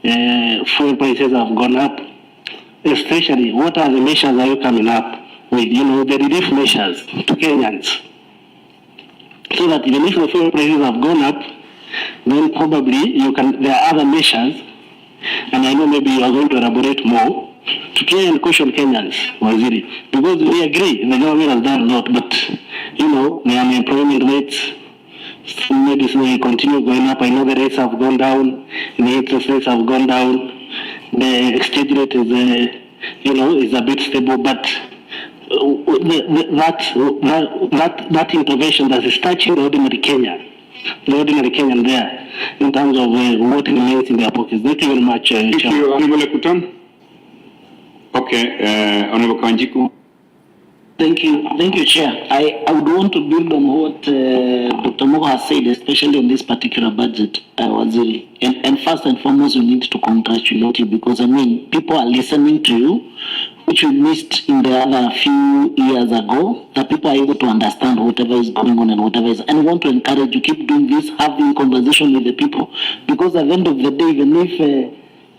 Fuel prices have gone up. Especially, what are the measures are you coming up with? You know, the relief measures to Kenyans. So that even if the fuel prices have gone up, then probably there are other measures, and I know maybe you are going to elaborate more, to try and caution Kenyans, Waziri, because we agree the government has done a lot, but, you know, the unemployment rates, maybe they continue going up. I know the rates have gone down, the interest rates have gone down, the exchange rate is, is a bit stable, but that intervention that is touching the ordinary Kenyan. The ordinary Kenyan there, in terms of what remains in their pockets. Thank you very much, Thank you, Honorable Kutam. Okay, Honorable Kanjiku. Thank you, Chair. I would want to build on what Dr. Mogo has said, especially on this particular budget, Waziri. And first and foremost, we need to congratulate you because, I mean, people are listening to you, which we missed in the other few years ago, that people are able to understand whatever is going on and whatever is. And I want to encourage you, keep doing this, having conversation with the people, because at the end of the day, even if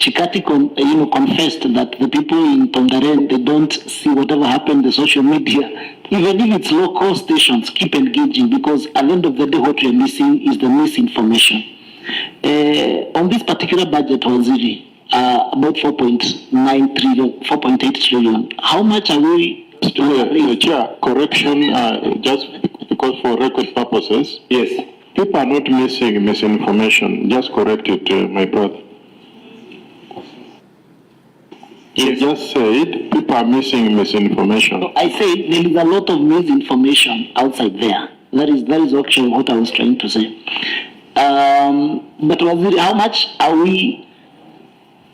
𝐃𝐄𝐅𝐄𝐄 confessed that the people in Tongaren, they don't see whatever happened in the social media. Even if it's local stations, keep engaging because at the end of the day, what we are missing is the misinformation. On this particular budget, Waziri, about 4.9 trillion, 4.8 trillion. How much are we? Chair, correction, just because for record purposes. Yes. People are not missing misinformation. Just correct it, my brother. You just said people are missing misinformation. I said there is a lot of misinformation outside there. That is actually what I was trying to say. But Waziri, how much are we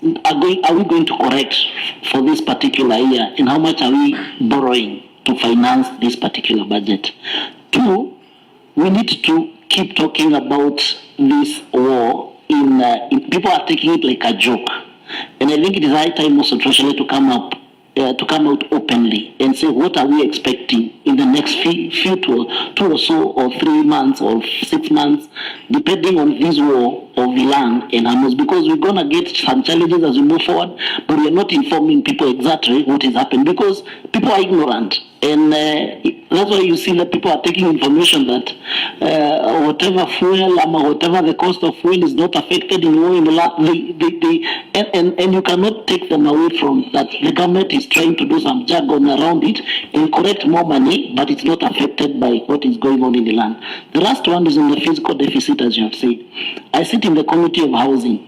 going to correct for this particular year, and how much are we borrowing to finance this particular budget? Two, we need to keep talking about this war. People are taking it like a joke. And I think it is high time also Treasury to come out openly and say what are we expecting in the next few two or so or 3 months or 6 months, depending on this war of the land and Hamas, because we're gonna get some challenges as we move forward, but we are not informing people exactly what is happening because people are ignorant. And that's why you see that people are taking information that whatever fuel or whatever the cost of fuel is not affected in war in the land. And you cannot take them away from that. The government is trying to do some jargon around it and collect more money, but it's not affected by what is going on in the land. The last one is on the fiscal deficit, as you have said. I sit in the Committee of Housing.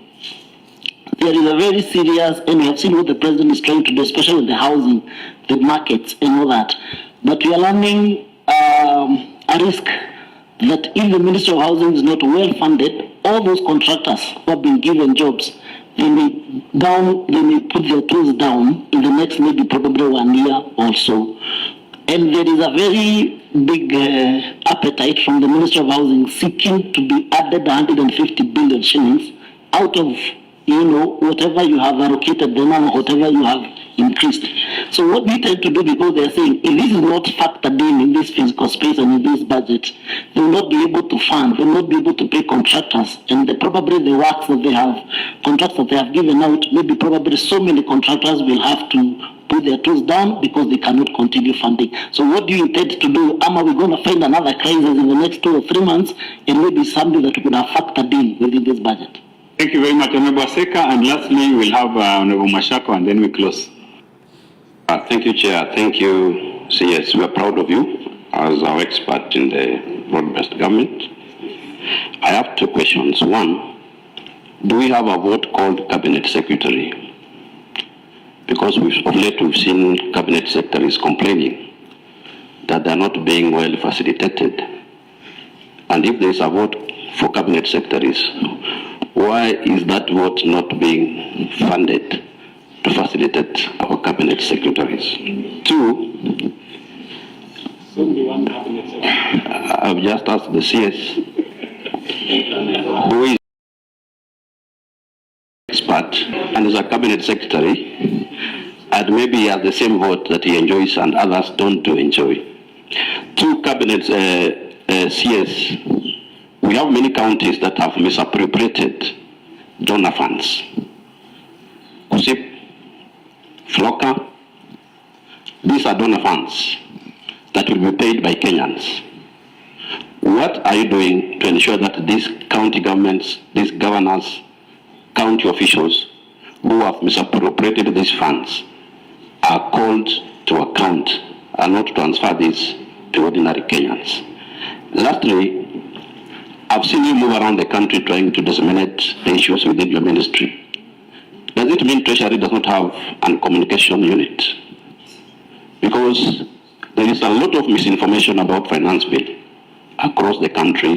There is a very serious, and we have seen what the president is trying to do, especially with the housing, the markets, and all that. But we are running a risk that if the Ministry of Housing is not well funded, all those contractors who have been given jobs, they may put their tools down in the next maybe probably 1 year or so. And there is a very big appetite from the Ministry of Housing seeking to be added 150 billion shillings out of whatever you have allocated them or whatever you have increased. So what we tend to do, because they are saying, if this is not factored in this physical space and in this budget, they will not be able to fund, they will not be able to pay contractors. And probably the works that they have, contracts that they have given out, maybe probably so many contractors will have to put their tools down because they cannot continue funding. So what do you intend to do? Are we going to find another crisis in the next 2 or 3 months, and maybe something that we could have factored in within this budget? Thank you very much, Honorable Aseka. And lastly, we'll have Honorable Mashako, and then we close. Thank you, Chair. Thank you, CS. We are proud of you as our expert in the broad-based government. I have 2 questions. One, do we have a vote called Cabinet Secretary? Because of late we've seen Cabinet Secretaries complaining that they're not being well facilitated. And if there is a vote for Cabinet Secretaries, why is that vote not being funded to facilitate our Cabinet Secretaries? 2, I've just asked the CS, who is expert and is a Cabinet Secretary, and maybe he has the same vote that he enjoys and others don't enjoy. 2 Cabinet CS, we have many counties that have misappropriated donor funds. Kusip, Floka, these are donor funds that will be paid by Kenyans. What are you doing to ensure that these county governments, these governors, county officials who have misappropriated these funds are called to account and not transfer this to ordinary Kenyans? Lastly, I've seen you move around the country trying to disseminate the issues within your ministry. Does it mean Treasury does not have a communication unit? Because there is a lot of misinformation about finance bill across the country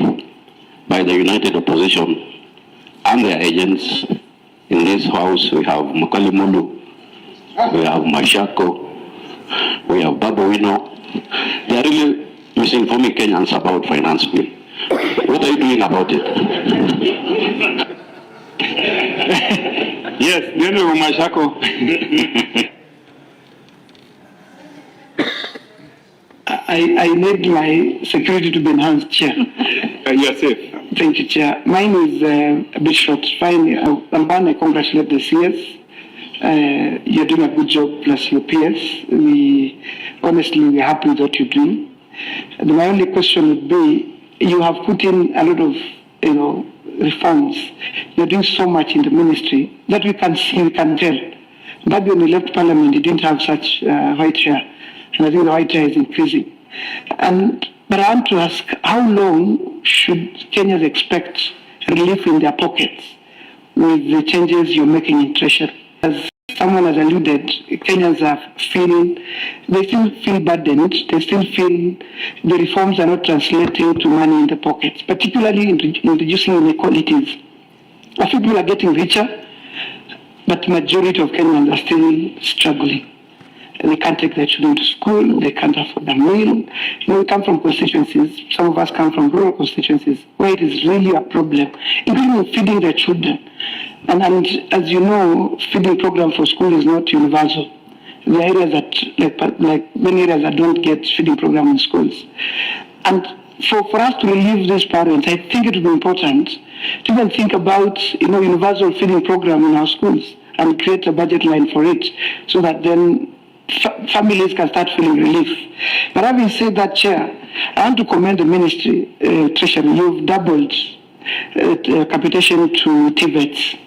by the united opposition and their agents. In this house, we have Mukali Mulu, we have Mashako, we have Babu Wino. They are really misinforming Kenyans about finance bill. What are you doing about it? Yes, Honorable Mashako. I need my security to be enhanced, Chair. You are safe. Thank you, Chair. Mine is a bit short. Fine. I congratulate the CS. You're doing a good job, plus your peers. We're happy with what you're doing. And my only question would be, you have put in a lot of, reforms. You're doing so much in the ministry that we can see, we can tell. But when we left Parliament, you didn't have such white share. And I think the white share is increasing. But I want to ask, how long should Kenyans expect relief in their pockets with the changes you're making in Treasury? As someone has alluded, Kenyans are they still feel burdened, they still feel the reforms are not translating to money in the pockets, particularly in reducing inequalities. I think people are getting richer, but majority of Kenyans are still struggling. They can't take their children to school, they can't afford a meal. We come from constituencies, some of us come from rural constituencies, where it is really a problem, including feeding their children. And as you know, feeding program for school is not universal. There are areas that, like many areas that don't get feeding program in schools. And for us to relieve these parents, I think it would be important to even think about, universal feeding program in our schools and create a budget line for it, so that then families can start feeling relief. But having said that, Chair, I want to commend the Ministry, Treasury. You've doubled capitation to TVETs.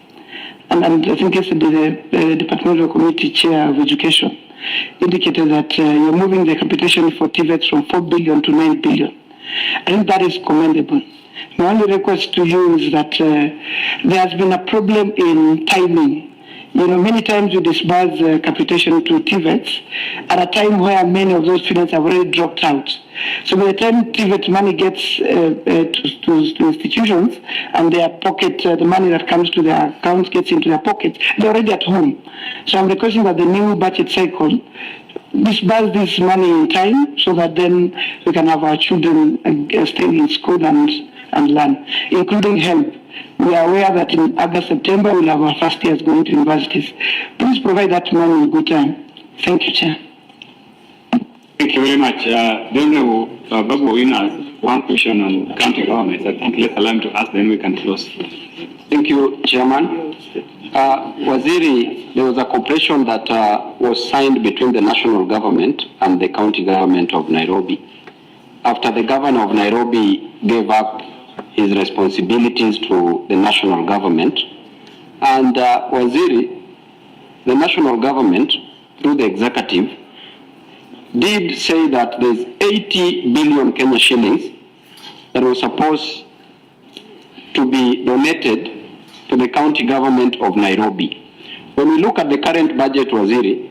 And I think yesterday the Departmental Committee Chair of Education indicated that you're moving the capitation for TVETs from 4 billion to 9 billion. I think that is commendable. My only request to you is that there has been a problem in timing. Many times you disburse capitation to TVETs at a time where many of those students have already dropped out. So by the time TVET money gets to institutions and their pocket, the money that comes to their accounts gets into their pockets, they're already at home. So I'm requesting that the new budget cycle disburse this money in time, so that then we can have our children staying in school and learn, including help. We are aware that in August, September, we'll have our first years going to universities. Please provide that money in good time. Thank you, Chair. Thank you very much. Honorable Babu Wino has one question on county governments. I think let's allow him to ask, then we can close. Thank you, Chairman. Waziri, there was a cooperation that was signed between the national government and the county government of Nairobi. After the governor of Nairobi gave up his responsibilities to the national government, and Waziri, the national government, through the executive, did say that there's 80 billion Kenya shillings that was supposed to be donated to the county government of Nairobi. When we look at the current budget, Waziri,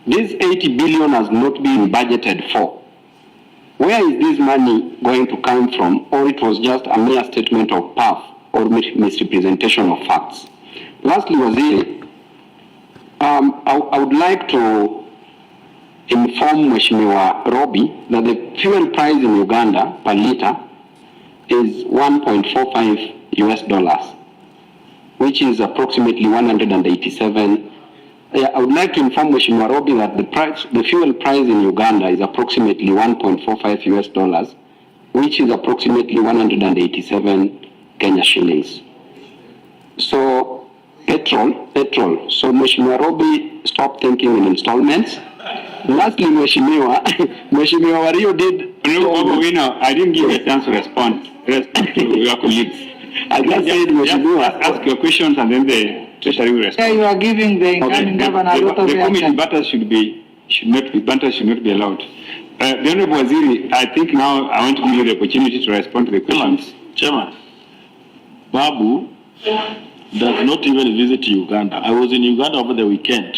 this 80 billion has not been budgeted for. Where is this money going to come from, or it was just a mere statement of puff or misrepresentation of facts? Lastly, Waziri, I would like to inform Mheshimiwa Robi that the fuel price in Uganda per liter is $1.45 US, which is approximately 187. I would like to inform Mheshimiwa Robi that the fuel price in Uganda is approximately $1.45 US, which is approximately 187 Kenya shillings. So petrol. So Mheshimiwa Robi, stop thinking in installments. Lastly, Mheshimiwa Wario did. I didn't give you a chance to respond to your colleagues. I just said, Mheshimiwa, ask your questions and then the Treasury will respond. Yeah, you are giving the incoming governor a lot of the committee matters should not be allowed. The Honorable Waziri, I think now I want to give you the opportunity to respond to the questions. Chairman, Babu does not even visit Uganda. I was in Uganda over the weekend.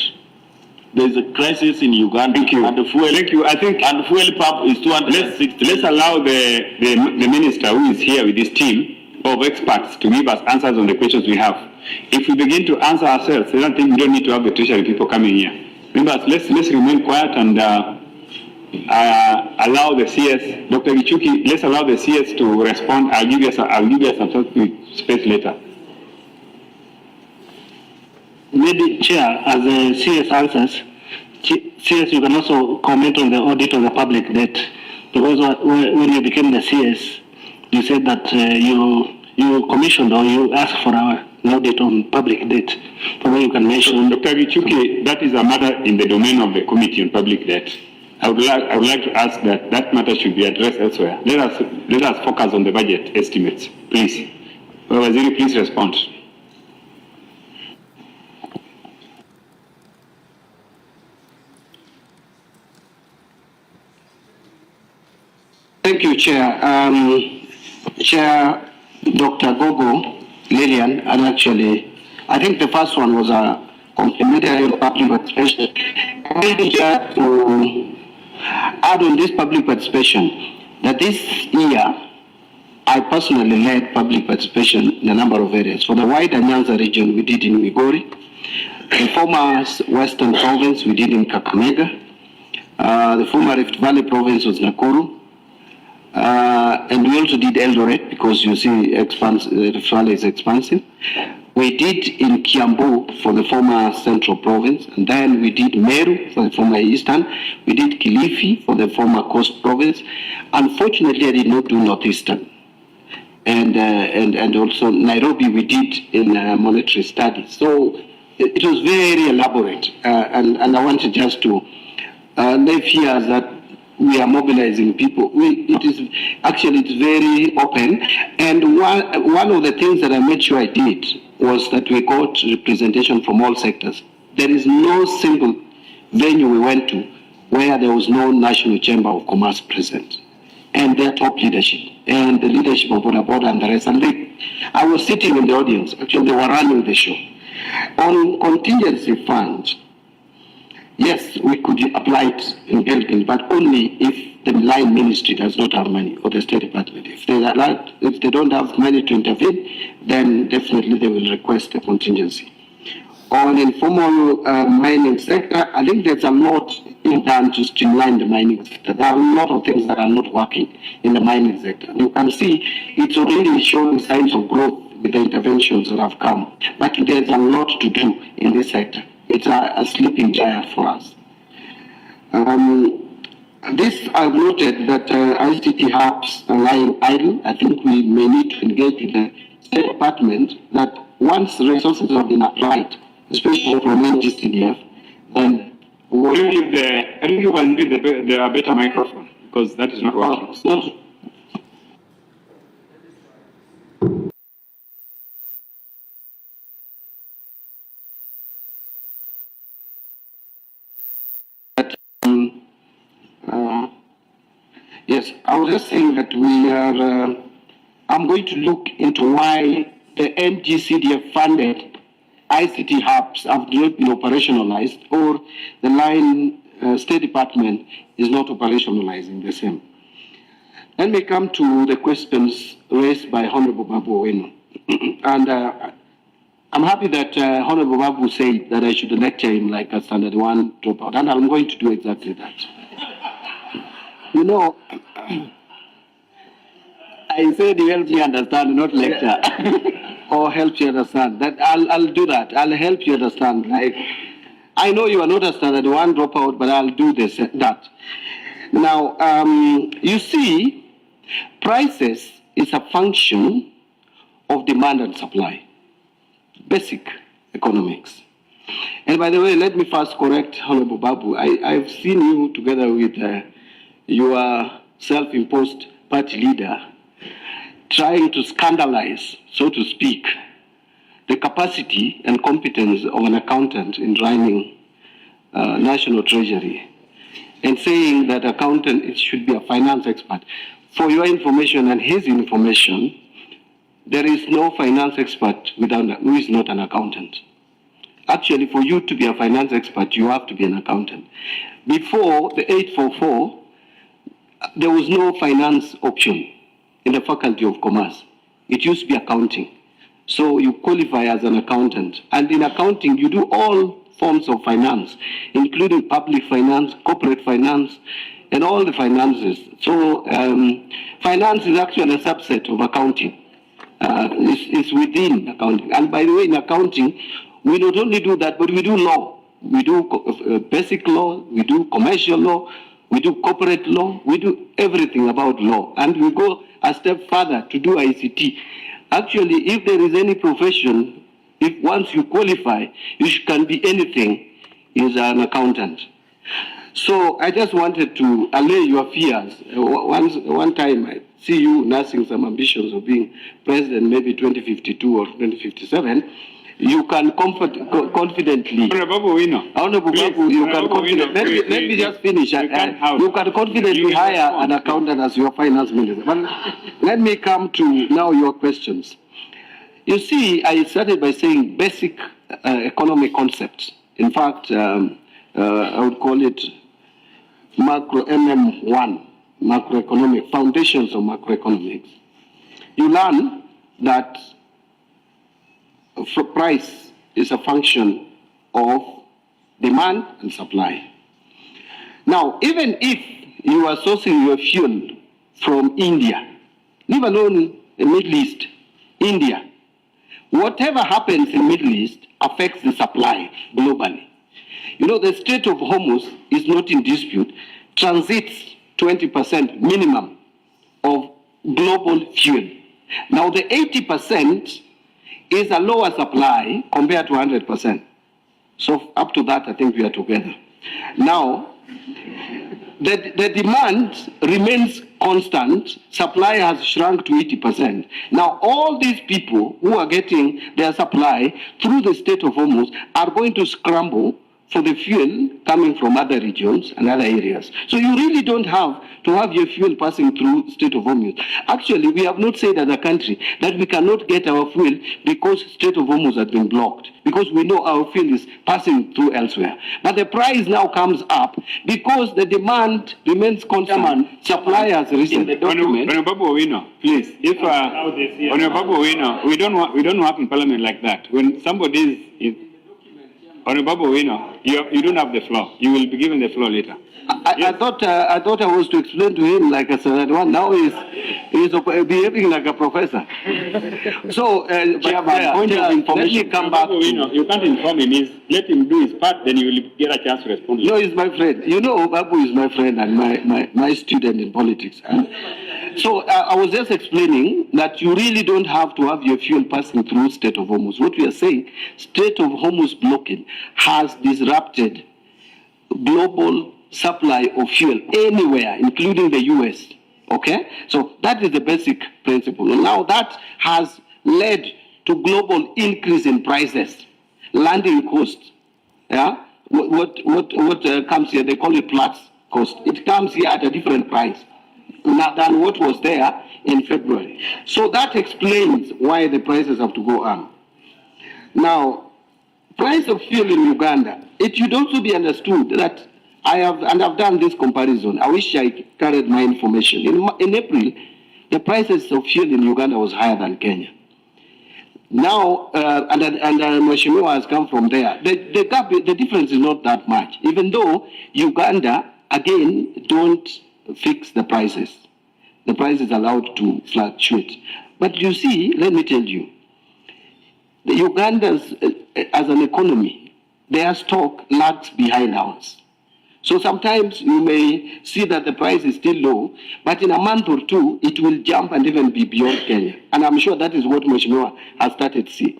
there's a crisis in Uganda. Thank you. And the fuel, Thank you. I think and fuel pump is 260. let's allow the minister who is here with his team of experts to give us answers on the questions we have. If we begin to answer ourselves, I don't think we don't need to have the Treasury people coming here. Members, let's remain quiet and allow the CS, Dr. Gichuki, let's allow the CS to respond. I'll give you some space later. Maybe, Chair, as the CS answers, CS, you can also comment on the audit of the public debt. Because when you became the CS, you said that you commissioned or you asked for an audit on public debt. So you can mention. Dr. Gichuki, that is a matter in the domain of the Committee on Public Debt. I would like to ask that matter should be addressed elsewhere. Let us focus on the budget estimates, please. Waziri, please respond. Thank you, Chair. Chair Dr. Gogo, Lillian, and actually, I think the first one was a complimentary public participation. Maybe just to add on this public participation, that this year, I personally led public participation in a number of areas. For the wider Nyanza region, we did in Migori. The former Western Province, we did in Kakamega. The former Rift Valley Province was Nakuru. And we also did Eldoret, because you see Rift Valley is expansive. We did in Kiambu for the former Central Province, and then we did Meru for the former Eastern. We did Kilifi for the former Coast Province. Unfortunately, I did not do Northeastern. And also Nairobi we did in monetary studies. So it was very elaborate, and I wanted just to leave here that we are mobilizing people. It's very open, and one of the things that I made sure I did was that we got representation from all sectors. There is no single venue we went to where there was no National Chamber of Commerce present, and their top leadership, and the leadership of Boda Boda and the rest. And I was sitting in the audience, actually they were running the show. On contingency fund, yes, we could apply it in building, but only if the line ministry does not have money, or the State Department. If they don't have money to intervene, then definitely they will request a contingency. On informal mining sector, I think there's a lot in done to streamline the mining sector. There are a lot of things that are not working in the mining sector. You can see it's already showing signs of growth with the interventions that have come, but there's a lot to do in this sector. It's a sleeping giant for us. This, I've noted that ICT hubs are lying idle. I think we may need to engage with the State Department that once resources have been applied, especially from NGCDF, then I think you can give the better microphone, because that is not working. Yes, I was just saying that we are, I'm going to look into why the NGCDF funded ICT hubs have not been operationalized, or the line State Department is not operationalizing the same. Let me come to the questions raised by Honorable Babu Owino. And I'm happy that Honorable Babu said that I should lecture him like a standard one dropout, and I'm going to do exactly that. You know, I said you help me understand, not lecture, or help you understand. That I'll do that. I'll help you understand. Like, I know you are not a standard one dropout, but I'll do that. Now, you see, prices is a function of demand and supply. Basic economics. And by the way, let me first correct Honorable Babu. I've seen you together with your self-imposed party leader trying to scandalize, so to speak, the capacity and competence of an accountant in running National Treasury, and saying that accountant it should be a finance expert. For your information and his information, there is no finance expert who is not an accountant. Actually, for you to be a finance expert, you have to be an accountant. Before the 844, there was no finance option in the Faculty of Commerce. It used to be accounting. So you qualify as an accountant. And in accounting, you do all forms of finance, including public finance, corporate finance, and all the finances. So finance is actually a subset of accounting. It's within accounting. And by the way, in accounting, we not only do that, but we do law. We do basic law, we do commercial law, we do corporate law, we do everything about law. And we go a step further to do ICT. Actually, if there is any profession, if once you qualify, you can be anything, is an accountant. So I just wanted to allay your fears. One time I see you nursing some ambitions of being president, maybe 2052 or 2057. You can confidently. Honorable Wino. Honorable Babu, you can confidently. Let me just finish. You can confidently hire an accountant as your finance minister. But let me come to now your questions. You see, I started by saying basic economic concepts. In fact, I would call it macro MM1, macroeconomic, foundations of macroeconomics. You learn that price is a function of demand and supply. Now, even if you are sourcing your fuel from India, leave alone the Middle East, India, whatever happens in Middle East affects the supply globally. You know, the Strait of Hormuz is not in dispute, transits 20% minimum of global fuel. Now, the 80% is a lower supply compared to 100%. So up to that, I think we are together. Now, the demand remains constant. Supply has shrunk to 80%. Now, all these people who are getting their supply through the Strait of Hormuz are going to scramble for the fuel coming from other regions and other areas. So you really don't have to have your fuel passing through Strait of Hormuz. Actually, we have not said as a country that we cannot get our fuel because Strait of Hormuz has been blocked, because we know our fuel is passing through elsewhere. But the price now comes up because the demand remains constant. Supply has risen. The document. Honorable Wino, please. If Honorable Wino, we don't work in Parliament like that. When somebody is Honorable Wino, you don't have the floor. You will be given the floor later. I thought I was to explain to him like a third one. Now he's behaving like a professor. So, point of information. Let me come back. You can't inform him. Let him do his part. Then you will get a chance to respond. No, he's my friend. You know, Babu is my friend and my student in politics. So I was just explaining that you really don't have to have your fuel passing through Strait of Hormuz. What we are saying, Strait of Hormuz blocking has disrupted global supply of fuel anywhere, including the US. Okay? So that is the basic principle. Now that has led to global increase in prices, landing costs. Yeah? What comes here, they call it Platts cost. It comes here at a different price than what was there in February. So that explains why the prices have to go up. Now, price of fuel in Uganda, it should also be understood that I've done this comparison. I wish I carried my information. In April, the prices of fuel in Uganda was higher than Kenya. Now, and Mheshimiwa has come from there. The gap, the difference is not that much, even though Uganda, again, don't fix the prices. The price is allowed to fluctuate. But you see, let me tell you, the Ugandans, as an economy, their stock lags behind ours. So sometimes you may see that the price is still low, but in a month or two, it will jump and even be beyond Kenya. And I'm sure that is what Mheshimiwa has started to see.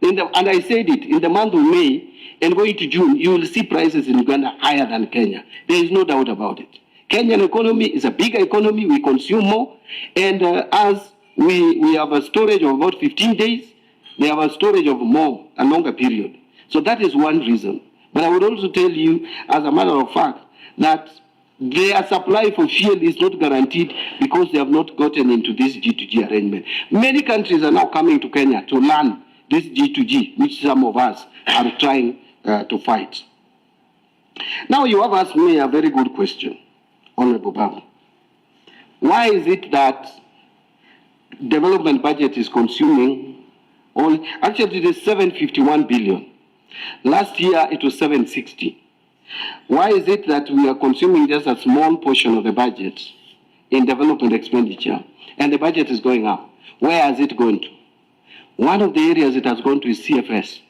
And I said it, in the month of May and going to June, you will see prices in Uganda higher than Kenya. There is no doubt about it. Kenyan economy is a bigger economy, we consume more, and as we have a storage of about 15 days, they have a storage of more, a longer period. So that is one reason. But I would also tell you, as a matter of fact, that their supply for fuel is not guaranteed because they have not gotten into this G2G arrangement. Many countries are now coming to Kenya to learn this G2G, which some of us are trying to fight. Now you have asked me a very good question, Honorable Babu. Why is it that development budget is consuming all, actually it is 751 billion. Last year it was 760. Why is it that we are consuming just a small portion of the budget in development expenditure and the budget is going up? Where has it gone to? One of the areas it has gone to is CFS.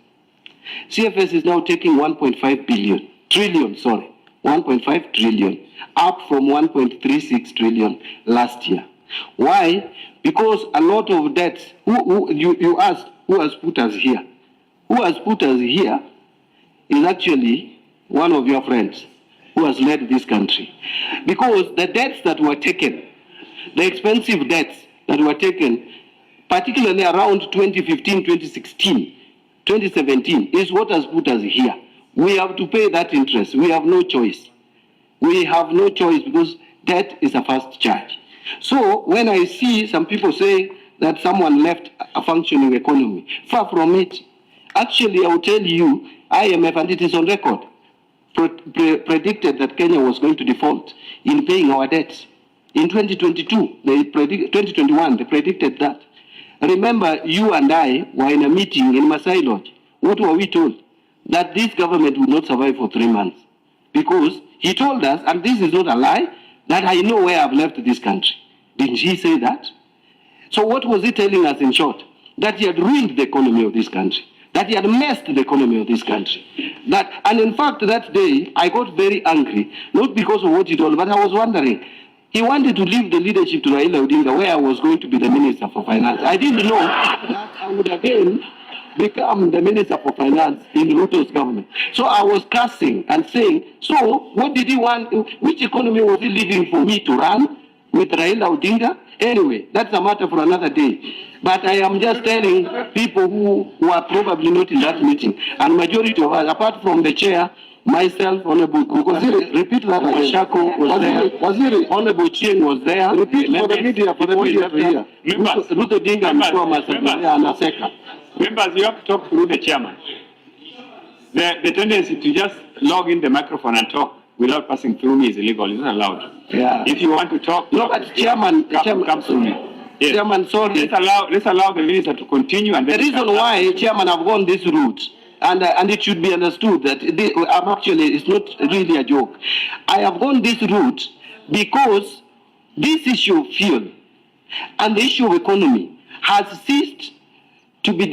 CFS is now taking 1.5 trillion, up from 1.36 trillion last year. Why? Because a lot of debts, you asked who has put us here. Who has put us here is actually one of your friends who has led this country. Because the debts that were taken, the expensive debts that were taken, particularly around 2015, 2016, 2017, is what has put us here. We have to pay that interest. We have no choice. We have no choice because debt is a first charge. So when I see some people say that someone left a functioning economy, far from it. Actually, I will tell you, IMF, and it is on record, predicted that Kenya was going to default in paying our debts. In 2022, 2021, they predicted that. Remember, you and I were in a meeting in Masai Lodge. What were we told? That this government would not survive for 3 months. Because he told us, and this is not a lie, that I know where I've left this country. Didn't he say that? So what was he telling us in short? That he had ruined the economy of this country. That he had messed the economy of this country. And in fact, that day, I got very angry, not because of what he told, but I was wondering, he wanted to leave the leadership to Raila Odinga, where I was going to be the Minister for Finance. I didn't know that I would again become the Minister for Finance in Ruto's government. So I was cursing and saying, so what did he want? Which economy was he leaving for me to run with Raila Odinga? Anyway, that's a matter for another day. But I am just telling people who are probably not in that meeting, and majority of us, apart from the chair, myself, Honorable Waziri, repeat that. Shako was there. Honorable Ching was there. Repeat for the media, here. Ruto Dinga and Aseka. Members, you have to talk through the chairman. The tendency to just log in the microphone and talk without passing through me is illegal. It's not allowed. Yeah. If you want to talk, no, but chairman, come through me. Yes. Chairman, sorry. Let's allow the minister to continue. And the reason why, Chairman, I've gone this route, and it should be understood that I'm actually, it's not really a joke. I have gone this route because this issue of fuel and the issue of economy has ceased to be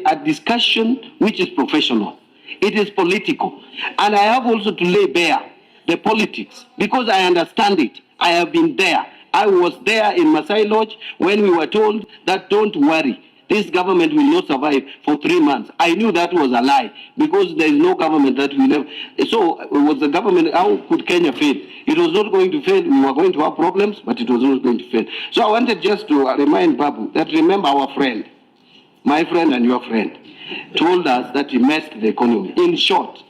a discussion which is professional. It is political. And I have also to lay bare the politics because I understand it. I have been there. I was there in Masai Lodge when we were told that don't worry, this government will not survive for 3 months. I knew that was a lie because there is no government that will have. So was the government, how could Kenya fail? It was not going to fail. We were going to have problems, but it was not going to fail. So I wanted just to remind Babu that remember our friend, my friend and your friend, told us that he messed the economy, in short.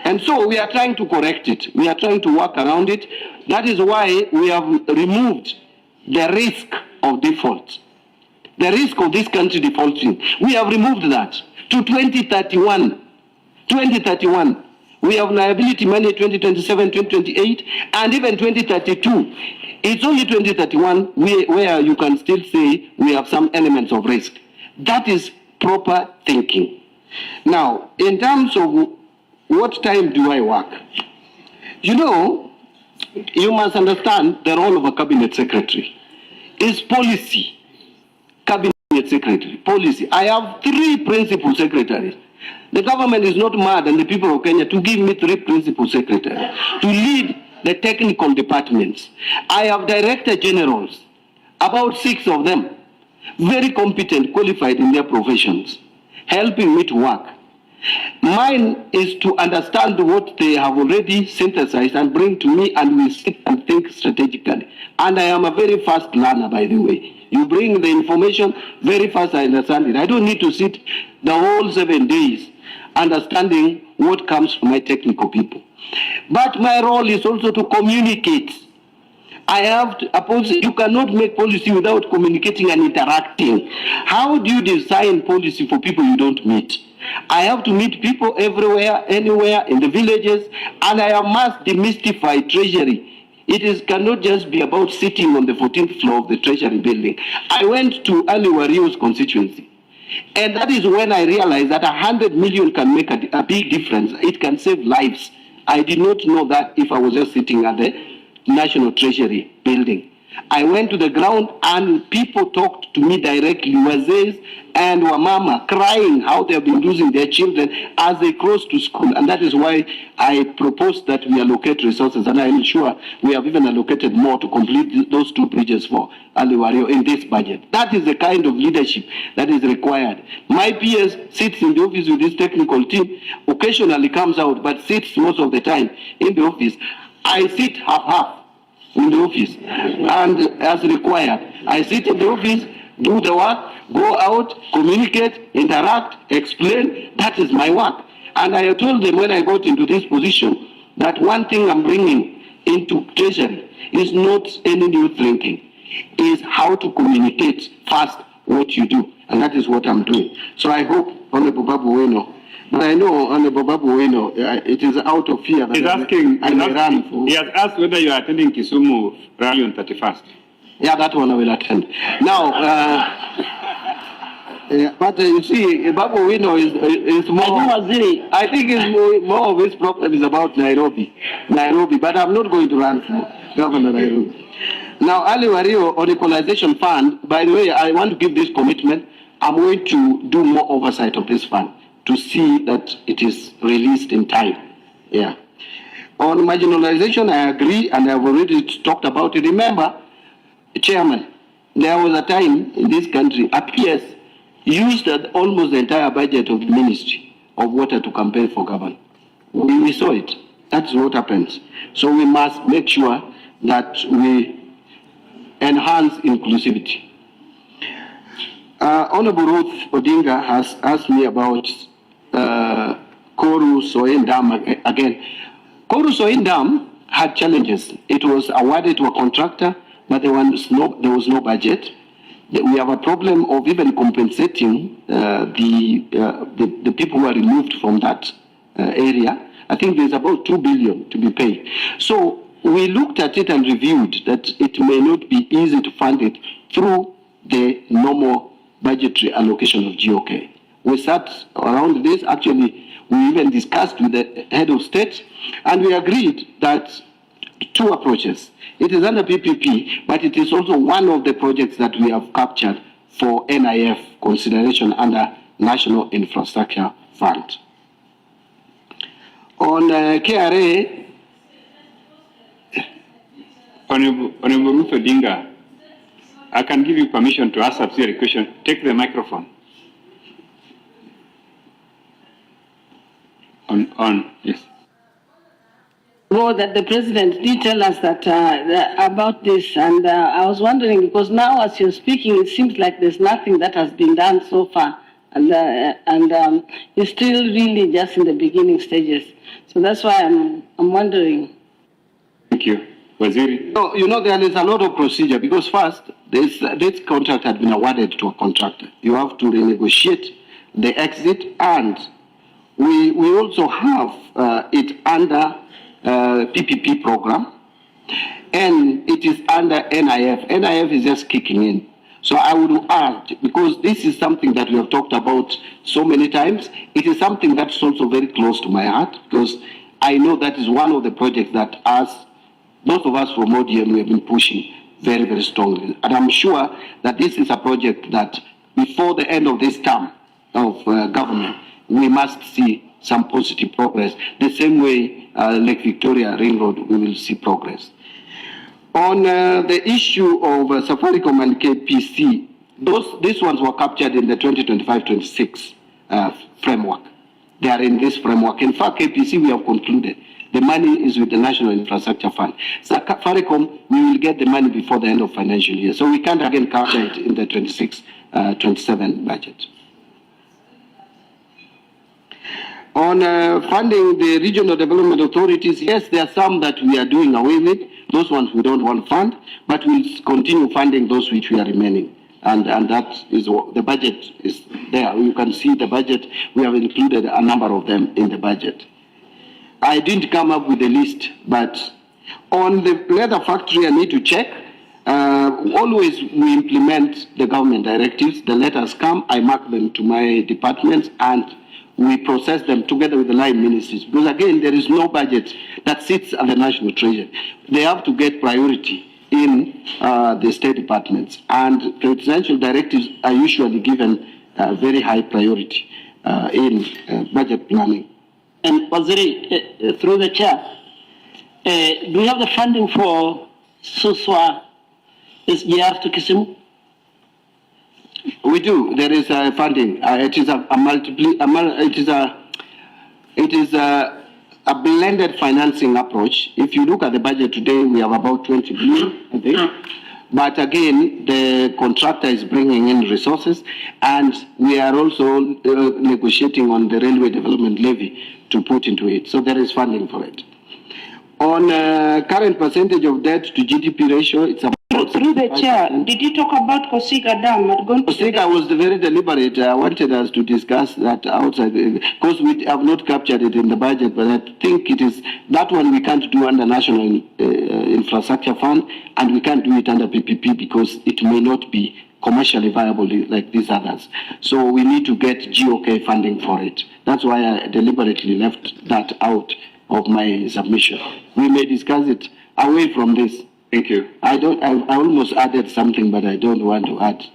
And so we are trying to correct it. We are trying to work around it. That is why we have removed the risk of default. The risk of this country defaulting. We have removed that to 2031. 2031. We have liability money 2027, 2028, and even 2032. It's only 2031 where you can still say we have some elements of risk. That is proper thinking. Now, in terms of what time do I work? You know, you must understand the role of a cabinet secretary. It's policy. Cabinet secretary, policy. I have 3 principal secretaries. The government is not mad and the people of Kenya to give me 3 principal secretaries to lead the technical departments. I have director generals, about 6 of them, very competent, qualified in their professions, helping me to work. Mine is to understand what they have already synthesized and bring to me, and we sit and think strategically. And I am a very fast learner, by the way. You bring the information, very fast I understand it. I don't need to sit the whole 7 days understanding what comes from my technical people. But my role is also to communicate. You cannot make policy without communicating and interacting. How do you design policy for people you don't meet? I have to meet people everywhere, anywhere, in the villages, and I must demystify Treasury. Cannot just be about sitting on the 14th floor of the Treasury building. I went to Ali Wario's constituency, and that is when I realized that 100 million can make a big difference. It can save lives. I did not know that if I was just sitting at the National Treasury building. I went to the ground and people talked to me directly, Wazes and Wamama, crying how they have been losing their children as they cross to school. And that is why I proposed that we allocate resources, and I am sure we have even allocated more to complete those 2 bridges for Ali Wario in this budget. That is the kind of leadership that is required. My PS sits in the office with this technical team, occasionally comes out, but sits most of the time in the office. I sit half-half in the office, and as required, I sit in the office, do the work, go out, communicate, interact, explain. That is my work. And I told them when I got into this position that one thing I'm bringing into Treasury is not any new thinking, is how to communicate fast what you do, and that is what I'm doing. So I hope Honorable Babu Weno. But I know Honorable Babu Weno, it is out of fear that he has asked whether you are attending Kisumu rally on 31st. Yeah, that one I will attend. Now, but you see, Babu Weno is more. I think more of his problem is about Nairobi, but I'm not going to run for Governor Nairobi. Now, Ali Wario on Equalization Fund, by the way, I want to give this commitment. I'm going to do more oversight of this fund to see that it is released in time. Yeah. On marginalization, I agree, and I've already talked about it. Remember, Chairman, there was a time in this country, a PS used almost the entire budget of the Ministry of Water to campaign for government. We saw it. That's what happens. So we must make sure that we enhance inclusivity. Honorable Ruth Odinga has asked me about Koru Soin Dam again. Koru Soin Dam had challenges. It was awarded to a contractor, but there was no budget. We have a problem of even compensating the people who are removed from that area. I think there's about 2 billion to be paid. So we looked at it and reviewed that it may not be easy to fund it through the normal budgetary allocation of GOK. We sat around this. Actually, we even discussed with the head of state, and we agreed that 2 approaches. It is under PPP, but it is also one of the projects that we have captured for NIF consideration under National Infrastructure Fund. On KRA, Honorable Ruth Odinga, I can give you permission to ask subsidiary question. Take the microphone. Yes. Know that the president did tell us that about this, and I was wondering, because now as you're speaking, it seems like there's nothing that has been done so far, and it's still really just in the beginning stages. So that's why I'm wondering. Thank you. Waziri. No, you know, there is a lot of procedure, because first, this contract had been awarded to a contractor. You have to renegotiate the exit, and we also have it under PPP program, and it is under NIF. NIF is just kicking in. So I would urge, because this is something that we have talked about so many times, it is something that's also very close to my heart, because I know that is one of the projects that both of us from ODM, we have been pushing very, very strongly. And I'm sure that this is a project that before the end of this term of government, we must see some positive progress. The same way Lake Victoria Ring Road, we will see progress. On the issue of Safaricom and KPC, these ones were captured in the 2025-26 framework. They are in this framework. In fact, KPC, we have concluded. The money is with the National Infrastructure Fund. Safaricom, we will get the money before the end of financial year. So we can't again capture it in the 26-27 budget. On funding the regional development authorities, yes, there are some that we are doing away with. Those ones we don't want to fund, but we'll continue funding those which we are remaining. And that is what the budget is there. You can see the budget. We have included a number of them in the budget. I didn't come up with a list, but on the leather factory, I need to check. Always we implement the government directives. The letters come, I mark them to my departments, and we process them together with the line ministries. Because again, there is no budget that sits at the National Treasury. They have to get priority in the state departments, and presidential directives are usually given very high priority in budget planning. And Waziri, through the chair, do we have the funding for Suswa SGR to Kisumu? We do. There is funding. It is a blended financing approach. If you look at the budget today, we have about 20 billion, I think. But again, the contractor is bringing in resources, and we are also negotiating on the railway development levy to put into it. So there is funding for it. On current percentage of debt to GDP ratio, it's about... Through the chair, did you talk about 𝐶𝐇 Dam? 𝐶𝐇 was very deliberate. I wanted us to discuss that outside, because we have not captured it in the budget, but I think it is, that one we can't do under National Infrastructure Fund, and we can't do it under PPP because it may not be commercially viable like these others. So we need to get GOK funding for it. That's why I deliberately left that out of my submission. We may discuss it away from this. Thank you. I almost added something, but I don't want to add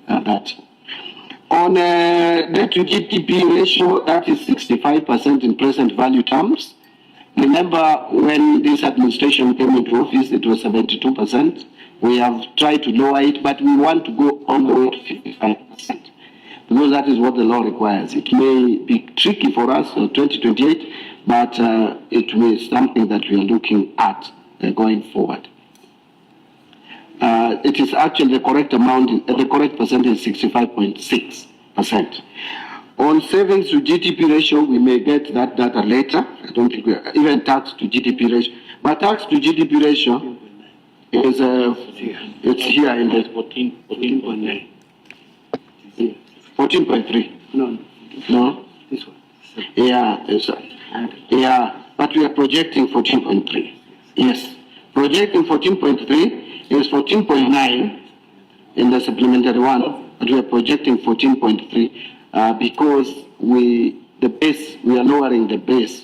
that. On debt to GDP ratio, that is 65% in present value terms. Remember, when this administration came into office, it was 72%. We have tried to lower it, but we want to go all the way to 55%, because that is what the law requires. It may be tricky for us in 2028, but it will be something that we are looking at going forward. It is actually the correct amount, the correct percentage is 65.6%. On savings to GDP ratio, we may get that data later. I don't think we are, even tax to GDP ratio. But tax to GDP ratio is it's here in the 14.9. 14.3. No. This one. Yeah. Yeah. But we are projecting 14.3. Yes. Projecting 14.3 is 14.9 in the supplementary one, but we are projecting 14.3 because we are lowering the base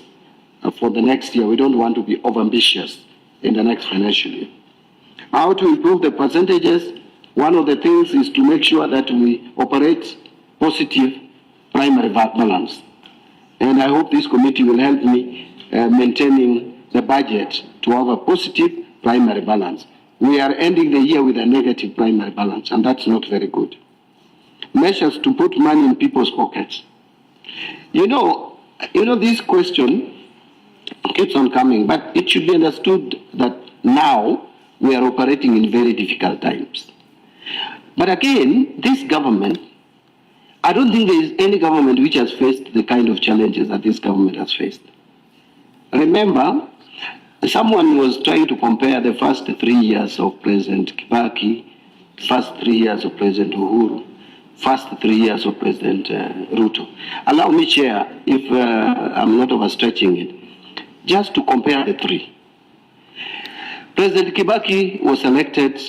for the next year. We don't want to be overambitious in the next financial year. How to improve the percentages? One of the things is to make sure that we operate positive primary balance. And I hope this committee will help me maintaining the budget to have a positive primary balance. We are ending the year with a negative primary balance, and that's not very good. Measures to put money in people's pockets. You know, this question keeps on coming, but it should be understood that now we are operating in very difficult times. But again, this government, I don't think there is any government which has faced the kind of challenges that this government has faced. Remember, someone was trying to compare the first 3 years of President Kibaki, first 3 years of President Uhuru, first 3 years of President Ruto. Allow me, Chair, if I'm not overstretching it, just to compare the three. President Kibaki was elected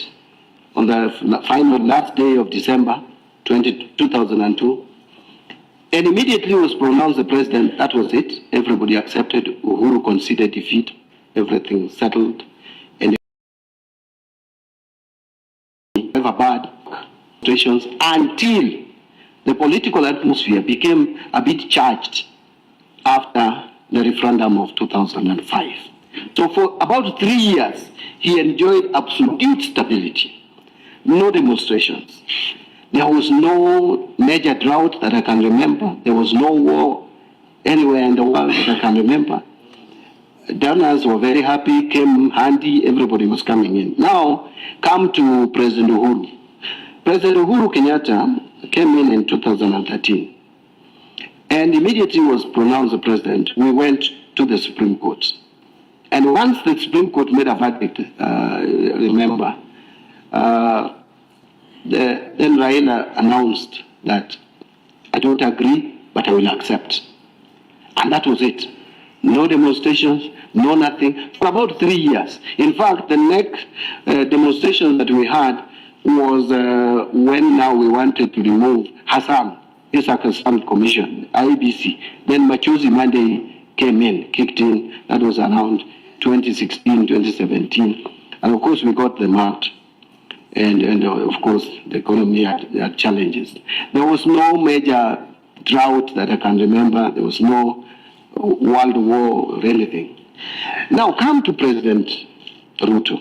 on the final last day of December 2002, and immediately was pronounced the president. That was it. Everybody accepted. Uhuru conceded defeat. Everything settled, and never bad situations until the political atmosphere became a bit charged after the referendum of 2005. So for about 3 years, he enjoyed absolute stability, no demonstrations. There was no major drought that I can remember. There was no war anywhere in the world that I can remember. Donors were very happy, came handy, everybody was coming in. Now, come to President Uhuru. President Uhuru Kenyatta came in 2013, and immediately was pronounced the president. We went to the Supreme Court, And once the Supreme Court made a verdict, remember, then Raila announced that I don't agree, but I will accept. And that was it. No demonstrations, no nothing, for about 3 years. In fact, the next demonstration that we had was when now we wanted to remove Hassan, Hassan Commission, IBC. Then Machozi Monday came in, kicked in. That was around 2016, 2017. And of course, we got them out. And of course, the economy had challenges. There was no major drought that I can remember. There was no world war or anything. Now come to President Ruto.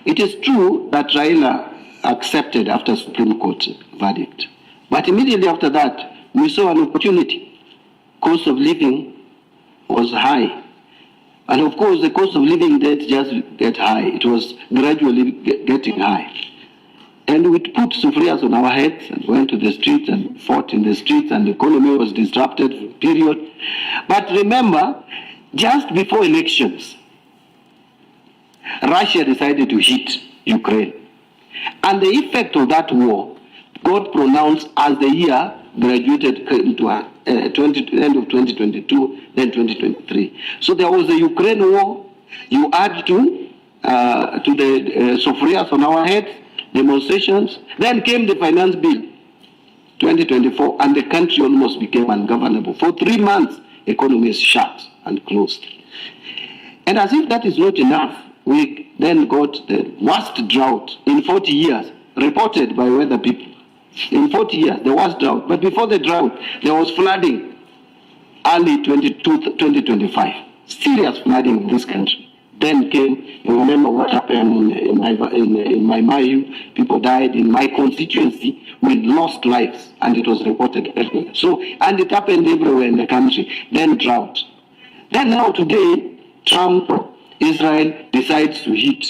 It is true that Raila accepted after Supreme Court verdict. But immediately after that, we saw an opportunity. Cost of living was high. And of course, the cost of living didn't just get high. It was gradually getting high. And we put sufrias on our heads and went to the streets and fought in the streets, and the economy was disrupted, period. But remember, just before elections, Russia decided to hit Ukraine. And the effect of that war got pronounced as the year graduated into end of 2022, then 2023. So there was the Ukraine war. You add to the sufrias on our heads, demonstrations. Then came the finance bill, 2024, and the country almost became ungovernable. For 3 months, economy is shut and closed. And as if that is not enough, we then got the worst drought in 40 years, reported by weather people. In 40 years, the worst drought. But before the drought, there was flooding early 2025. Serious flooding in this country. Then came, you remember what happened in my Mayu, people died in my constituency, we lost lives, and it was reported everywhere. So, and it happened everywhere in the country. Then drought. Then now today, Trump, Israel decides to hit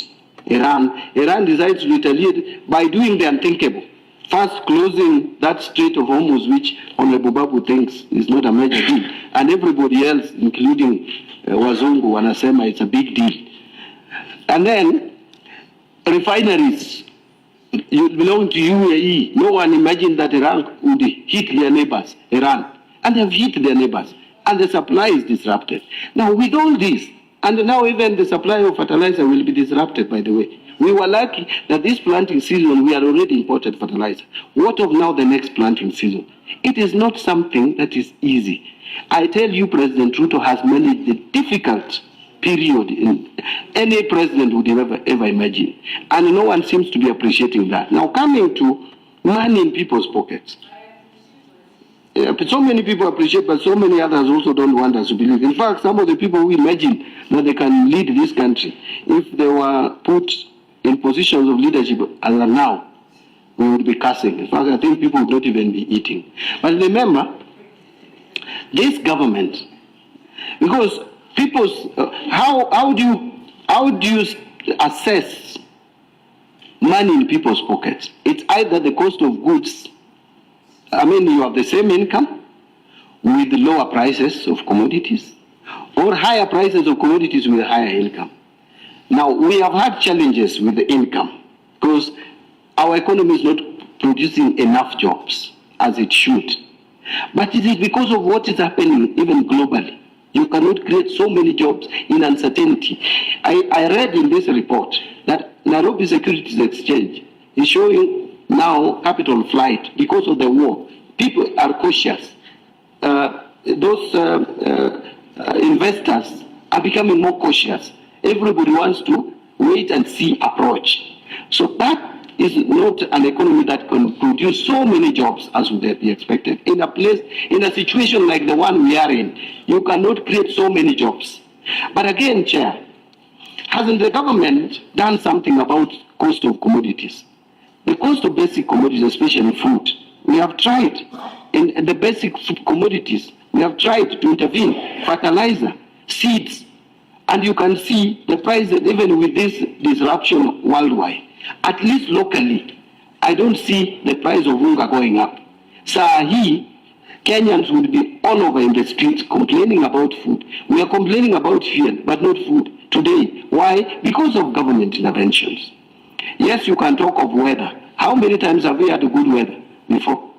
Iran. Iran decides to retaliate by doing the unthinkable. First, closing that Strait of Hormuz, which Honorable Babu thinks is not a major deal, and everybody else, including Wazungu, wanasema it's a big deal. And then, refineries, you belong to UAE. No one imagined that Iran would hit their neighbors, Iran. And they've hit their neighbors. And the supply is disrupted. Now, with all this, and now even the supply of fertilizer will be disrupted, by the way. We were lucky that this planting season, we had already imported fertilizer. What of now the next planting season? It is not something that is easy. I tell you, President Ruto has managed the difficult period any president would ever imagine. And no one seems to be appreciating that. Now, coming to money in people's pockets. So many people appreciate, but so many others also don't want us to believe. In fact, some of the people who imagine that they can lead this country, if they were put in positions of leadership as are now, we would be cursing. In fact, I think people would not even be eating. But remember, this government, because people's, how do you assess money in people's pockets? It's either the cost of goods. I mean, you have the same income with lower prices of commodities, or higher prices of commodities with higher income. Now, we have had challenges with the income because our economy is not producing enough jobs as it should. But it is because of what is happening even globally. You cannot create so many jobs in uncertainty. I read in this report that Nairobi Securities Exchange is showing now capital flight because of the war. People are cautious. Those investors are becoming more cautious. Everybody wants to wait and see approach. So that is not an economy that can produce so many jobs as would be expected. In a situation like the one we are in, you cannot create so many jobs. But again, Chair, hasn't the government done something about cost of commodities? The cost of basic commodities, especially food, we have tried in the basic food commodities. We have tried to intervene, fertilizer, seeds, and you can see the prices even with this disruption worldwide. At least locally, I don't see the price of unga going up. Sahi, Kenyans would be all over in the streets complaining about food. We are complaining about fuel, but not food today. Why? Because of government interventions. Yes, you can talk of weather. How many times have we had good weather before?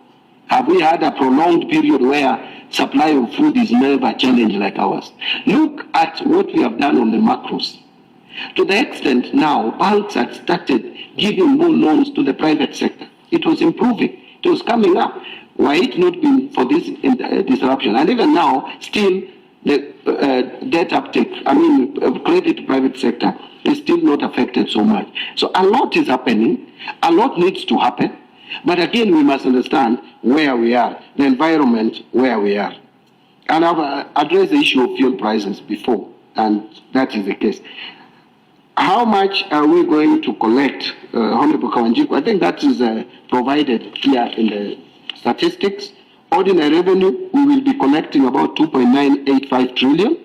Have we had a prolonged period where supply of food is never challenged like ours? Look at what we have done on the macros. To the extent now, banks had started giving more loans to the private sector. It was improving. It was coming up. Why it not been for this disruption? And even now, still the debt uptake, credit to private sector is still not affected so much. So a lot is happening. A lot needs to happen. But again, we must understand where we are, the environment where we are. And I've addressed the issue of fuel prices before, and that is the case. How much are we going to collect, Honorable Kawanjiku? I think that is provided here in the statistics. Ordinary revenue, we will be collecting about 2.985 trillion.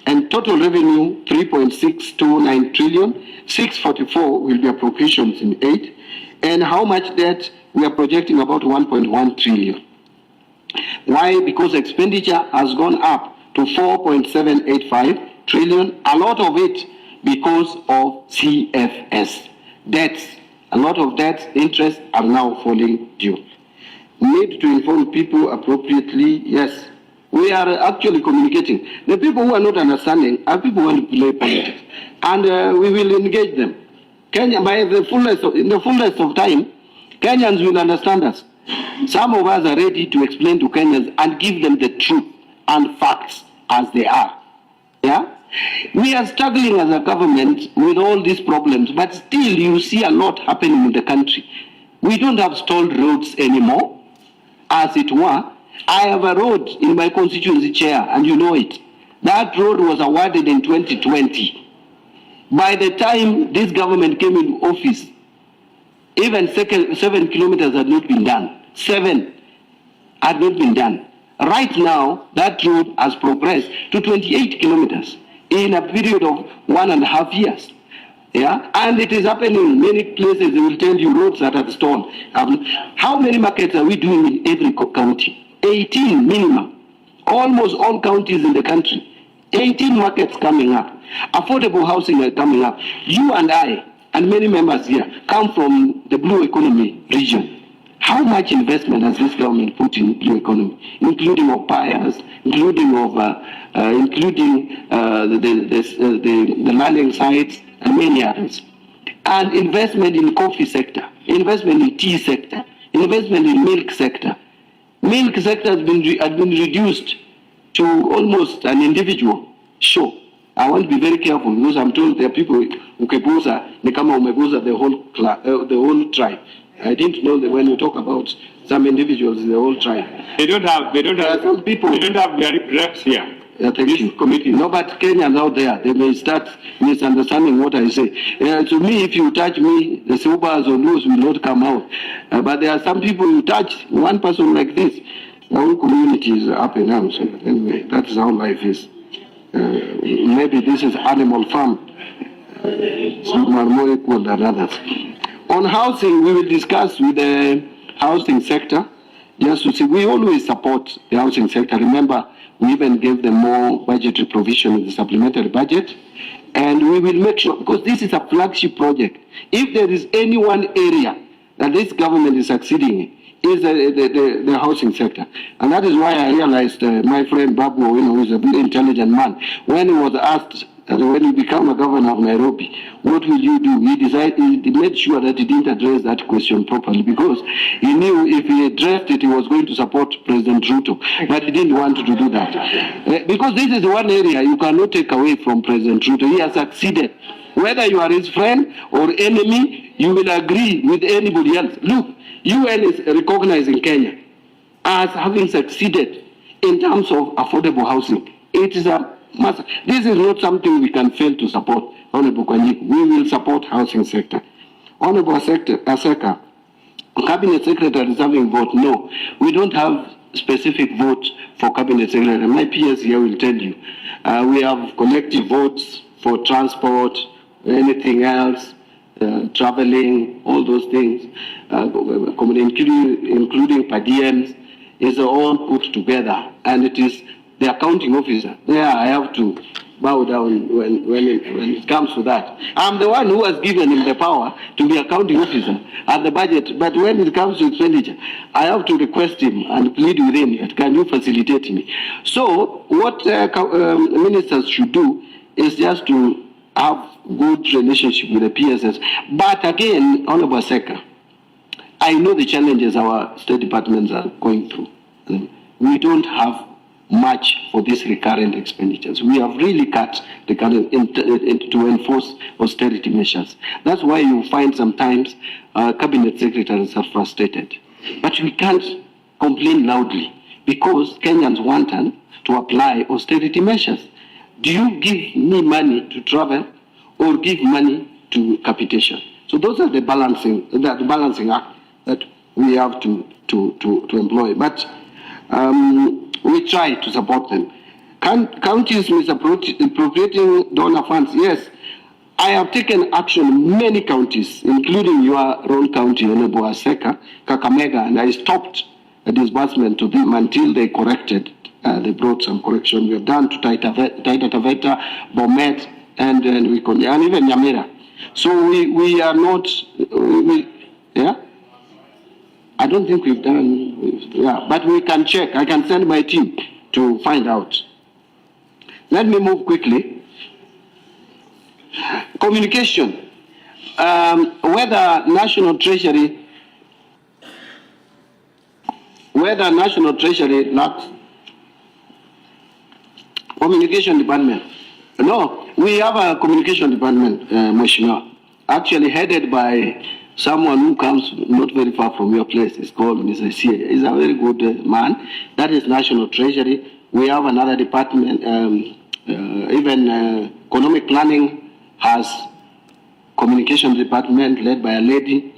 And total revenue, 3.629 trillion. 644 will be appropriations in aid. And how much debt? We are projecting about 1.1 trillion. Why? Because expenditure has gone up to 4.785 trillion. A lot of it because of CFS. Debts, a lot of debts, interest are now falling due. Need to inform people appropriately, yes. We are actually communicating. The people who are not understanding are people who want to play politics. And we will engage them. Kenya, in the fullness of time, Kenyans will understand us. Some of us are ready to explain to Kenyans and give them the truth and facts as they are. Yeah? We are struggling as a government with all these problems, but still you see a lot happening in the country. We don't have stalled roads anymore, as it were. I have a road in my constituency, Chair, and you know it. That road was awarded in 2020. By the time this government came into office, even 7 kilometers had not been done. 7 had not been done. Right now, that road has progressed to 28 kilometers in a period of 1.5 years. Yeah, and it is happening in many places. They will tell you roads that are stalled. How many markets are we doing in every county? 18 minimum. Almost all counties in the country. 18 markets coming up. Affordable housing are coming up. You and I and many members here come from the blue economy region. How much investment has this government put in blue economy, including of buyers, including of the landing sites and many others, and investment in coffee sector, investment in tea sector, investment in milk sector. Milk sector has been reduced to almost an individual show. I want to be very careful because I'm told there are people who ukeguza ni kama umeguza the whole tribe. I didn't know that when you talk about some individuals in the whole tribe. They don't have some people. They don't have their reps here. Yeah, thank you. Committee. No, but Kenyans out there, they may start misunderstanding what I say. To me, if you touch me, the Subas or those will not come out. But there are some people you touch, one person like this, the whole community is up and down. So anyway, that is how life is. Maybe this is animal farm. Some are more equal than others. On housing, we will discuss with the housing sector. Just to see, we always support the housing sector. Remember, we even gave them more budgetary provision in the supplementary budget. And we will make sure, because this is a flagship project. If there is any one area that this government is succeeding in, is the housing sector. And that is why I realized my friend Babu, who is a very intelligent man, when he was asked, when you become a governor of Nairobi, what will you do? He made sure that he didn't address that question properly because he knew if he addressed it, he was going to support President Ruto. But he didn't want to do that. Because this is one area you cannot take away from President Ruto. He has succeeded. Whether you are his friend or enemy, you will agree with anybody else. Look, UN is recognizing Kenya as having succeeded in terms of affordable housing. It is this is not something we can fail to support, Honorable Kawanjiku. We will support housing sector. Honorable Aseka, Cabinet Secretary is having vote. No, we don't have specific votes for Cabinet Secretary. My peers here will tell you. We have collective votes for transport, anything else, traveling, all those things, including per diems. is all put together, and it is the accounting officer. Yeah, I have to bow down when it comes to that. I'm the one who has given him the power to be accounting officer at the budget, but when it comes to expenditure, I have to request him and plead with him, can you facilitate me? So what ministers should do is just to have good relationship with the PSS. But again, Honorable Seka, I know the challenges our state departments are going through. We don't have much for these recurrent expenditures. We have really cut the current to enforce austerity measures. That's why you find sometimes cabinet secretaries are frustrated. But we can't complain loudly because Kenyans want to apply austerity measures. Do you give me money to travel or give money to capitation? So those are the balancing act that we have to employ. But we try to support them. Counties misappropriating donor funds. Yes, I have taken action in many counties, including your own county, Honorable Seka, Kakamega, and I stopped the disbursement to them until they corrected. They brought some correction. We have done to Taita Taveta, Bomet, and even Nyamira. So we are not, yeah? I don't think we've done, yeah, but we can check. I can send my team to find out. Let me move quickly. Communication. Whether National Treasury lacks communication department. No, we have a communication department, Mheshimiwa, actually headed by someone who comes not very far from your place. Is called Mr. C. He's a very good man. That is National Treasury. We have another department, even economic planning has communication department led by a lady.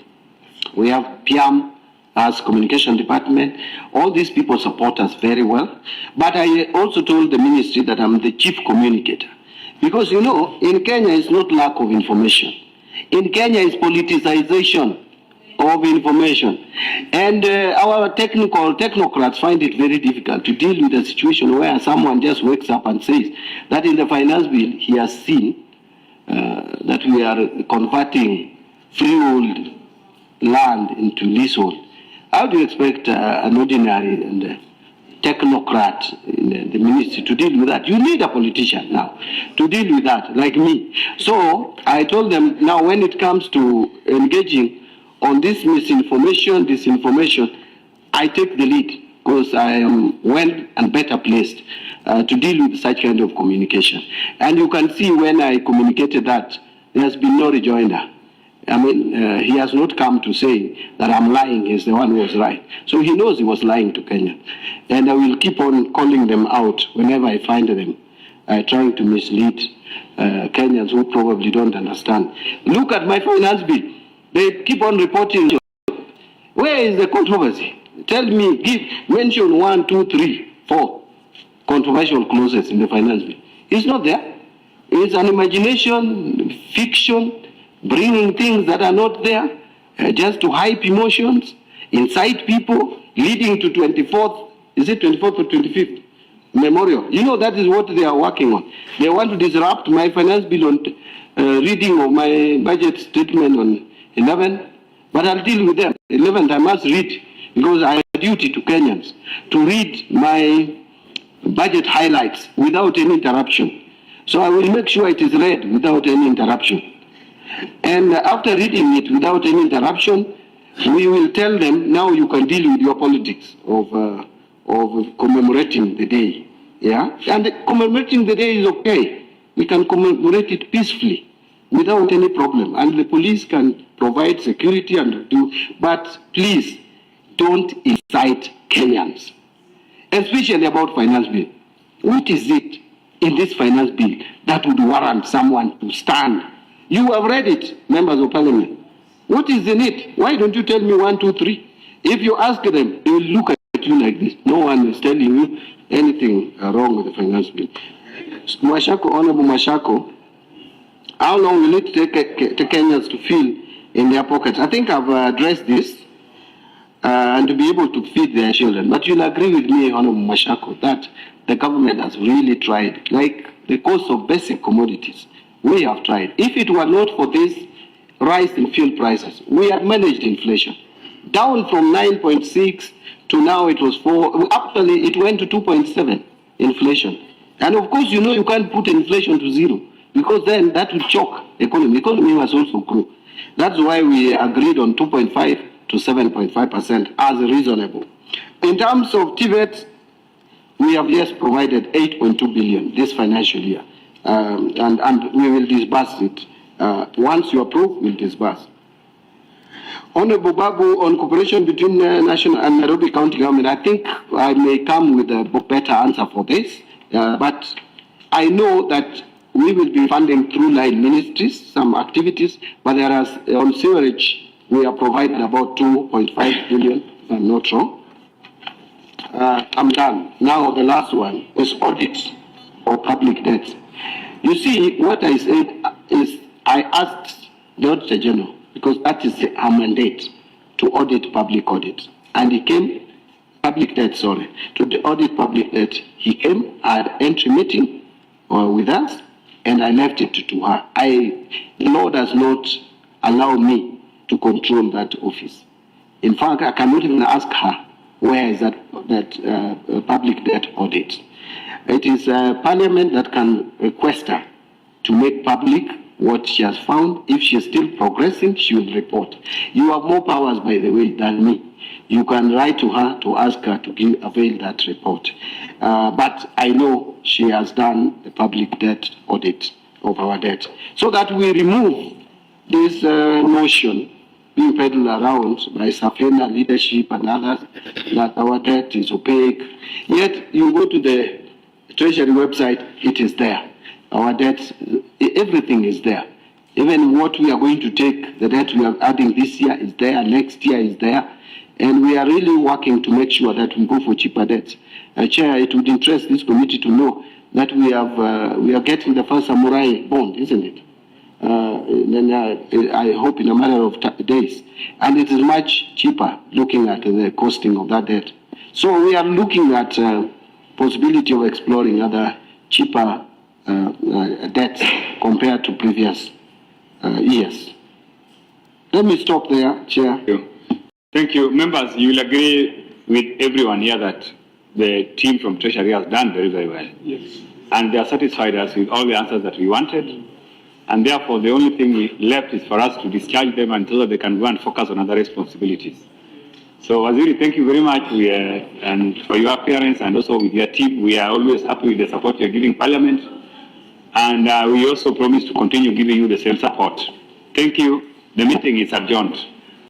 We have PIAM as communication department. All these people support us very well. But I also told the ministry that I'm the chief communicator. Because, you know, in Kenya, it's not lack of information. In Kenya, it's politicization of information. And our technocrats find it very difficult to deal with a situation where someone just wakes up and says that in the finance bill, he has seen that we are converting freehold land into leasehold. How do you expect an ordinary and technocrat in the ministry to deal with that? You need a politician now to deal with that, like me. So I told them, now when it comes to engaging on this misinformation, disinformation, I take the lead because I am well and better placed to deal with such kind of communication. And you can see when I communicated that, there has been no rejoinder. I mean, he has not come to say that I'm lying, he's the one who was right. So he knows he was lying to Kenya. And I will keep on calling them out whenever I find them trying to mislead Kenyans who probably don't understand. Look at my finance bill. They keep on reporting. Where is the controversy? Tell me, mention 1, 2, 3, 4 controversial clauses in the finance bill. It's not there. It's an imagination, fiction, bringing things that are not there, just to hype emotions, incite people, leading to 24th, is it 24th or 25th memorial? You know, that is what they are working on. They want to disrupt my finance bill on reading of my budget statement on 11, but I'll deal with them. 11th, I must read, because I have a duty to Kenyans to read my budget highlights without any interruption. So I will make sure it is read without any interruption. And after reading it without any interruption, we will tell them, now you can deal with your politics of commemorating the day. Yeah? And commemorating the day is okay. We can commemorate it peacefully without any problem. And the police can provide security and do, but please don't incite Kenyans, especially about finance bill. What is it in this finance bill that would warrant someone to stand? You have read it, members of parliament. What is in it? Why don't you tell me 1, 2, 3? If you ask them, they will look at you like this. No one is telling you anything wrong with the finance bill. Mashako, Honorable Mashako, how long will it take Kenyans to fill in their pockets? I think I've addressed this. and to be able to feed their children. But you'll agree with me, Honorable Mashako, that the government has really tried, like the cost of basic commodities. We have tried. If it were not for this rise in fuel prices, we had managed inflation. Down from 9.6 to now it was 4, actually it went to 2.7 inflation. And of course, you know, you can't put inflation to 0 because then that will choke economy. Economy must also grow. That's why we agreed on 2.5 to 7.5% as reasonable. In terms of TVET, we have just provided 8.2 billion this financial year, and we will disburse it. Once you approve, we'll disburse. Honorable Babu, on cooperation between national and Nairobi County government, I think I may come with a better answer for this, but I know that we will be funding through line ministries some activities, but there is on sewerage we are providing about 2.5 billion, if I'm not wrong. I'm done. Now the last one is audits or public debt. You see, what I said is I asked the Auditor General, because that is our mandate, to audit public audit. And he came, public debt, sorry, to the audit public debt. He came at entry meeting with us, and I left it to her. The law does not allow me to control that office. In fact, I cannot even ask her where is that public debt audit. It is Parliament that can request her to make public what she has found. If she is still progressing, she will report. You have more powers, by the way, than me. You can write to her to ask her to avail that report. But I know she has done the public debt audit of our debt, so that we remove this notion being peddled around by Safena leadership and others that our debt is opaque. Yet you go to the Treasury website, it is there. Our debt, everything is there. Even what we are going to take, the debt we are adding this year is there, next year is there. And we are really working to make sure that we go for cheaper debt. Chair, it would interest this committee to know that we are getting the first samurai bond, isn't it? I hope in a matter of days. And it is much cheaper looking at the costing of that debt. So we are looking at possibility of exploring other cheaper debts compared to previous years. Let me stop there, Chair. Thank you. Thank you. Members, you will agree with everyone here that the team from Treasury has done very, very well. Yes. And they are satisfied us with all the answers that we wanted. And therefore, the only thing left is for us to discharge them until so they can go and focus on other responsibilities. So, Waziri, thank you very much and for your appearance, and also with your team. We are always happy with the support you're giving Parliament. And we also promise to continue giving you the same support. Thank you. The meeting is adjourned.